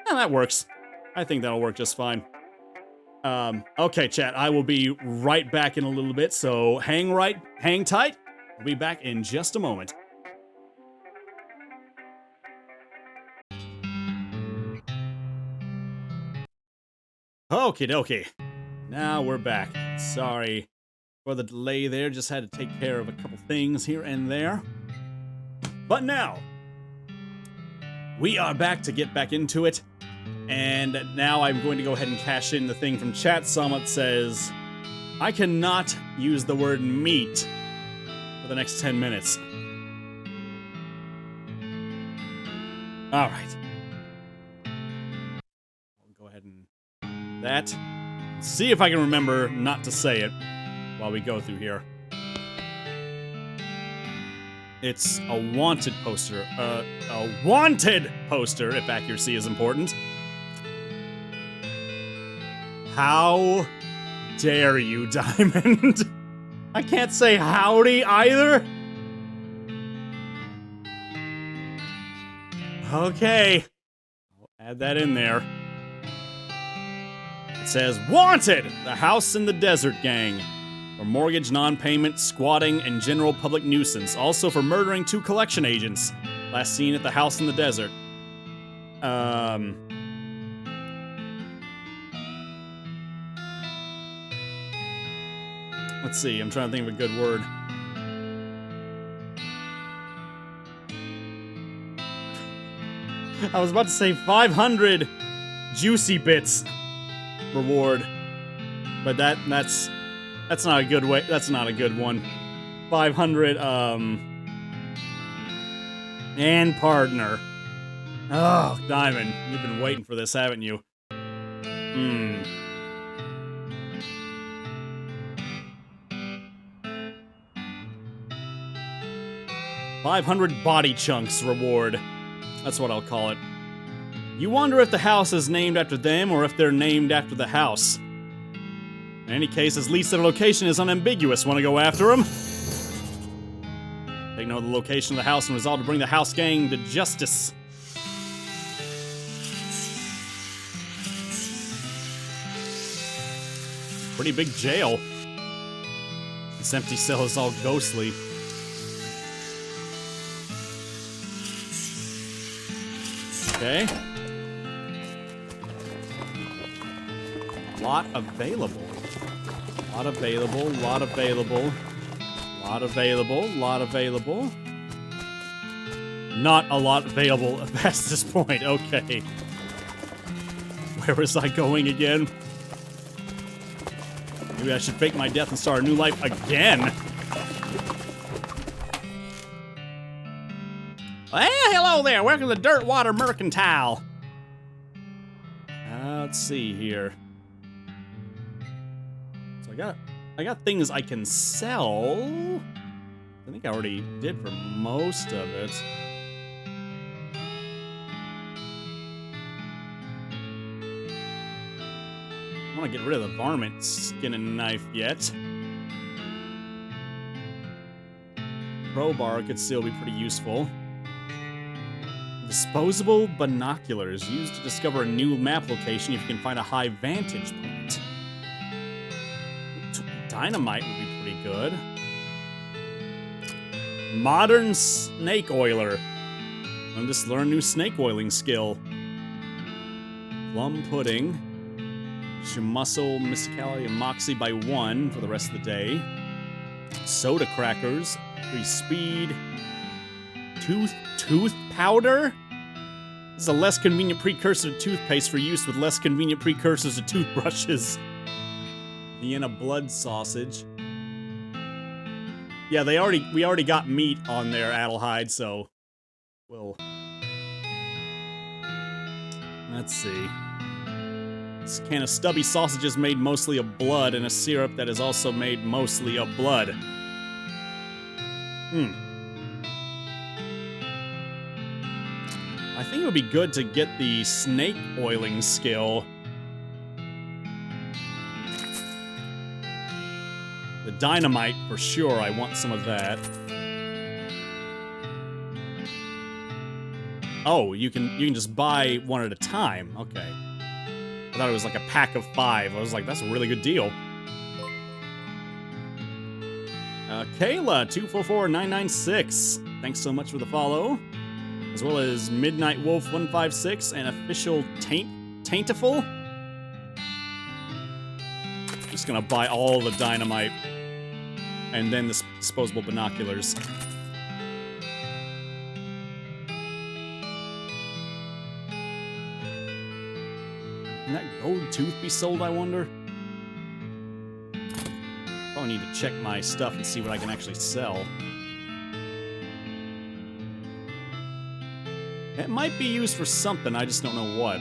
Yeah, that works. I think that'll work just fine. Okay, chat, I will be right back in a little bit, so hang tight. We'll be back in just a moment. Okie dokie. Now we're back. Sorry for the delay there, just had to take care of a couple things here and there. But now, we are back to get back into it. And now I'm going to go ahead and cash in the thing from chat. Someone says, I cannot use the word meat for the next 10 minutes. All right. I'll go ahead and that. See if I can remember not to say it while we go through here. It's a wanted poster. A wanted poster, if accuracy is important. How dare you, Diamond? I can't say howdy either. Okay. I'll add that in there. It says, Wanted! The House in the Desert Gang. For mortgage non-payment, squatting, and general public nuisance. Also for murdering 2 collection agents. Last seen at the house in the desert. Let's see, I'm trying to think of a good word. I was about to say 500 juicy bits reward. But that's not a good way. That's not a good one. 500 and partner. Oh, Diamond, you've been waiting for this, haven't you? 500 body chunks reward. That's what I'll call it. You wonder if the house is named after them or if they're named after the house. In any case, at least their location is unambiguous. Want to go after them? Take note of the location of the house and resolve to bring the house gang to justice. Pretty big jail. This empty cell is all ghostly. Okay. Lot available. Lot available, lot available. Lot available, lot available. Not a lot available past this point. Okay. Where was I going again? Maybe I should fake my death and start a new life again. Well, hello there. Welcome to the Dirtwater Mercantile. Let's see here. So I got things I can sell. I think I already did for most of it. I want to get rid of the varmint skin and knife yet. Crowbar could still be pretty useful. Disposable binoculars used to discover a new map location if you can find a high vantage point. Dynamite would be pretty good. Modern snake oiler. I'm just learn new snake oiling skill. Plum pudding. Your muscle, mysticality, and moxie by 1 for the rest of the day. Soda crackers. 3 speed. Tooth powder? This is a less convenient precursor to toothpaste for use with less convenient precursors to toothbrushes. Vienna blood sausage. Yeah, we already got meat on there, Adelheid, so we'll... Let's see. This can of stubby sausages made mostly of blood and a syrup that is also made mostly of blood. I think it would be good to get the snake oiling skill. The dynamite, for sure, I want some of that. Oh, you can just buy one at a time. Okay. I thought it was like a pack of 5. I was like, that's a really good deal. Kayla244996. Thanks so much for the follow. As well as Midnight Wolf 156 and Official Taintiful. Just gonna buy all the dynamite. And then the disposable binoculars. Can that gold tooth be sold, I wonder? Probably need to check my stuff and see what I can actually sell. It might be used for something, I just don't know what.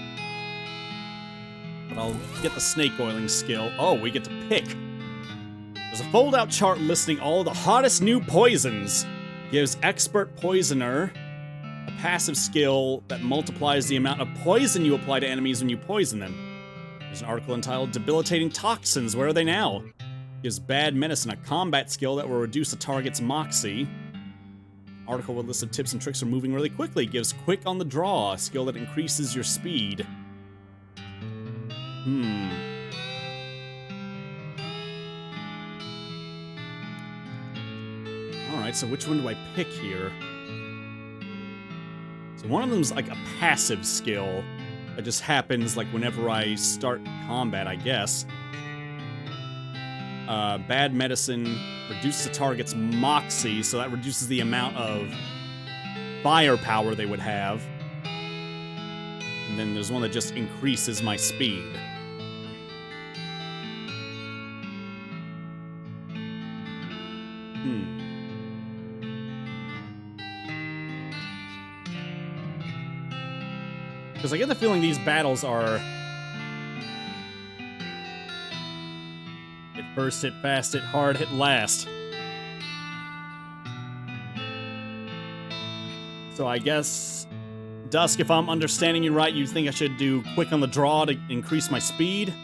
But I'll get the snake oiling skill. Oh, we get to pick. There's a fold-out chart listing all the hottest new poisons. Gives Expert Poisoner a passive skill that multiplies the amount of poison you apply to enemies when you poison them. There's an article entitled Debilitating Toxins, Where Are They Now? Gives Bad Medicine a combat skill that will reduce a target's moxie. Article with a list of tips and tricks for moving really quickly. Gives Quick on the Draw, a skill that increases your speed. Alright, so which one do I pick here? So one of them's like a passive skill that just happens like whenever I start combat, I guess. Bad Medicine reduces the target's moxie, so that reduces the amount of firepower they would have. And then there's one that just increases my speed. Because I get the feeling these battles are... hit first, hit fast, hit hard, hit last. So I guess... Dusk, if I'm understanding you right, you think I should do Quick on the Draw to increase my speed?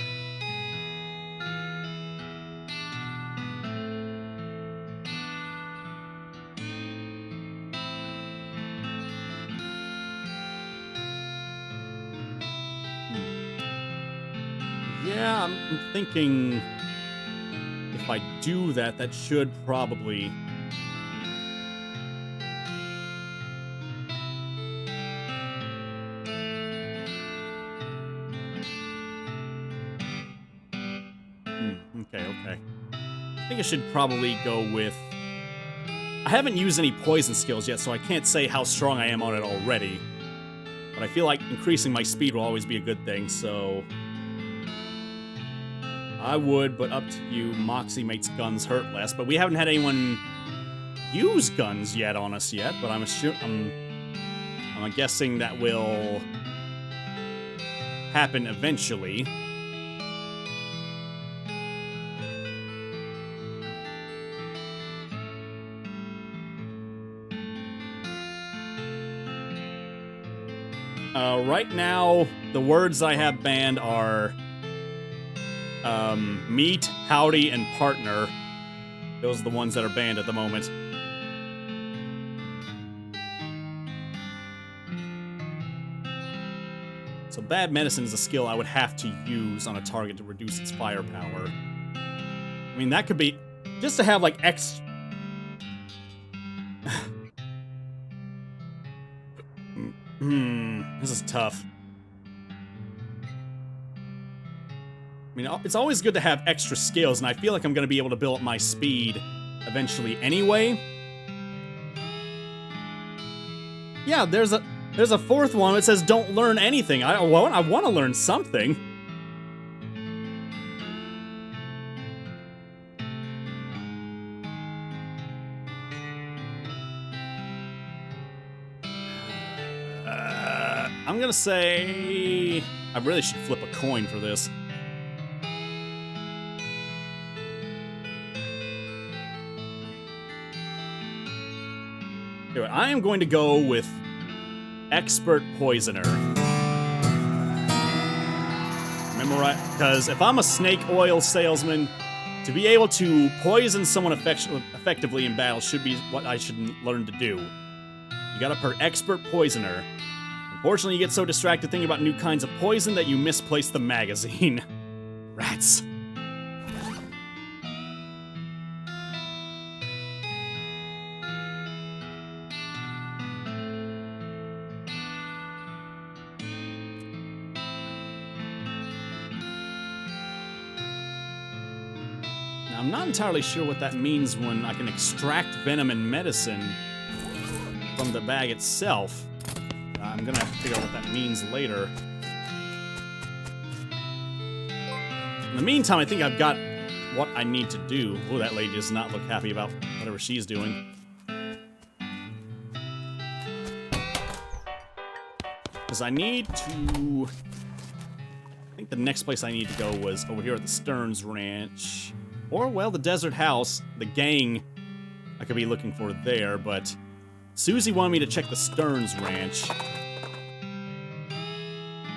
Yeah, I'm thinking if I do that, that should probably... Okay. I think I should probably go with... I haven't used any poison skills yet, so I can't say how strong I am on it already. But I feel like increasing my speed will always be a good thing, so... I would, but up to you. Moxie makes guns hurt less, but we haven't had anyone use guns yet on us yet, but I'm guessing that will happen eventually. Right now, the words I have banned are meet, howdy, and partner. Those are the ones that are banned at the moment. So bad medicine is a skill I would have to use on a target to reduce its firepower. I mean, that could be just to have like X. This is tough. I mean, it's always good to have extra skills, and I feel like I'm going to be able to build up my speed eventually anyway. Yeah, there's a fourth one that says don't learn anything. I want to learn something. I'm gonna say... I really should flip a coin for this. Anyway, I am going to go with Expert Poisoner. Memorize, because if I'm a snake oil salesman, to be able to poison someone effectively in battle should be what I should learn to do. You gotta per Expert Poisoner. Unfortunately, you get so distracted thinking about new kinds of poison that you misplace the magazine. Rats. Now, I'm not entirely sure what that means when I can extract venom and medicine from the bag itself. I'm gonna have to figure out what that means later. In the meantime, I think I've got what I need to do. Oh, that lady does not look happy about whatever she's doing. Because I need to... I think the next place I need to go was over here at the Stearns Ranch. Or, well, the Desert House. The gang I could be looking for there, but... Susie wanted me to check the Stearns Ranch.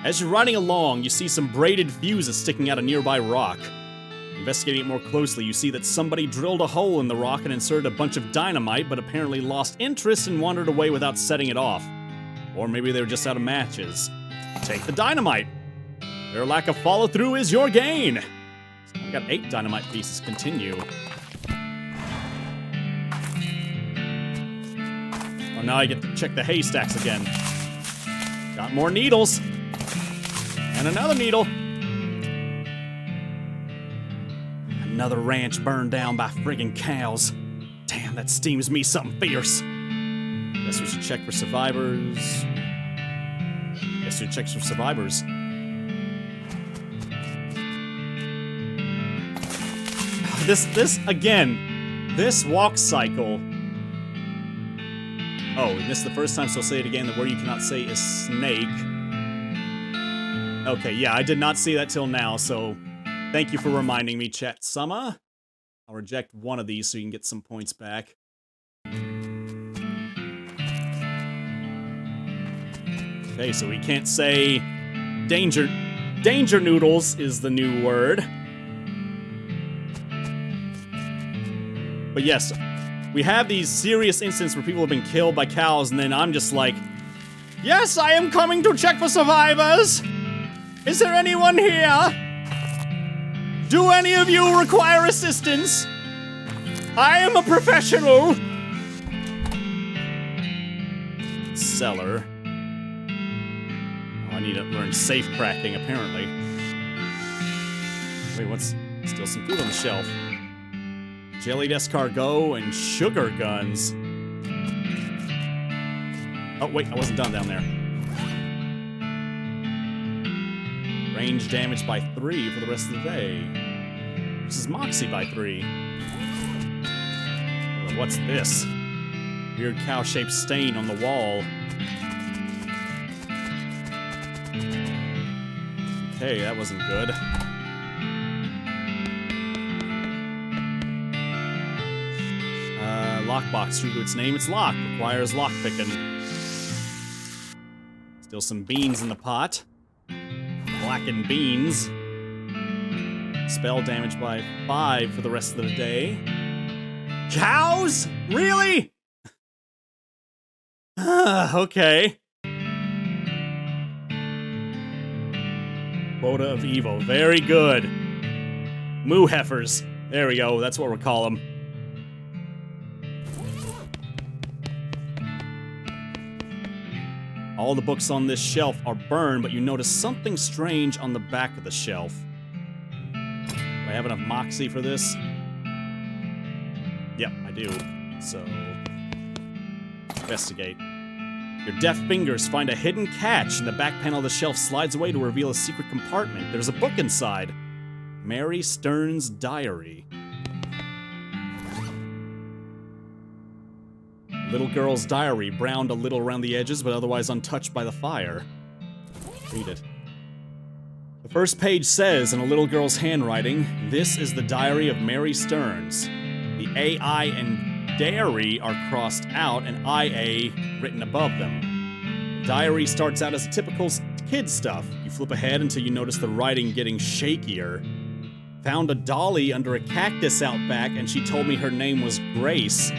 As you're riding along, you see some braided fuses sticking out a nearby rock. Investigating it more closely, you see that somebody drilled a hole in the rock and inserted a bunch of dynamite, but apparently lost interest and wandered away without setting it off. Or maybe they were just out of matches. Take the dynamite! Their lack of follow-through is your gain! So I've got 8 dynamite pieces. Continue. Oh, now I get to check the haystacks again. Got more needles. And another needle. Another ranch burned down by friggin' cows. Damn, that steams me something fierce. Guess we should check for survivors. Guess we check for survivors. This walk cycle. Oh, and this is the first time, so I'll say it again. The word you cannot say is snake. Okay, yeah, I did not see that till now, so thank you for reminding me, Chat Sama. I'll reject one of these so you can get some points back. Okay, so we can't say danger. Danger noodles is the new word. But yes, we have these serious incidents where people have been killed by cows, and then I'm just like, yes, I am coming to check for survivors! Is there anyone here? Do any of you require assistance? I am a professional. Cellar. Oh, I need to learn safe cracking, apparently. Wait, what's... Still some food on the shelf. Jellied escargot and sugar guns. Oh, wait, I wasn't done down there. Range damage by 3 for the rest of the day. This is Moxie by 3. Oh, what's this? Weird cow-shaped stain on the wall. Okay, that wasn't good. Lockbox, true to its name, it's locked. Requires lockpicking. Still some beans in the pot. Blackened beans. Spell damage by 5 for the rest of the day. Cows? Really? Okay. Quota of evil. Very good. Moo heifers. There we go. That's what we'll call them. All the books on this shelf are burned, but you notice something strange on the back of the shelf. Do I have enough moxie for this? Yep, I do. So, investigate. Your deft fingers find a hidden catch, and the back panel of the shelf slides away to reveal a secret compartment. There's a book inside. Mary Stearns' diary. Little girl's diary, browned a little around the edges, but otherwise untouched by the fire. Read it. The first page says, in a little girl's handwriting, "This is the diary of Mary Stearns." The A-I and dairy are crossed out and IA written above them. The diary starts out as a typical kid stuff. You flip ahead until you notice the writing getting shakier. Found a dolly under a cactus out back, and she told me her name was Grace.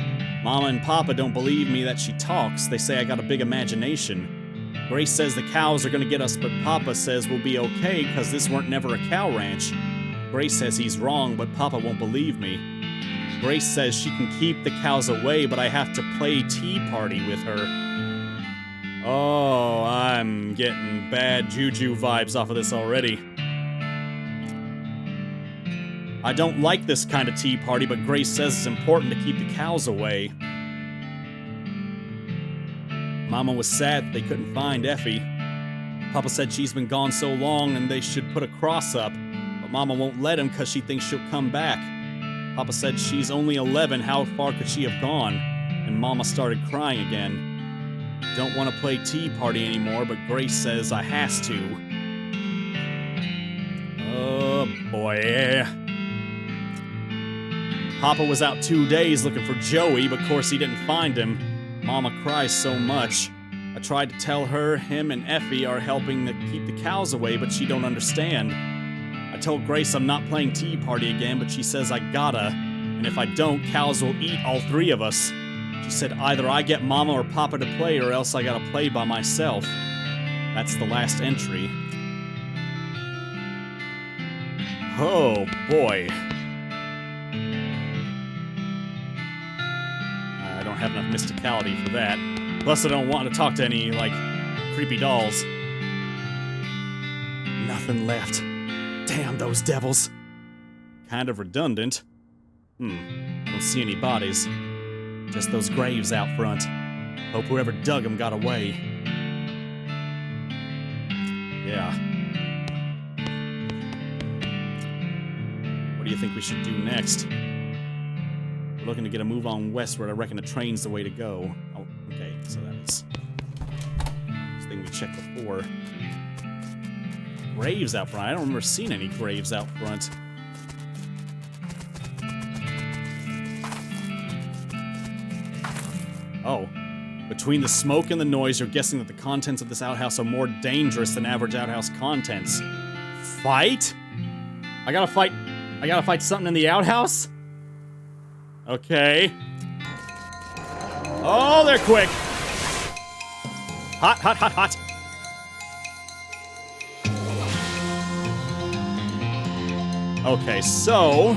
Mama and Papa don't believe me that she talks. They say I got a big imagination. Grace says the cows are gonna get us, but Papa says we'll be okay because this weren't never a cow ranch. Grace says he's wrong, but Papa won't believe me. Grace says she can keep the cows away, but I have to play tea party with her. Oh, I'm getting bad juju vibes off of this already. I don't like this kind of tea party, but Grace says it's important to keep the cows away. Mama was sad that they couldn't find Effie. Papa said she's been gone so long and they should put a cross up, but Mama won't let him because she thinks she'll come back. Papa said she's only 11, how far could she have gone? And Mama started crying again. Don't want to play tea party anymore, but Grace says I has to. Oh boy. Papa was out 2 days looking for Joey, but of course he didn't find him. Mama cries so much. I tried to tell her him and Effie are helping to keep the cows away, but she don't understand. I told Grace I'm not playing tea party again, but she says I gotta, and if I don't, cows will eat all 3 of us. She said either I get Mama or Papa to play, or else I gotta play by myself. That's the last entry. Oh boy. I don't have enough mysticality for that. Plus I don't want to talk to any, like, creepy dolls. Nothing left. Damn those devils. Kind of redundant. Don't see any bodies. Just those graves out front. Hope whoever dug them got away. Yeah. What do you think we should do next? We're looking to get a move on westward. I reckon a train's the way to go. Oh, okay, so that is this thing we checked before. Graves out front. I don't remember seeing any graves out front. Oh. Between the smoke and the noise, you're guessing that the contents of this outhouse are more dangerous than average outhouse contents. Fight? I gotta fight something in the outhouse? Okay. Oh, they're quick. Hot, hot, hot, hot. Okay, so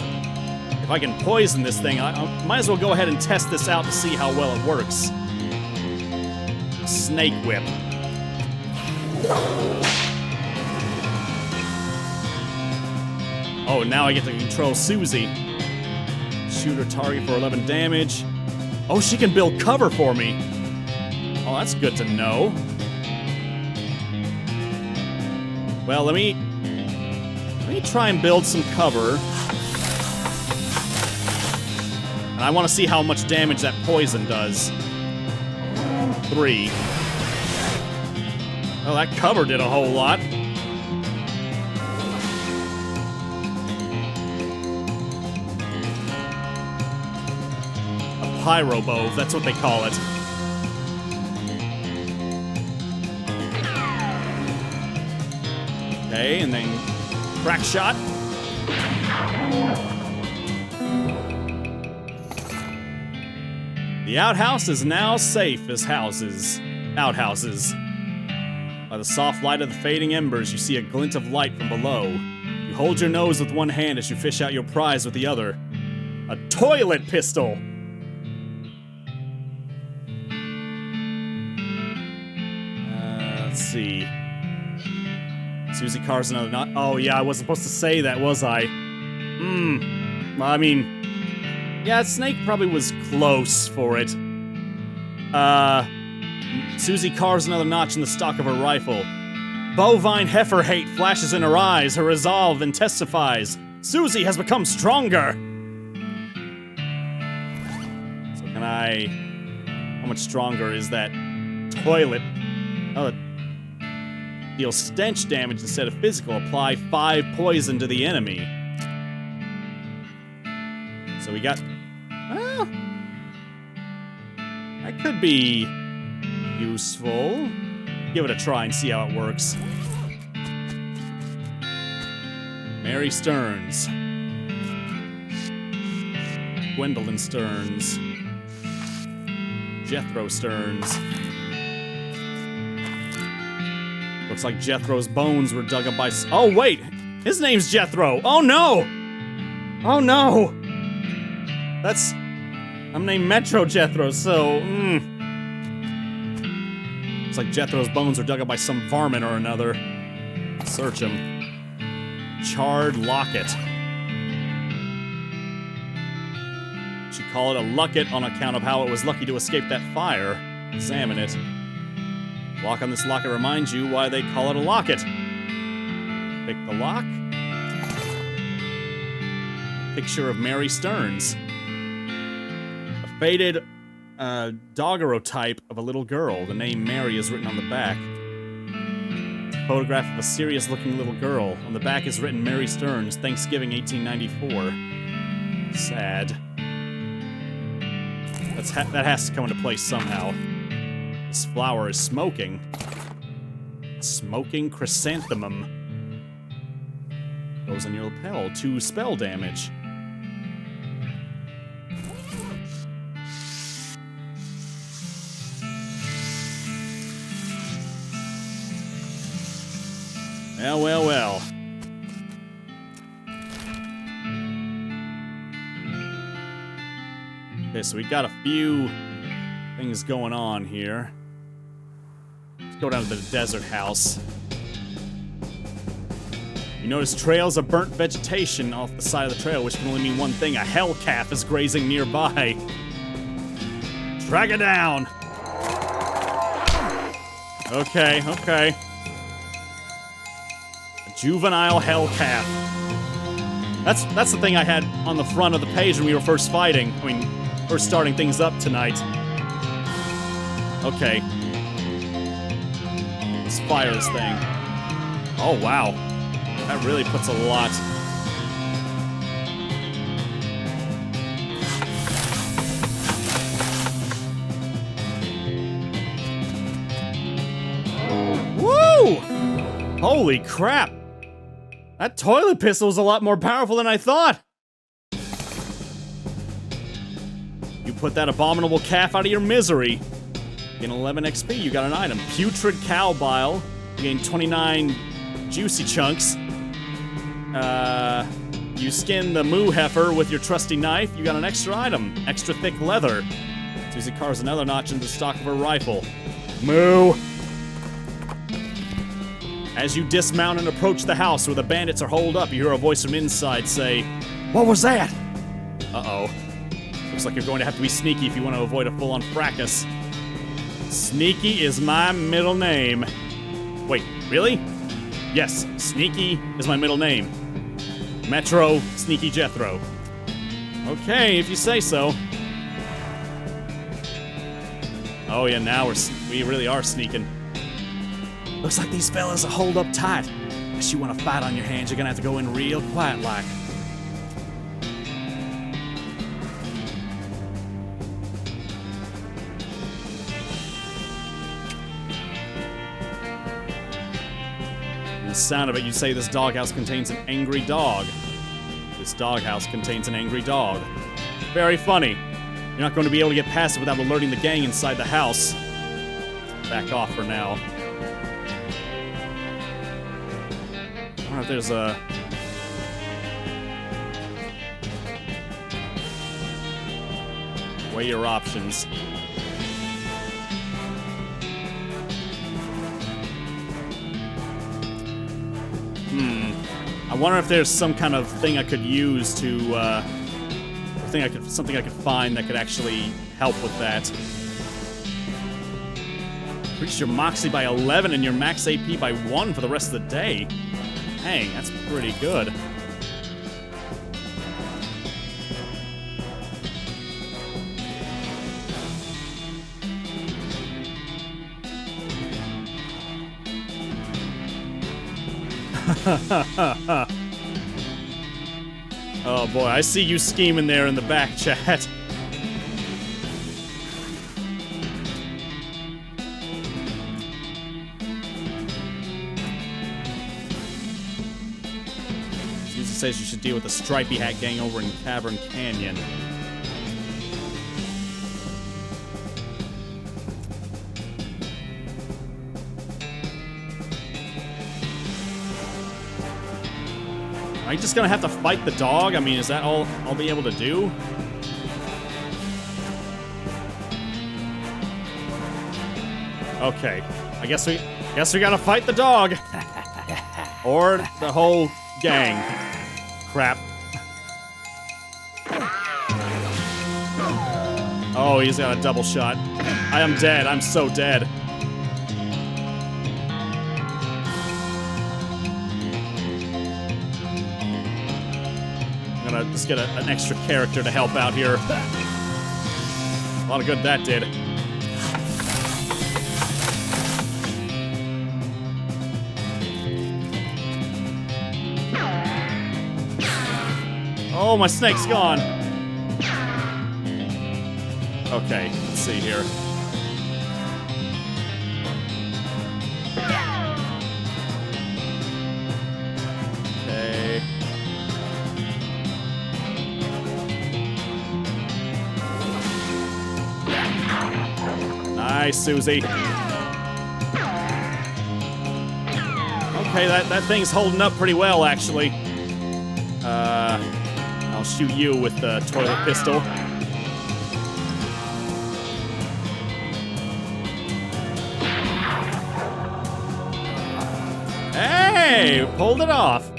if I can poison this thing, I might as well go ahead and test this out to see how well it works. Snake whip. Oh, now I get to control Susie. Shoot her target for 11 damage. Oh, she can build cover for me. Oh, that's good to know. Well, let me try and build some cover. And I want to see how much damage that poison does. 3. Oh, that cover did a whole lot. A pyrobove, that's what they call it. Okay, and then crack shot. The outhouse is now safe as outhouses. By the soft light of the fading embers, you see a glint of light from below. You hold your nose with one hand as you fish out your prize with the other. A toilet pistol! Let's see. Susie carves another knot. Oh, yeah, I wasn't supposed to say that, was I? I mean, yeah, Snake probably was close for it. Susie carves another notch in the stock of her rifle. Bovine heifer hate flashes in her eyes. Her resolve intensifies. Susie has become stronger. So can I... How much stronger is that toilet? Oh, deal stench damage instead of physical. Apply 5 poison to the enemy. So we got... Well, that could be useful. Give it a try and see how it works. Mary Stearns. Gwendolyn Stearns. Jethro Stearns. Looks like Jethro's bones were dug up by... Oh, wait! His name's Jethro! Oh, no! Oh, no! That's... I'm named Metro Jethro, so... Looks like Jethro's bones were dug up by some varmint or another. Search him. Charred locket. Should call it a lucket on account of how it was lucky to escape that fire. Examine it. Lock on this locket reminds you why they call it a locket. Pick the lock. Picture of Mary Stearns. A faded daguerreotype of a little girl. The name Mary is written on the back. A photograph of a serious-looking little girl. On the back is written Mary Stearns, Thanksgiving 1894. Sad. That has to come into place somehow. This flower is smoking. A smoking chrysanthemum. Goes on your lapel. 2 spell damage. Well, well, well. Okay, so we got a few things going on here. Let's go down to the desert house. You notice trails of burnt vegetation off the side of the trail, which can only mean one thing. A hell calf is grazing nearby. Track it down. Okay, okay. Juvenile hell calf. That's the thing I had on the front of the page when we were first fighting. I mean, first starting things up tonight. Okay. Let's fire this thing. Oh, wow. That really puts a lot. Woo! Holy crap! That toilet pistol is a lot more powerful than I thought! You put that abominable calf out of your misery. Gain 11 XP, you got an item. Putrid cow bile. You gain 29 juicy chunks. You skin the moo heifer with your trusty knife, you got an extra item. Extra thick leather. Susie carves another notch into the stock of her rifle. Moo! As you dismount and approach the house where the bandits are holed up, you hear a voice from inside say, "What was that?" Uh-oh. Looks like you're going to have to be sneaky if you want to avoid a full-on fracas. Sneaky is my middle name. Wait, really? Yes, Sneaky is my middle name. Metro Sneaky Jethro. Okay, if you say so. Oh yeah, now we really are sneaking. Looks like these fellas are holed up tight. Unless you want to fight on your hands, you're gonna have to go in real quiet like. The sound of it, you'd say this doghouse contains an angry dog. This doghouse contains an angry dog. Very funny. You're not going to be able to get past it without alerting the gang inside the house. Back off for now. I don't know if there's a... Weigh your options. I wonder if there's some kind of thing I could use to, something I could find that could actually help with that. Reached your Moxie by 11 and your max AP by 1 for the rest of the day. Dang, that's pretty good. Oh boy, I see you scheming there in the back chat. Susie says you should deal with the Stripey Hat gang over in Cavern Canyon. Am I just gonna have to fight the dog? I mean, is that all I'll be able to do? Okay, I guess we gotta fight the dog. Or the whole gang. Crap. Oh, he's got a double shot. I am dead. I'm so dead. Just get an extra character to help out here. A lot of good that did. Oh, my snake's gone. Okay, let's see here. Nice, Susie. Okay, that thing's holding up pretty well, actually. I'll shoot you with the toilet pistol. Hey, pulled it off.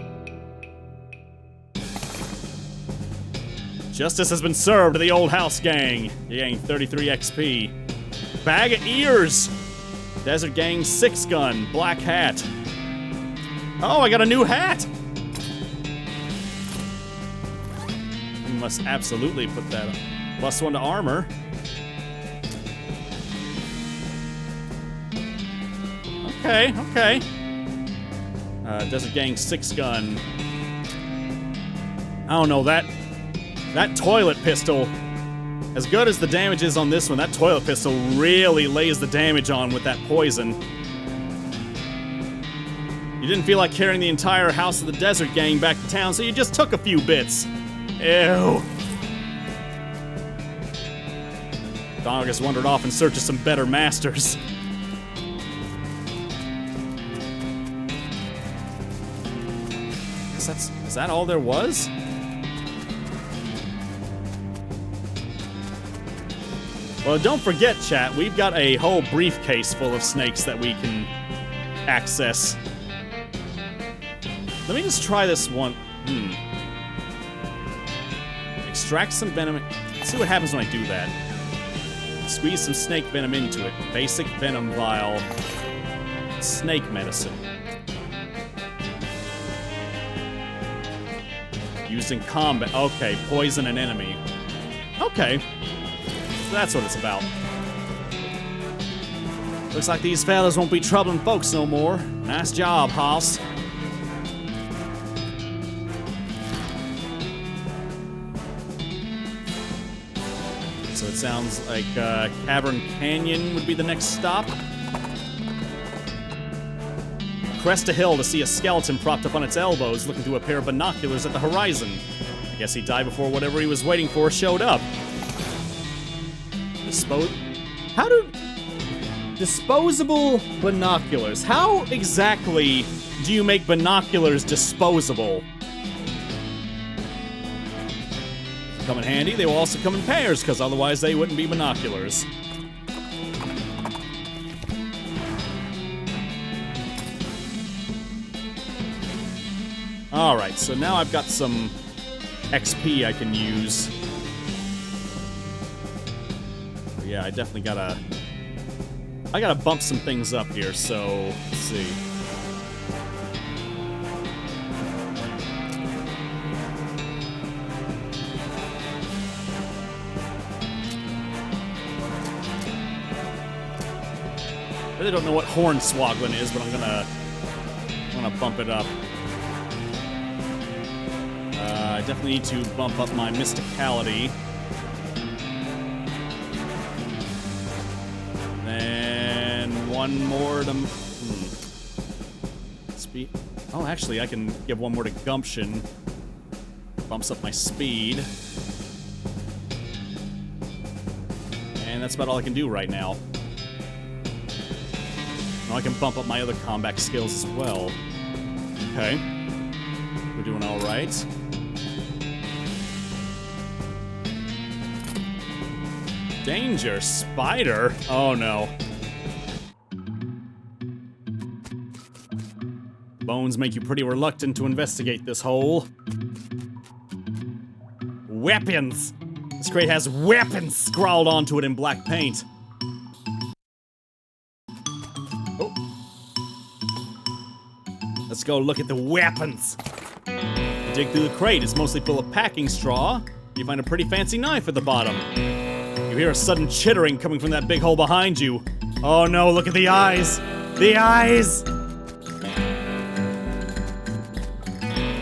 Justice has been served to the old house gang. You gain 33 XP. Bag of ears. Desert Gang 6-gun. Black hat. Oh, I got a new hat. You must absolutely put that on. +1 to armor. Okay, okay. Desert Gang 6-gun. I don't know, that toilet pistol, as good as the damage is on this one, that toilet pistol really lays the damage on with that poison. You didn't feel like carrying the entire House of the Desert Gang back to town, so you just took a few bits. Ew. Dog has wandered off in search of some better masters. Is that all there was? Well, don't forget, chat, we've got a whole briefcase full of snakes that we can access. Let me just try this one. Extract some venom. Let's see what happens when I do that. Squeeze some snake venom into it. Basic venom vial. Snake medicine. Used in combat. Okay, poison an enemy. Okay. So that's what it's about. Looks like these fellas won't be troubling folks no more. Nice job, Hoss. So it sounds like Cavern Canyon would be the next stop. Crest a hill to see a skeleton propped up on its elbows, looking through a pair of binoculars at the horizon. I guess he died before whatever he was waiting for showed up. How do... Disposable binoculars. How exactly do you make binoculars disposable? Come in handy, they will also come in pairs, because otherwise they wouldn't be binoculars. Alright, so now I've got some XP I can use. Yeah, I definitely gotta... I gotta bump some things up here, so... Let's see. I really don't know what Hornswoggling is, but I'm gonna bump it up. I definitely need to bump up my mysticality. And one more to... Speed. Oh, actually, I can give one more to Gumption. Bumps up my speed. And that's about all I can do right now. Now I can bump up my other combat skills as well. Okay. We're doing all right. Danger, spider? Oh no. Bones make you pretty reluctant to investigate this hole. Weapons! This crate has weapons scrawled onto it in black paint. Oh. Let's go look at the weapons. You dig through the crate, it's mostly full of packing straw. You find a pretty fancy knife at the bottom. You hear a sudden chittering coming from that big hole behind you. Oh no, look at the eyes! The eyes!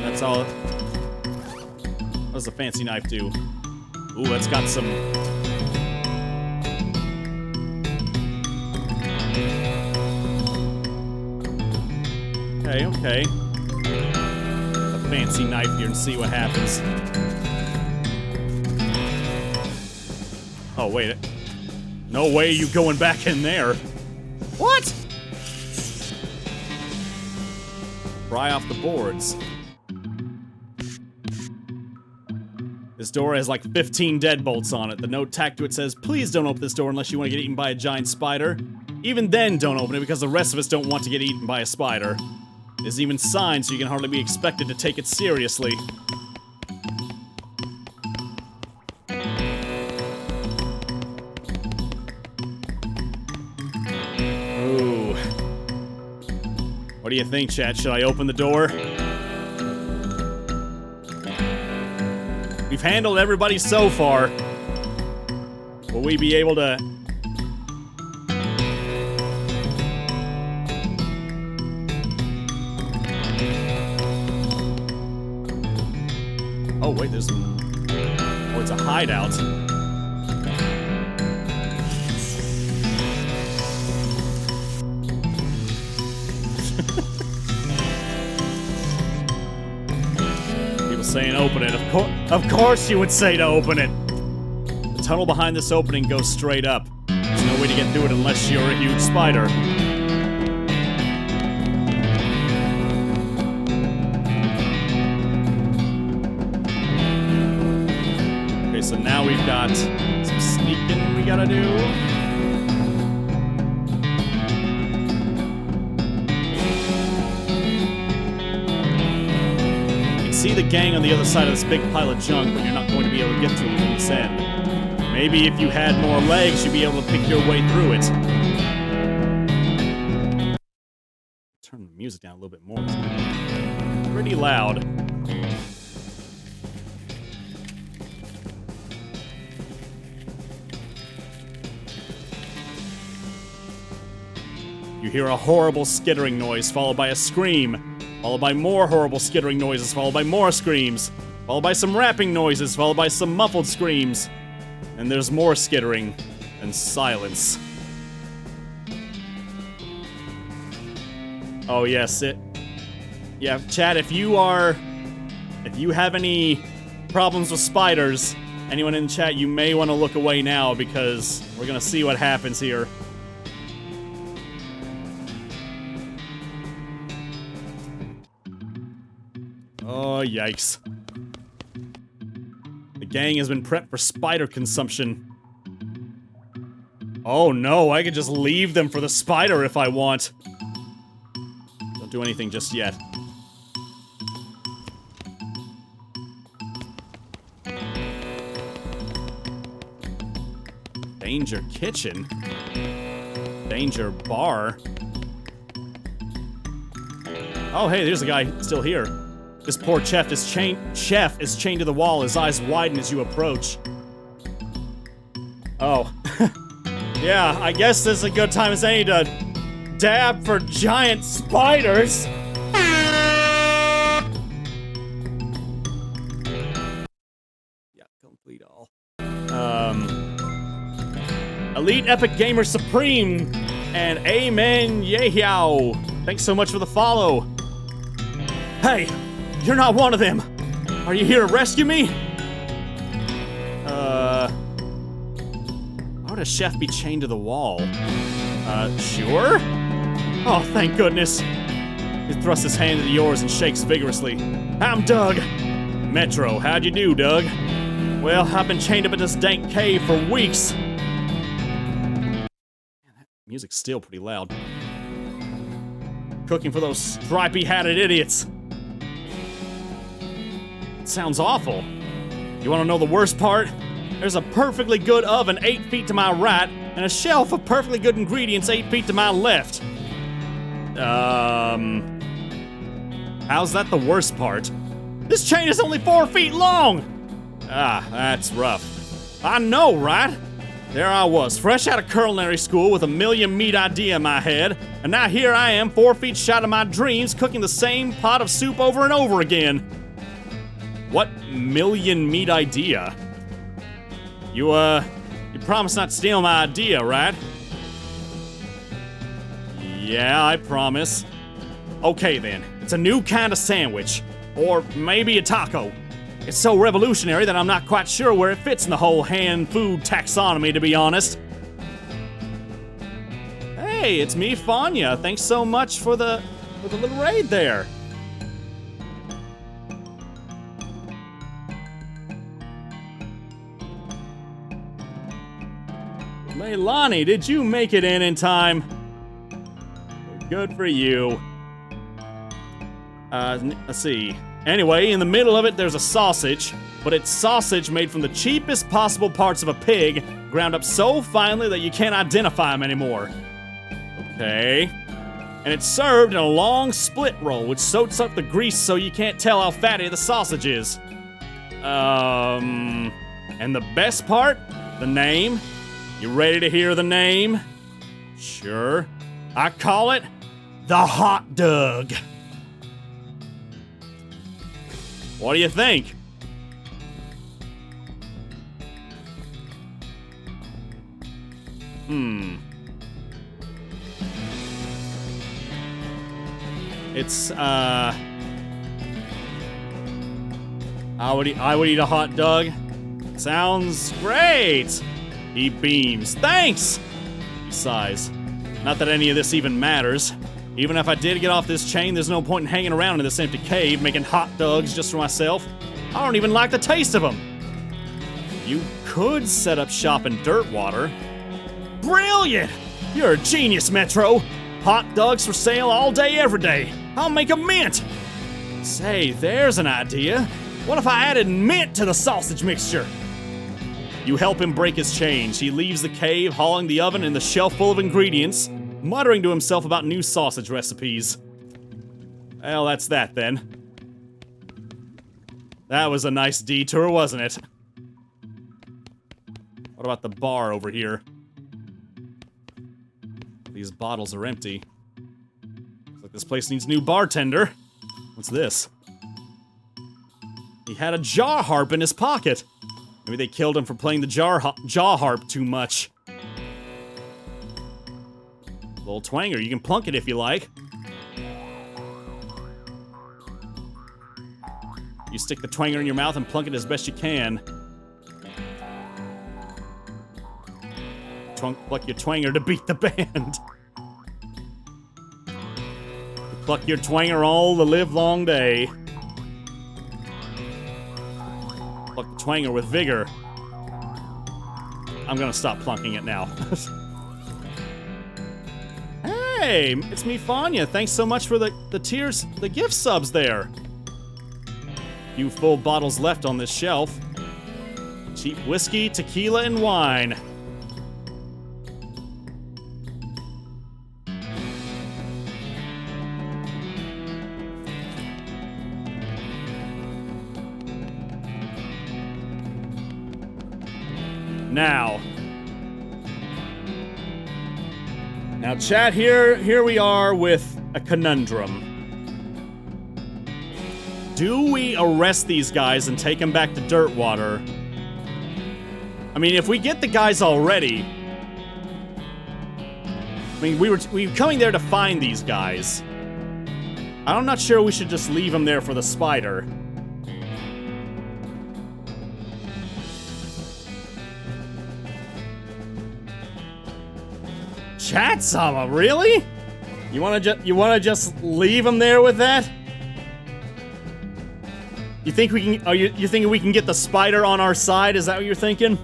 That's all. What does the fancy knife do? Ooh, that's got some... Okay. A fancy knife here and see what happens. Oh, wait. No way you going back in there. What? Pry off the boards. This door has like 15 deadbolts on it. The note tacked to it says, please don't open this door unless you want to get eaten by a giant spider. Even then, don't open it because the rest of us don't want to get eaten by a spider. There's even signs so you can hardly be expected to take it seriously. Ooh. What do you think, chat? Should I open the door? We've handled everybody so far. Will we be able to... Oh, wait, there's some... Oh, it's a hideout. People saying open it. Of course you would say to open it. The tunnel behind this opening goes straight up. There's no way to get through it unless you're a huge spider. So now we've got some sneaking we gotta do. You can see the gang on the other side of this big pile of junk, but you're not going to be able to get to them from this end. Maybe if you had more legs, you'd be able to pick your way through it. Turn the music down a little bit more. It's pretty loud. You hear a horrible skittering noise, followed by a scream, followed by more horrible skittering noises, followed by more screams, followed by some rapping noises, followed by some muffled screams. And there's more skittering and silence. Oh yes, yeah, chat, if you have any problems with spiders, anyone in chat, you may want to look away now because we're gonna see what happens here. Oh, yikes. The gang has been prepped for spider consumption. Oh no, I could just leave them for the spider if I want. Don't do anything just yet. Danger kitchen? Danger bar? Oh hey, there's a guy still here. This poor chef is chained to the wall, his eyes widen as you approach. Oh. Yeah, I guess this is a good time as any to dab for giant spiders. Yeah, complete all. Elite Epic Gamer Supreme and Amen Yehow. Thanks so much for the follow. Hey! You're not one of them! Are you here to rescue me? Why would a chef be chained to the wall? Sure? Oh, thank goodness. He thrusts his hand into yours and shakes vigorously. I'm Doug. Metro, how'd you do, Doug? Well, I've been chained up in this dank cave for weeks. Man, that music's still pretty loud. Cooking for those stripy-hatted idiots. Sounds awful. You want to know the worst part? There's a perfectly good oven 8 feet to my right, and a shelf of perfectly good ingredients 8 feet to my left. How's that the worst part? This chain is only 4 feet long! Ah, that's rough. I know, right? There I was, fresh out of culinary school with a million meat idea in my head, and now here I am, 4 feet short of my dreams, cooking the same pot of soup over and over again. What million meat idea? You promised not to steal my idea, right? Yeah, I promise. Okay then, it's a new kind of sandwich. Or maybe a taco. It's so revolutionary that I'm not quite sure where it fits in the whole hand food taxonomy, to be honest. Hey, it's me, Fanya. Thanks so much for the little raid there. Leilani, did you make it in time? Good for you. Let's see. Anyway, in the middle of it, there's a sausage, but it's sausage made from the cheapest possible parts of a pig, ground up so finely that you can't identify them anymore. Okay. And it's served in a long split roll, which soaks up the grease so you can't tell how fatty the sausage is. And the best part? The name? You ready to hear the name? Sure. I call it the Hot Dog. What do you think? It's, I would eat a hot dog. Sounds great. He beams. Thanks! He sighs. Not that any of this even matters. Even if I did get off this chain, there's no point in hanging around in this empty cave making hot dogs just for myself. I don't even like the taste of them. You could set up shop in Dirtwater. Brilliant! You're a genius, Metro. Hot dogs for sale all day, every day. I'll make a mint. Say, there's an idea. What if I added mint to the sausage mixture? You help him break his chains. He leaves the cave, hauling the oven and the shelf full of ingredients, muttering to himself about new sausage recipes. Well, that's that then. That was a nice detour, wasn't it? What about the bar over here? These bottles are empty. Looks like this place needs a new bartender. What's this? He had a jaw harp in his pocket. Maybe they killed him for playing the jaw harp too much. Little twanger, you can plunk it if you like. You stick the twanger in your mouth and plunk it as best you can. Pluck your twanger to beat the band. You pluck your twanger all the livelong day. Pluck the twanger with vigor. I'm gonna stop plunking it now. Hey, it's me, Fanya. Thanks so much for the tiers, the gift subs there. Few full bottles left on this shelf. Cheap whiskey, tequila, and wine. Now chat, here we are with a conundrum. Do we arrest these guys and take them back to Dirtwater? I mean, if we get the guys already... I mean, we were coming there to find these guys. I'm not sure we should just leave them there for the spider. Chat, Sama, really? You wanna just leave them there with that? You think we can? You thinking we can get the spider on our side? Is that what you're thinking?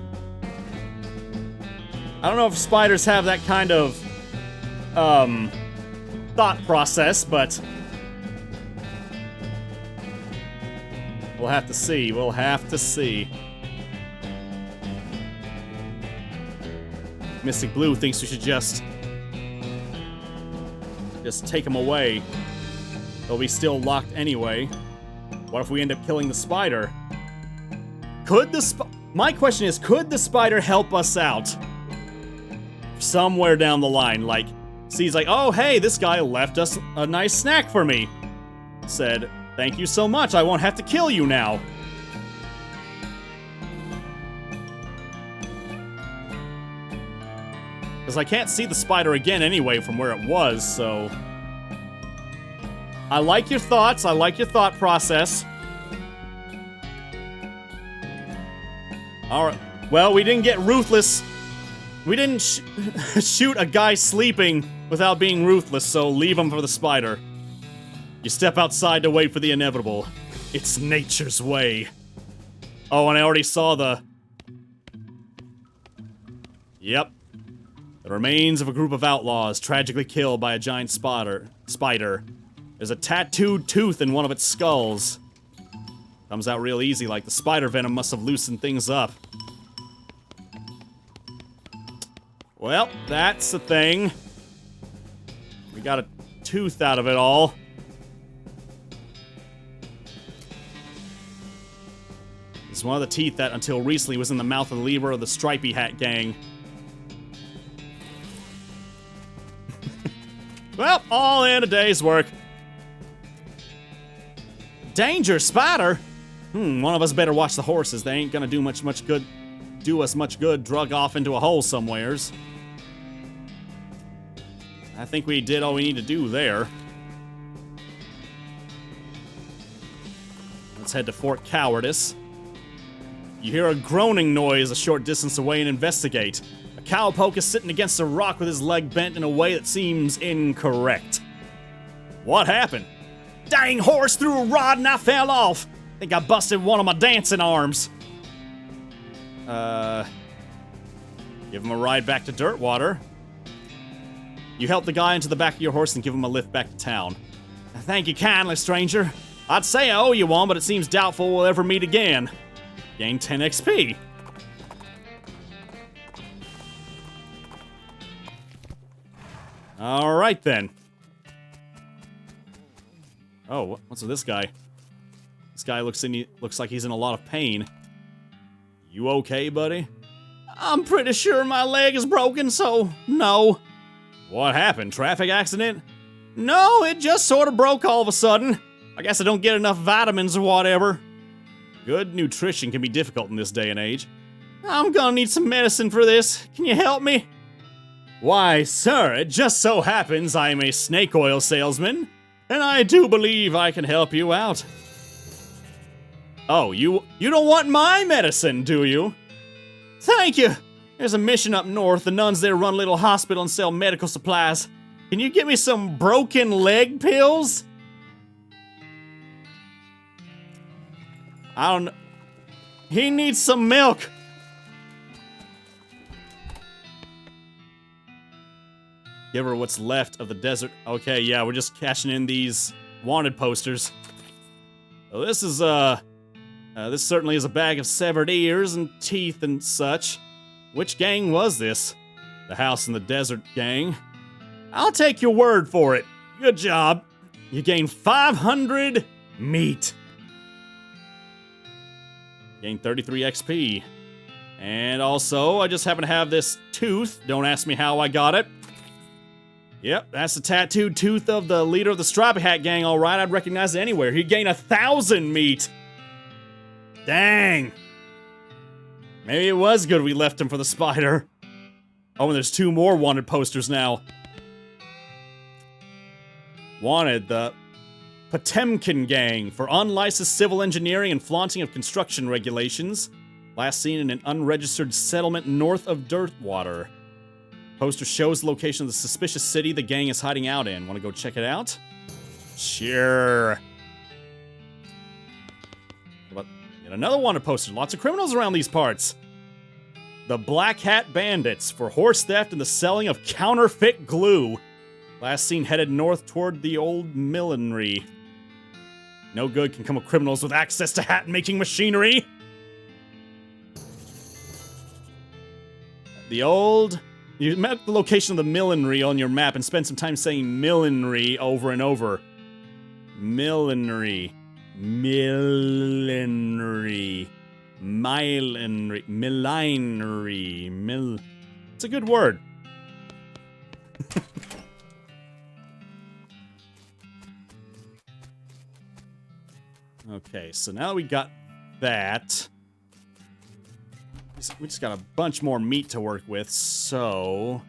I don't know if spiders have that kind of thought process, but we'll have to see. We'll have to see. Mystic Blue thinks we should just take them away. They'll be still locked anyway. What if we end up killing the spider? My question is, could the spider help us out? Somewhere down the line, like, sees like, oh hey, this guy left us a nice snack for me. Said, thank you so much, I won't have to kill you now. Because I can't see the spider again anyway from where it was, so... I like your thoughts, I like your thought process. Alright, well, we didn't get ruthless. We didn't shoot a guy sleeping without being ruthless, so leave him for the spider. You step outside to wait for the inevitable. It's nature's way. Oh, and I already saw the... Yep. The remains of a group of outlaws tragically killed by a giant spider. There's a tattooed tooth in one of its skulls. Comes out real easy, like the spider venom must have loosened things up. Well, that's the thing. We got a tooth out of it all. It's one of the teeth that, until recently, was in the mouth of the leader of the Stripey Hat Gang. Well, all in a day's work. Danger, spider! One of us better watch the horses. They ain't gonna do us much good drug off into a hole somewheres. I think we did all we need to do there. Let's head to Fort Cowardice. You hear a groaning noise a short distance away and investigate. A cowpoke is sitting against a rock with his leg bent in a way that seems incorrect. What happened? Dang horse threw a rod and I fell off. Think I busted one of my dancing arms. Give him a ride back to Dirtwater. You help the guy into the back of your horse and give him a lift back to town. Thank you kindly, stranger. I'd say I owe you one, but it seems doubtful we'll ever meet again. Gain 10 XP. Alright then. Oh, what's with this guy? This guy looks like he's in a lot of pain. You okay, buddy? I'm pretty sure my leg is broken, so no. What happened? Traffic accident? No, it just sort of broke all of a sudden. I guess I don't get enough vitamins or whatever. Good nutrition can be difficult in this day and age. I'm gonna need some medicine for this. Can you help me? Why, sir, it just so happens I'm a snake oil salesman, and I do believe I can help you out. Oh, you don't want my medicine, do you? Thank you. There's a mission up north. The nuns there run a little hospital and sell medical supplies. Can you get me some broken leg pills? I don't know. He needs some milk. Give her what's left of the desert. Okay, yeah, we're just cashing in these wanted posters. So this is, this certainly is a bag of severed ears and teeth and such. Which gang was this? The House in the Desert gang. I'll take your word for it. Good job. You gain 500 meat. Gain 33 XP. And also, I just happen to have this tooth. Don't ask me how I got it. Yep, that's the tattooed tooth of the leader of the Striped Hat gang, alright. I'd recognize it anywhere. He'd gain 1,000 meat. Dang. Maybe it was good we left him for the spider. Oh, and there's 2 more wanted posters now. Wanted, the Potemkin gang for unlicensed civil engineering and flaunting of construction regulations. Last seen in an unregistered settlement north of Dirtwater. Poster shows the location of the suspicious city the gang is hiding out in. Want to go check it out? Sure. What about yet another wanted poster? Lots of criminals around these parts. The Black Hat Bandits for horse theft and the selling of counterfeit glue. Last seen headed north toward the old millinery. No good can come of criminals with access to hat-making machinery. You met the location of the millinery on your map and spent some time saying millinery over and over. Millinery. Millinery. Millinery. Millinery. It's a good word. Okay, so now that we got that, we just got a bunch more meat to work with, so...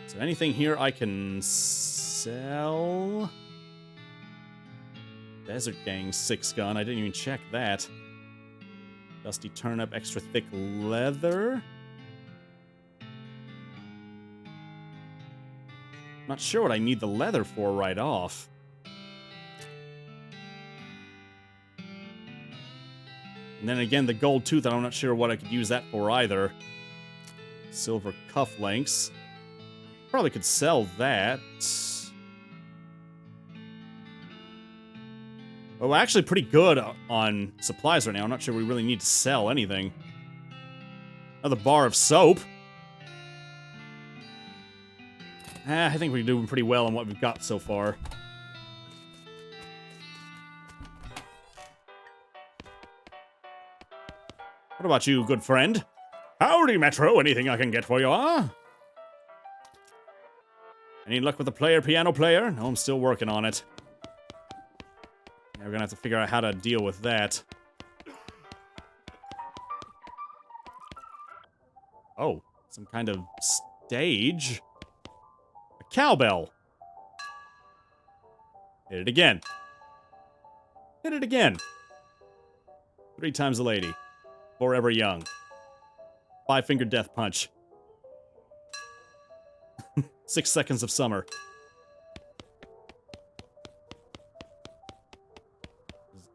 Is there anything here I can sell? Desert Gang 6-gun, I didn't even check that. Dusty turnip, extra thick leather. Not sure what I need the leather for right off. And then again, the gold tooth, I'm not sure what I could use that for either. Silver cufflinks. Probably could sell that. Well, we're actually pretty good on supplies right now. I'm not sure we really need to sell anything. Another bar of soap. I think we're doing pretty well on what we've got so far. What about you, good friend? Howdy, Metro. Anything I can get for you, huh? Any luck with the piano player? No, I'm still working on it. Yeah, we're gonna have to figure out how to deal with that. Oh, some kind of stage. A cowbell. Hit it again. Hit it again. 3 times a lady. Forever young. 5-finger death punch. 6 seconds of summer.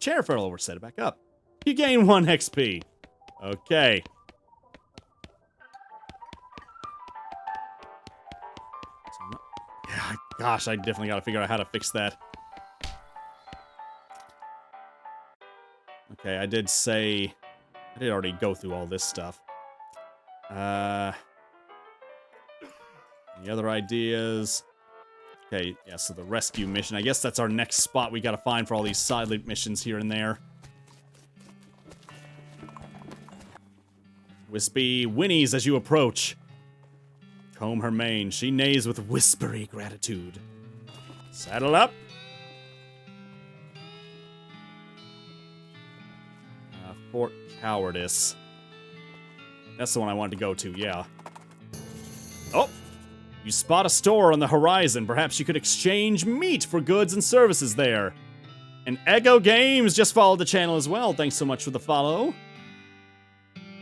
Chair fell over, set it back up. You gain 1 XP. Okay. Yeah, gosh, I definitely gotta figure out how to fix that. Okay, I did already go through all this stuff. Any other ideas? Okay, yeah, so the rescue mission. I guess that's our next spot we gotta find for all these side missions here and there. Wispy whinnies as you approach. Comb her mane. She neighs with whispery gratitude. Saddle up. Fort Cowardice. That's the one I wanted to go to, yeah. Oh! You spot a store on the horizon. Perhaps you could exchange meat for goods and services there. And Ego Games just followed the channel as well. Thanks so much for the follow.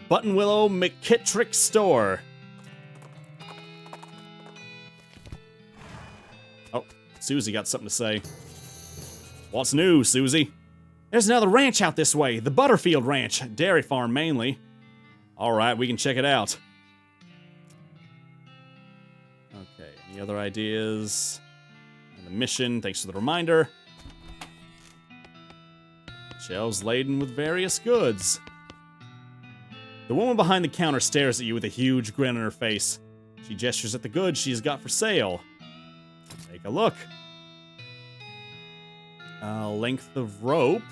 Button Willow McKittrick Store. Oh, Susie got something to say. What's new, Susie? There's another ranch out this way. The Butterfield Ranch. Dairy farm, mainly. Alright, we can check it out. Okay, any other ideas? And the mission, thanks for the reminder. Shelves laden with various goods. The woman behind the counter stares at you with a huge grin on her face. She gestures at the goods she's got for sale. Take a look. Length of rope.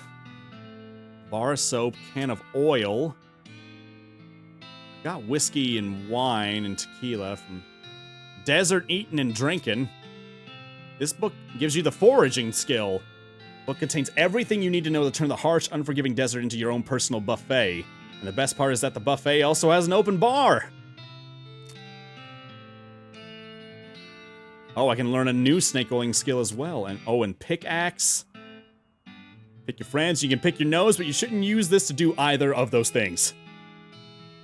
Bar of soap, can of oil. Got whiskey and wine and tequila from Desert Eating and Drinking. This book gives you the foraging skill. Book contains everything you need to know to turn the harsh, unforgiving desert into your own personal buffet. And the best part is that the buffet also has an open bar. Oh, I can learn a new snake oiling skill as well. And pickaxe. Pick your friends. You can pick your nose, but you shouldn't use this to do either of those things.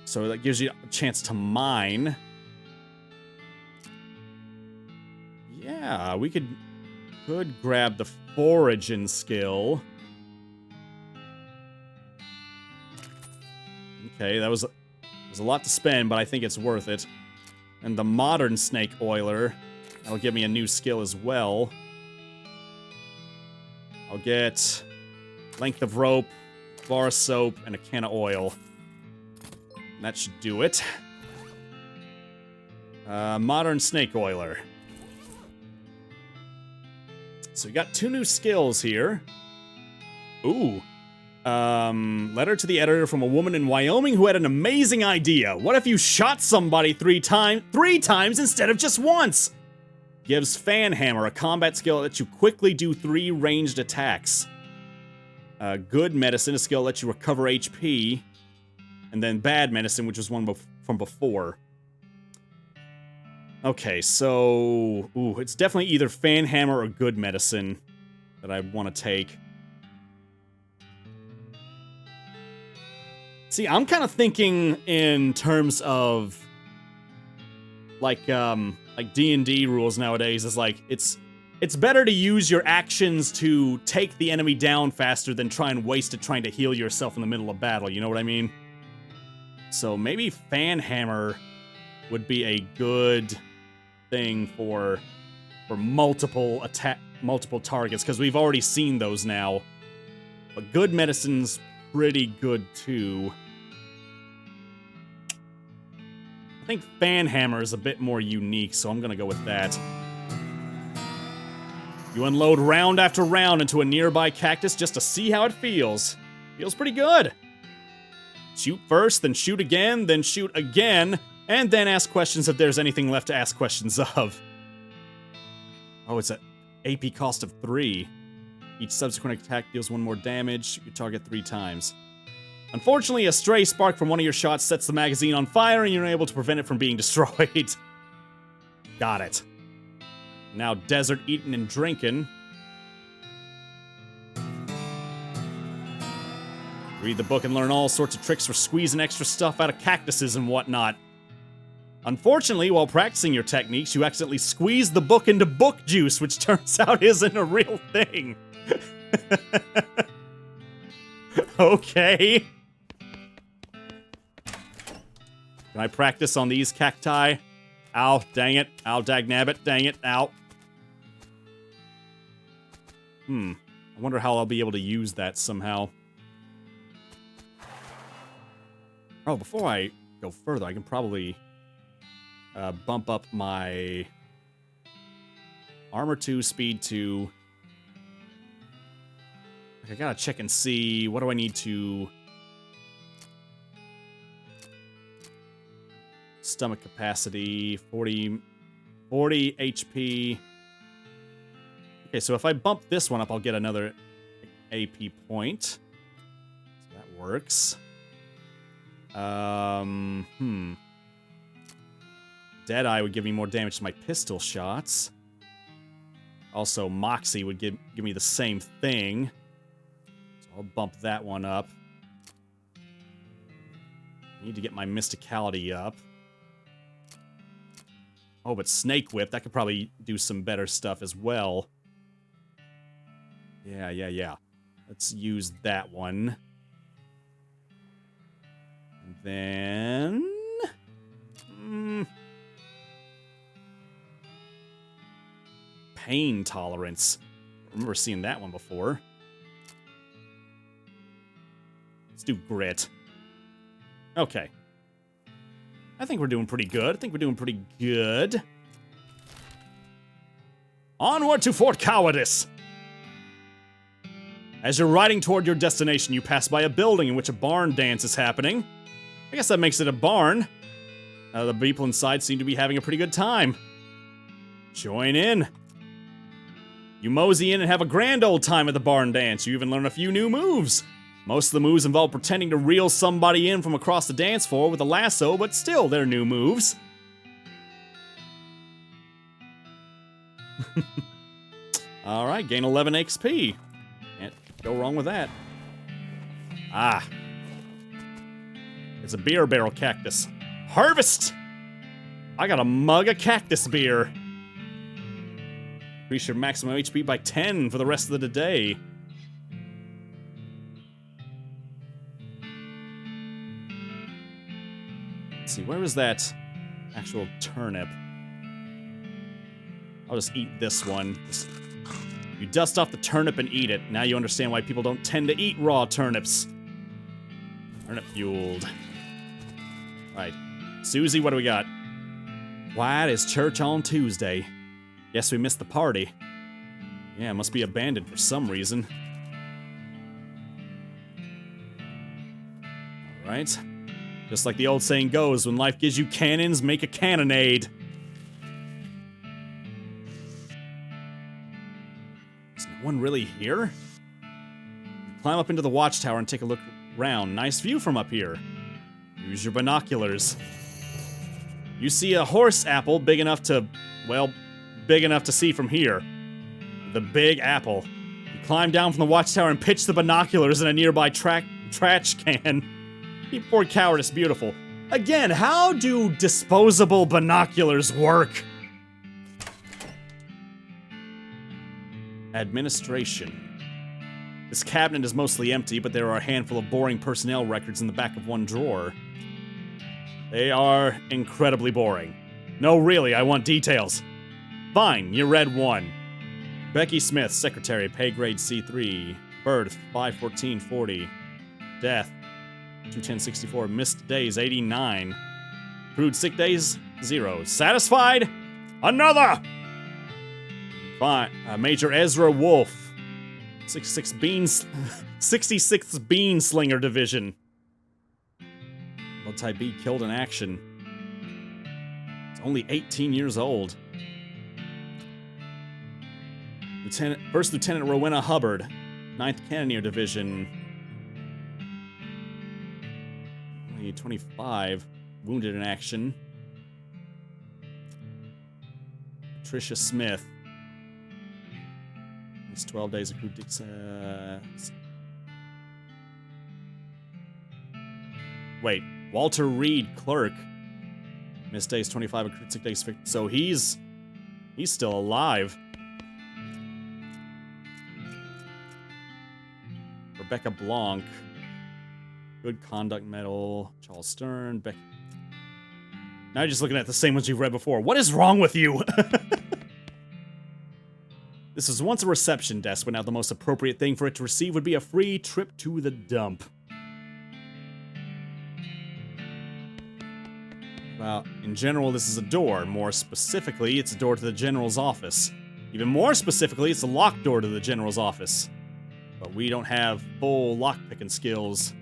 So that gives you a chance to mine. Yeah, we could grab the foraging skill. Okay, that was a lot to spend, but I think it's worth it. And the modern snake oiler, that'll give me a new skill as well. I'll get length of rope, bar of soap, and a can of oil. And that should do it. Modern snake oiler. So we got 2 new skills here. Ooh. Letter to the editor from a woman in Wyoming who had an amazing idea. What if you shot somebody 3 times instead of just once? Gives Fanhammer, a combat skill that lets you quickly do 3 ranged attacks. Good Medicine, a skill that lets you recover HP. And then Bad Medicine, which was one from before. Okay, so... Ooh, it's definitely either Fanhammer or Good Medicine that I want to take. See, I'm kind of thinking in terms of... Like D&D rules nowadays is like, it's better to use your actions to take the enemy down faster than try and waste it trying to heal yourself in the middle of battle, you know what I mean? So maybe Fanhammer would be a good thing for multiple targets, because we've already seen those now. But Good Medicine's pretty good too. I think Fanhammer is a bit more unique, so I'm gonna go with that. You unload round after round into a nearby cactus just to see how it feels. Feels pretty good. Shoot first, then shoot again, then shoot again, and then ask questions if there's anything left to ask questions of. Oh, it's an AP cost of 3. Each subsequent attack deals 1 more damage. Shoot your target 3 times. Unfortunately, a stray spark from one of your shots sets the magazine on fire, and you're unable to prevent it from being destroyed. Got it. Now, Desert Eating and Drinking. Read the book and learn all sorts of tricks for squeezing extra stuff out of cactuses and whatnot. Unfortunately, while practicing your techniques, you accidentally squeeze the book into book juice, which turns out isn't a real thing. Okay. Can I practice on these cacti? Ow, dang it. Ow, dagnabbit, dang it, ow. I wonder how I'll be able to use that somehow. Oh, before I go further, I can probably bump up my armor 2, speed 2. I gotta check and see, what do I need to... Stomach capacity, 40 HP. Okay, so if I bump this one up, I'll get another AP point. So that works. Deadeye would give me more damage to my pistol shots. Also, Moxie would give me the same thing. So I'll bump that one up. I need to get my Mysticality up. Oh, but Snake Whip, that could probably do some better stuff as well. Yeah. Let's use that one. And then... Pain tolerance. I remember seeing that one before. Let's do grit. Okay. I think we're doing pretty good. Onward to Fort Cowardice! As you're riding toward your destination, you pass by a building in which a barn dance is happening. I guess that makes it a barn. The people inside seem to be having a pretty good time. Join in. You mosey in and have a grand old time at the barn dance. You even learn a few new moves. Most of the moves involve pretending to reel somebody in from across the dance floor with a lasso, but still, they're new moves. Alright, gain 11 XP. Can't go wrong with that. Ah. It's a beer barrel cactus. Harvest! I got a mug of cactus beer. Increase your maximum HP by 10 for the rest of the day. Let's see, where is that actual turnip? I'll just eat this one. You dust off the turnip and eat it. Now you understand why people don't tend to eat raw turnips. Turnip fueled. Alright. Susie, what do we got? Why, it is church on Tuesday. Guess we missed the party. Yeah, it must be abandoned for some reason. Alright. Just like the old saying goes, when life gives you cannons, make a cannonade. Is no one really here? Climb up into the watchtower and take a look around. Nice view from up here. Use your binoculars. You see a horse apple big enough to, well, big enough to see from here. The Big Apple. You climb down from the watchtower and pitch the binoculars in a nearby trash can. Keep Fort Cowardice beautiful. Again, how do disposable binoculars work? Administration. This cabinet is mostly empty, but there are a handful of boring personnel records in the back of one drawer. They are incredibly boring. No, really, I want details. Fine, you read one. Becky Smith, secretary, pay grade C3. Birth, 5/14/40. Death, 2/10/64. Missed days, 89. Accrued sick days, 0. Satisfied? Another! Fine. Major Ezra Wolf, 66th Bean Slinger Division. Multi-B killed in action. It's only 18 years old. First Lieutenant Rowena Hubbard, 9th Cannoneer Division. Only 25. Wounded in action. Patricia Smith. It's 12 days accrued. Wait. Walter Reed, clerk. Missed days 25, accrued sick days 50. So he's still alive. Rebecca Blanc. Good conduct medal. Charles Stern. Beck. Now you're just looking at the same ones you've read before. What is wrong with you? This was once a reception desk, but now the most appropriate thing for it to receive would be a free trip to the dump. Well, in general, this is a door. More specifically, it's a door to the general's office. Even more specifically, it's a locked door to the general's office. But we don't have full lockpicking skills.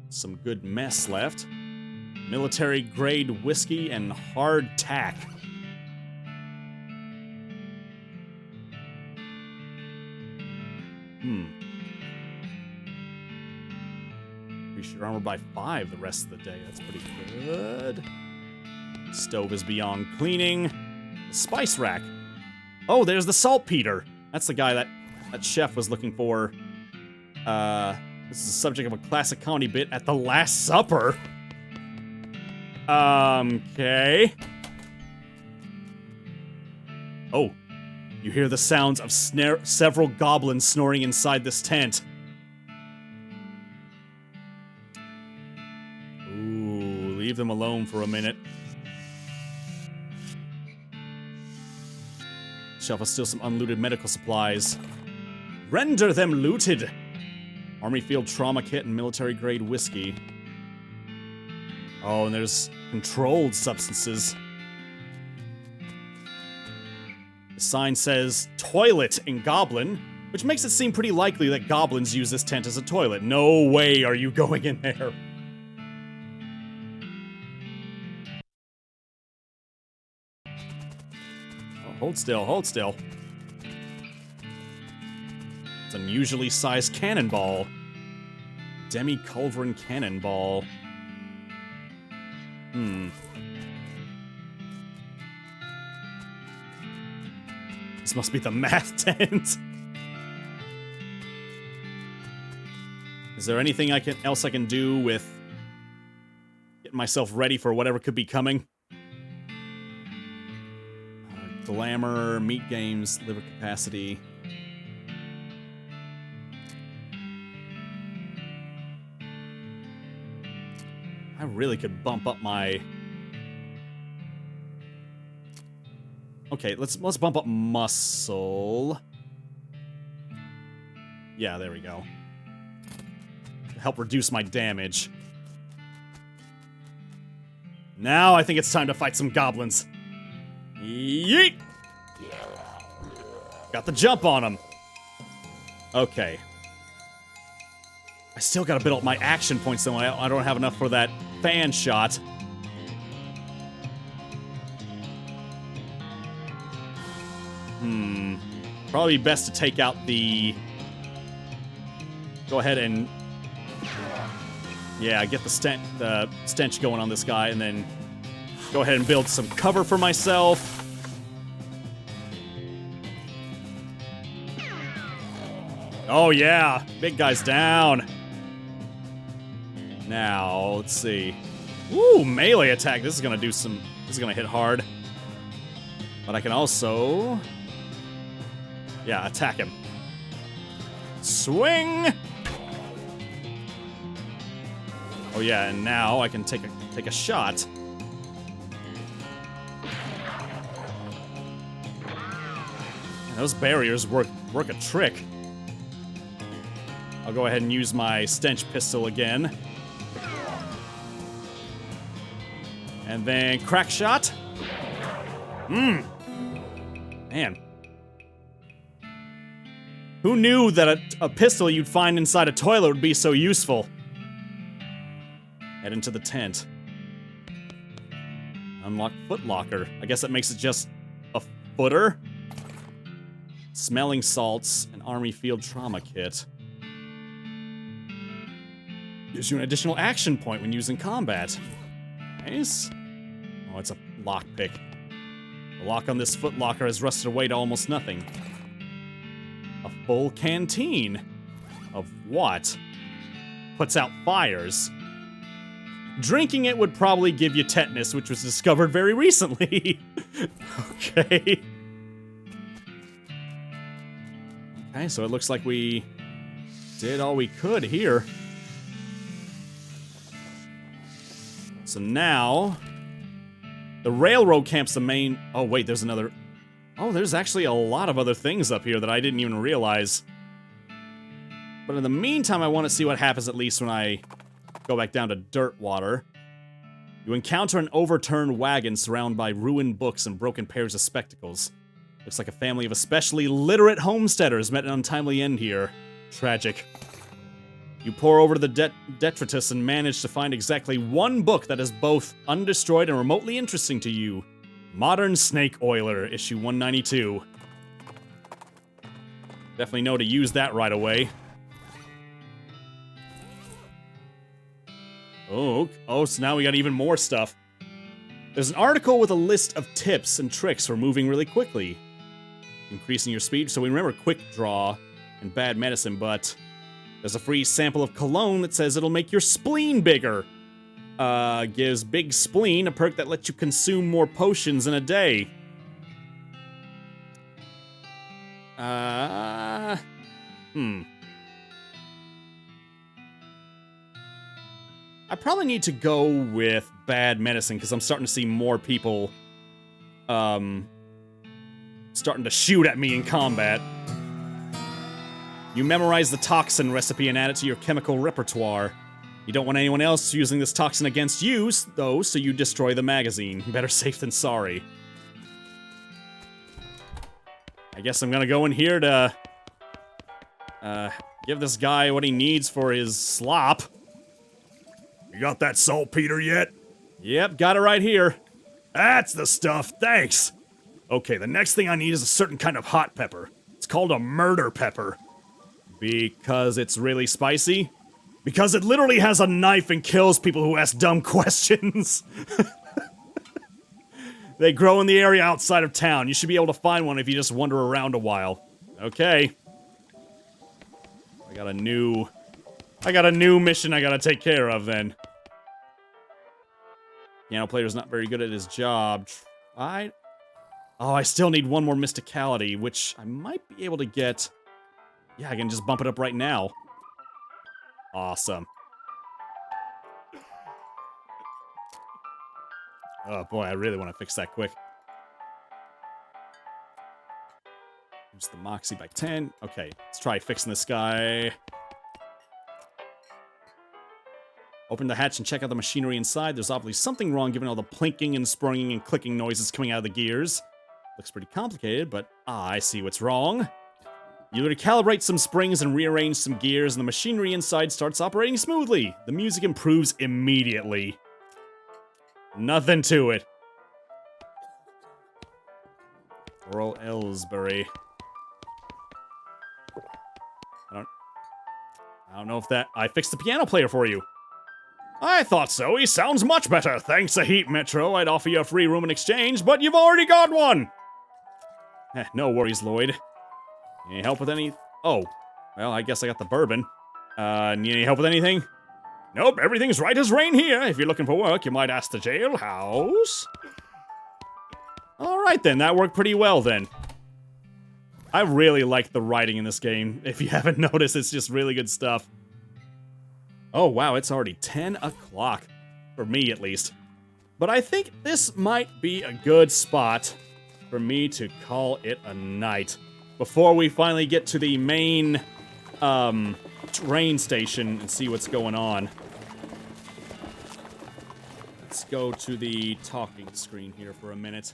Some good mess left. Military-grade whiskey and hard tack. Increase your armor by 5 the rest of the day. That's pretty good. Stove is beyond cleaning. The spice rack. Oh, there's the saltpeter. That's the guy that chef was looking for. This is the subject of a classic comedy bit at the Last Supper. Okay. Oh, you hear the sounds of several goblins snoring inside this tent. Ooh, leave them alone for a minute. Shelf has still some unlooted medical supplies. Render them looted! Army field trauma kit and military-grade whiskey. Oh, and there's controlled substances. The sign says, toilet in Goblin, which makes it seem pretty likely that goblins use this tent as a toilet. No way are you going in there. Oh, hold still, hold still. It's an unusually sized cannonball. Demi-culverin cannonball. This must be the math tent. Is there anything else I can do with getting myself ready for whatever could be coming? Glamour, meat games, liver capacity. I really could bump up my... Okay, let's bump up muscle. Yeah, there we go. Help reduce my damage. Now I think it's time to fight some goblins. Yeet! Got the jump on them. Okay. I still gotta build up my action points though. I don't have enough for that fan shot. Probably best to take out the... Go ahead and... Yeah, get the stench going on this guy, and then go ahead and build some cover for myself. Oh yeah, big guy's down. Now, let's see. Woo, melee attack. This is gonna do some... This is gonna hit hard. But I can also... Yeah, attack him. Swing! Oh yeah, and now I can take a shot. Man, those barriers work a trick. I'll go ahead and use my stench pistol again. And then crack shot. Man. Who knew that a pistol you'd find inside a toilet would be so useful? Head into the tent. Unlock foot locker. I guess that makes it just a footer. Smelling salts, an army field trauma kit. Gives you an additional action point when using combat. Nice. Oh, it's a lockpick. The lock on this foot locker has rusted away to almost nothing. A full canteen. Of what? Puts out fires. Drinking it would probably give you tetanus, which was discovered very recently. Okay. Okay, so it looks like we did all we could here. So now, the railroad camp's the main... Oh, wait, there's another... Oh, there's actually a lot of other things up here that I didn't even realize. But in the meantime, I want to see what happens at least when I go back down to Dirtwater. You encounter an overturned wagon surrounded by ruined books and broken pairs of spectacles. Looks like a family of especially literate homesteaders met an untimely end here. Tragic. You pore over the detritus and manage to find exactly one book that is both undestroyed and remotely interesting to you. Modern Snake Oiler, issue 192. Definitely know to use that right away. Oh, so now we got even more stuff. There's an article with a list of tips and tricks for moving really quickly. Increasing your speed, so we remember Quick Draw and Bad Medicine, but there's a free sample of cologne that says it'll make your spleen bigger. Gives Big Spleen, a perk that lets you consume more potions in a day. I probably need to go with Bad Medicine, because I'm starting to see more people, starting to shoot at me in combat. You memorize the toxin recipe and add it to your chemical repertoire. You don't want anyone else using this toxin against you, though, so you destroy the magazine. Better safe than sorry. I guess I'm gonna go in here to, give this guy what he needs for his slop. You got that saltpeter yet? Yep, got it right here. That's the stuff, thanks! Okay, the next thing I need is a certain kind of hot pepper. It's called a murder pepper. Because it's really spicy? Because it literally has a knife and kills people who ask dumb questions. They grow in the area outside of town. You should be able to find one if you just wander around a while. Okay. I got a new mission I gotta take care of then. Piano player's not very good at his job. Oh, I still need one more mysticality, which I might be able to get. Yeah, I can just bump it up right now. Awesome. Oh boy, I really want to fix that quick. Here's the Moxie by 10. Okay, let's try fixing this guy. Open the hatch and check out the machinery inside. There's obviously something wrong given all the plinking and springing and clicking noises coming out of the gears. Looks pretty complicated, but I see what's wrong. You recalibrate some springs and rearrange some gears, and the machinery inside starts operating smoothly. The music improves immediately. Nothing to it. Earl Ellsbury. I don't know if that... I fixed the piano player for you. I thought so. He sounds much better. Thanks to Heat Metro, I'd offer you a free room in exchange, but you've already got one. No worries, Lloyd. Any help with any... Oh, well, I guess I got the bourbon. Need any help with anything? Nope, everything's right as rain here. If you're looking for work, you might ask the jailhouse. Alright then, that worked pretty well then. I really like the writing in this game. If you haven't noticed, it's just really good stuff. Oh wow, it's already 10 o'clock. For me, at least. But I think this might be a good spot for me to call it a night. Before we finally get to the main, train station and see what's going on. Let's go to the talking screen here for a minute.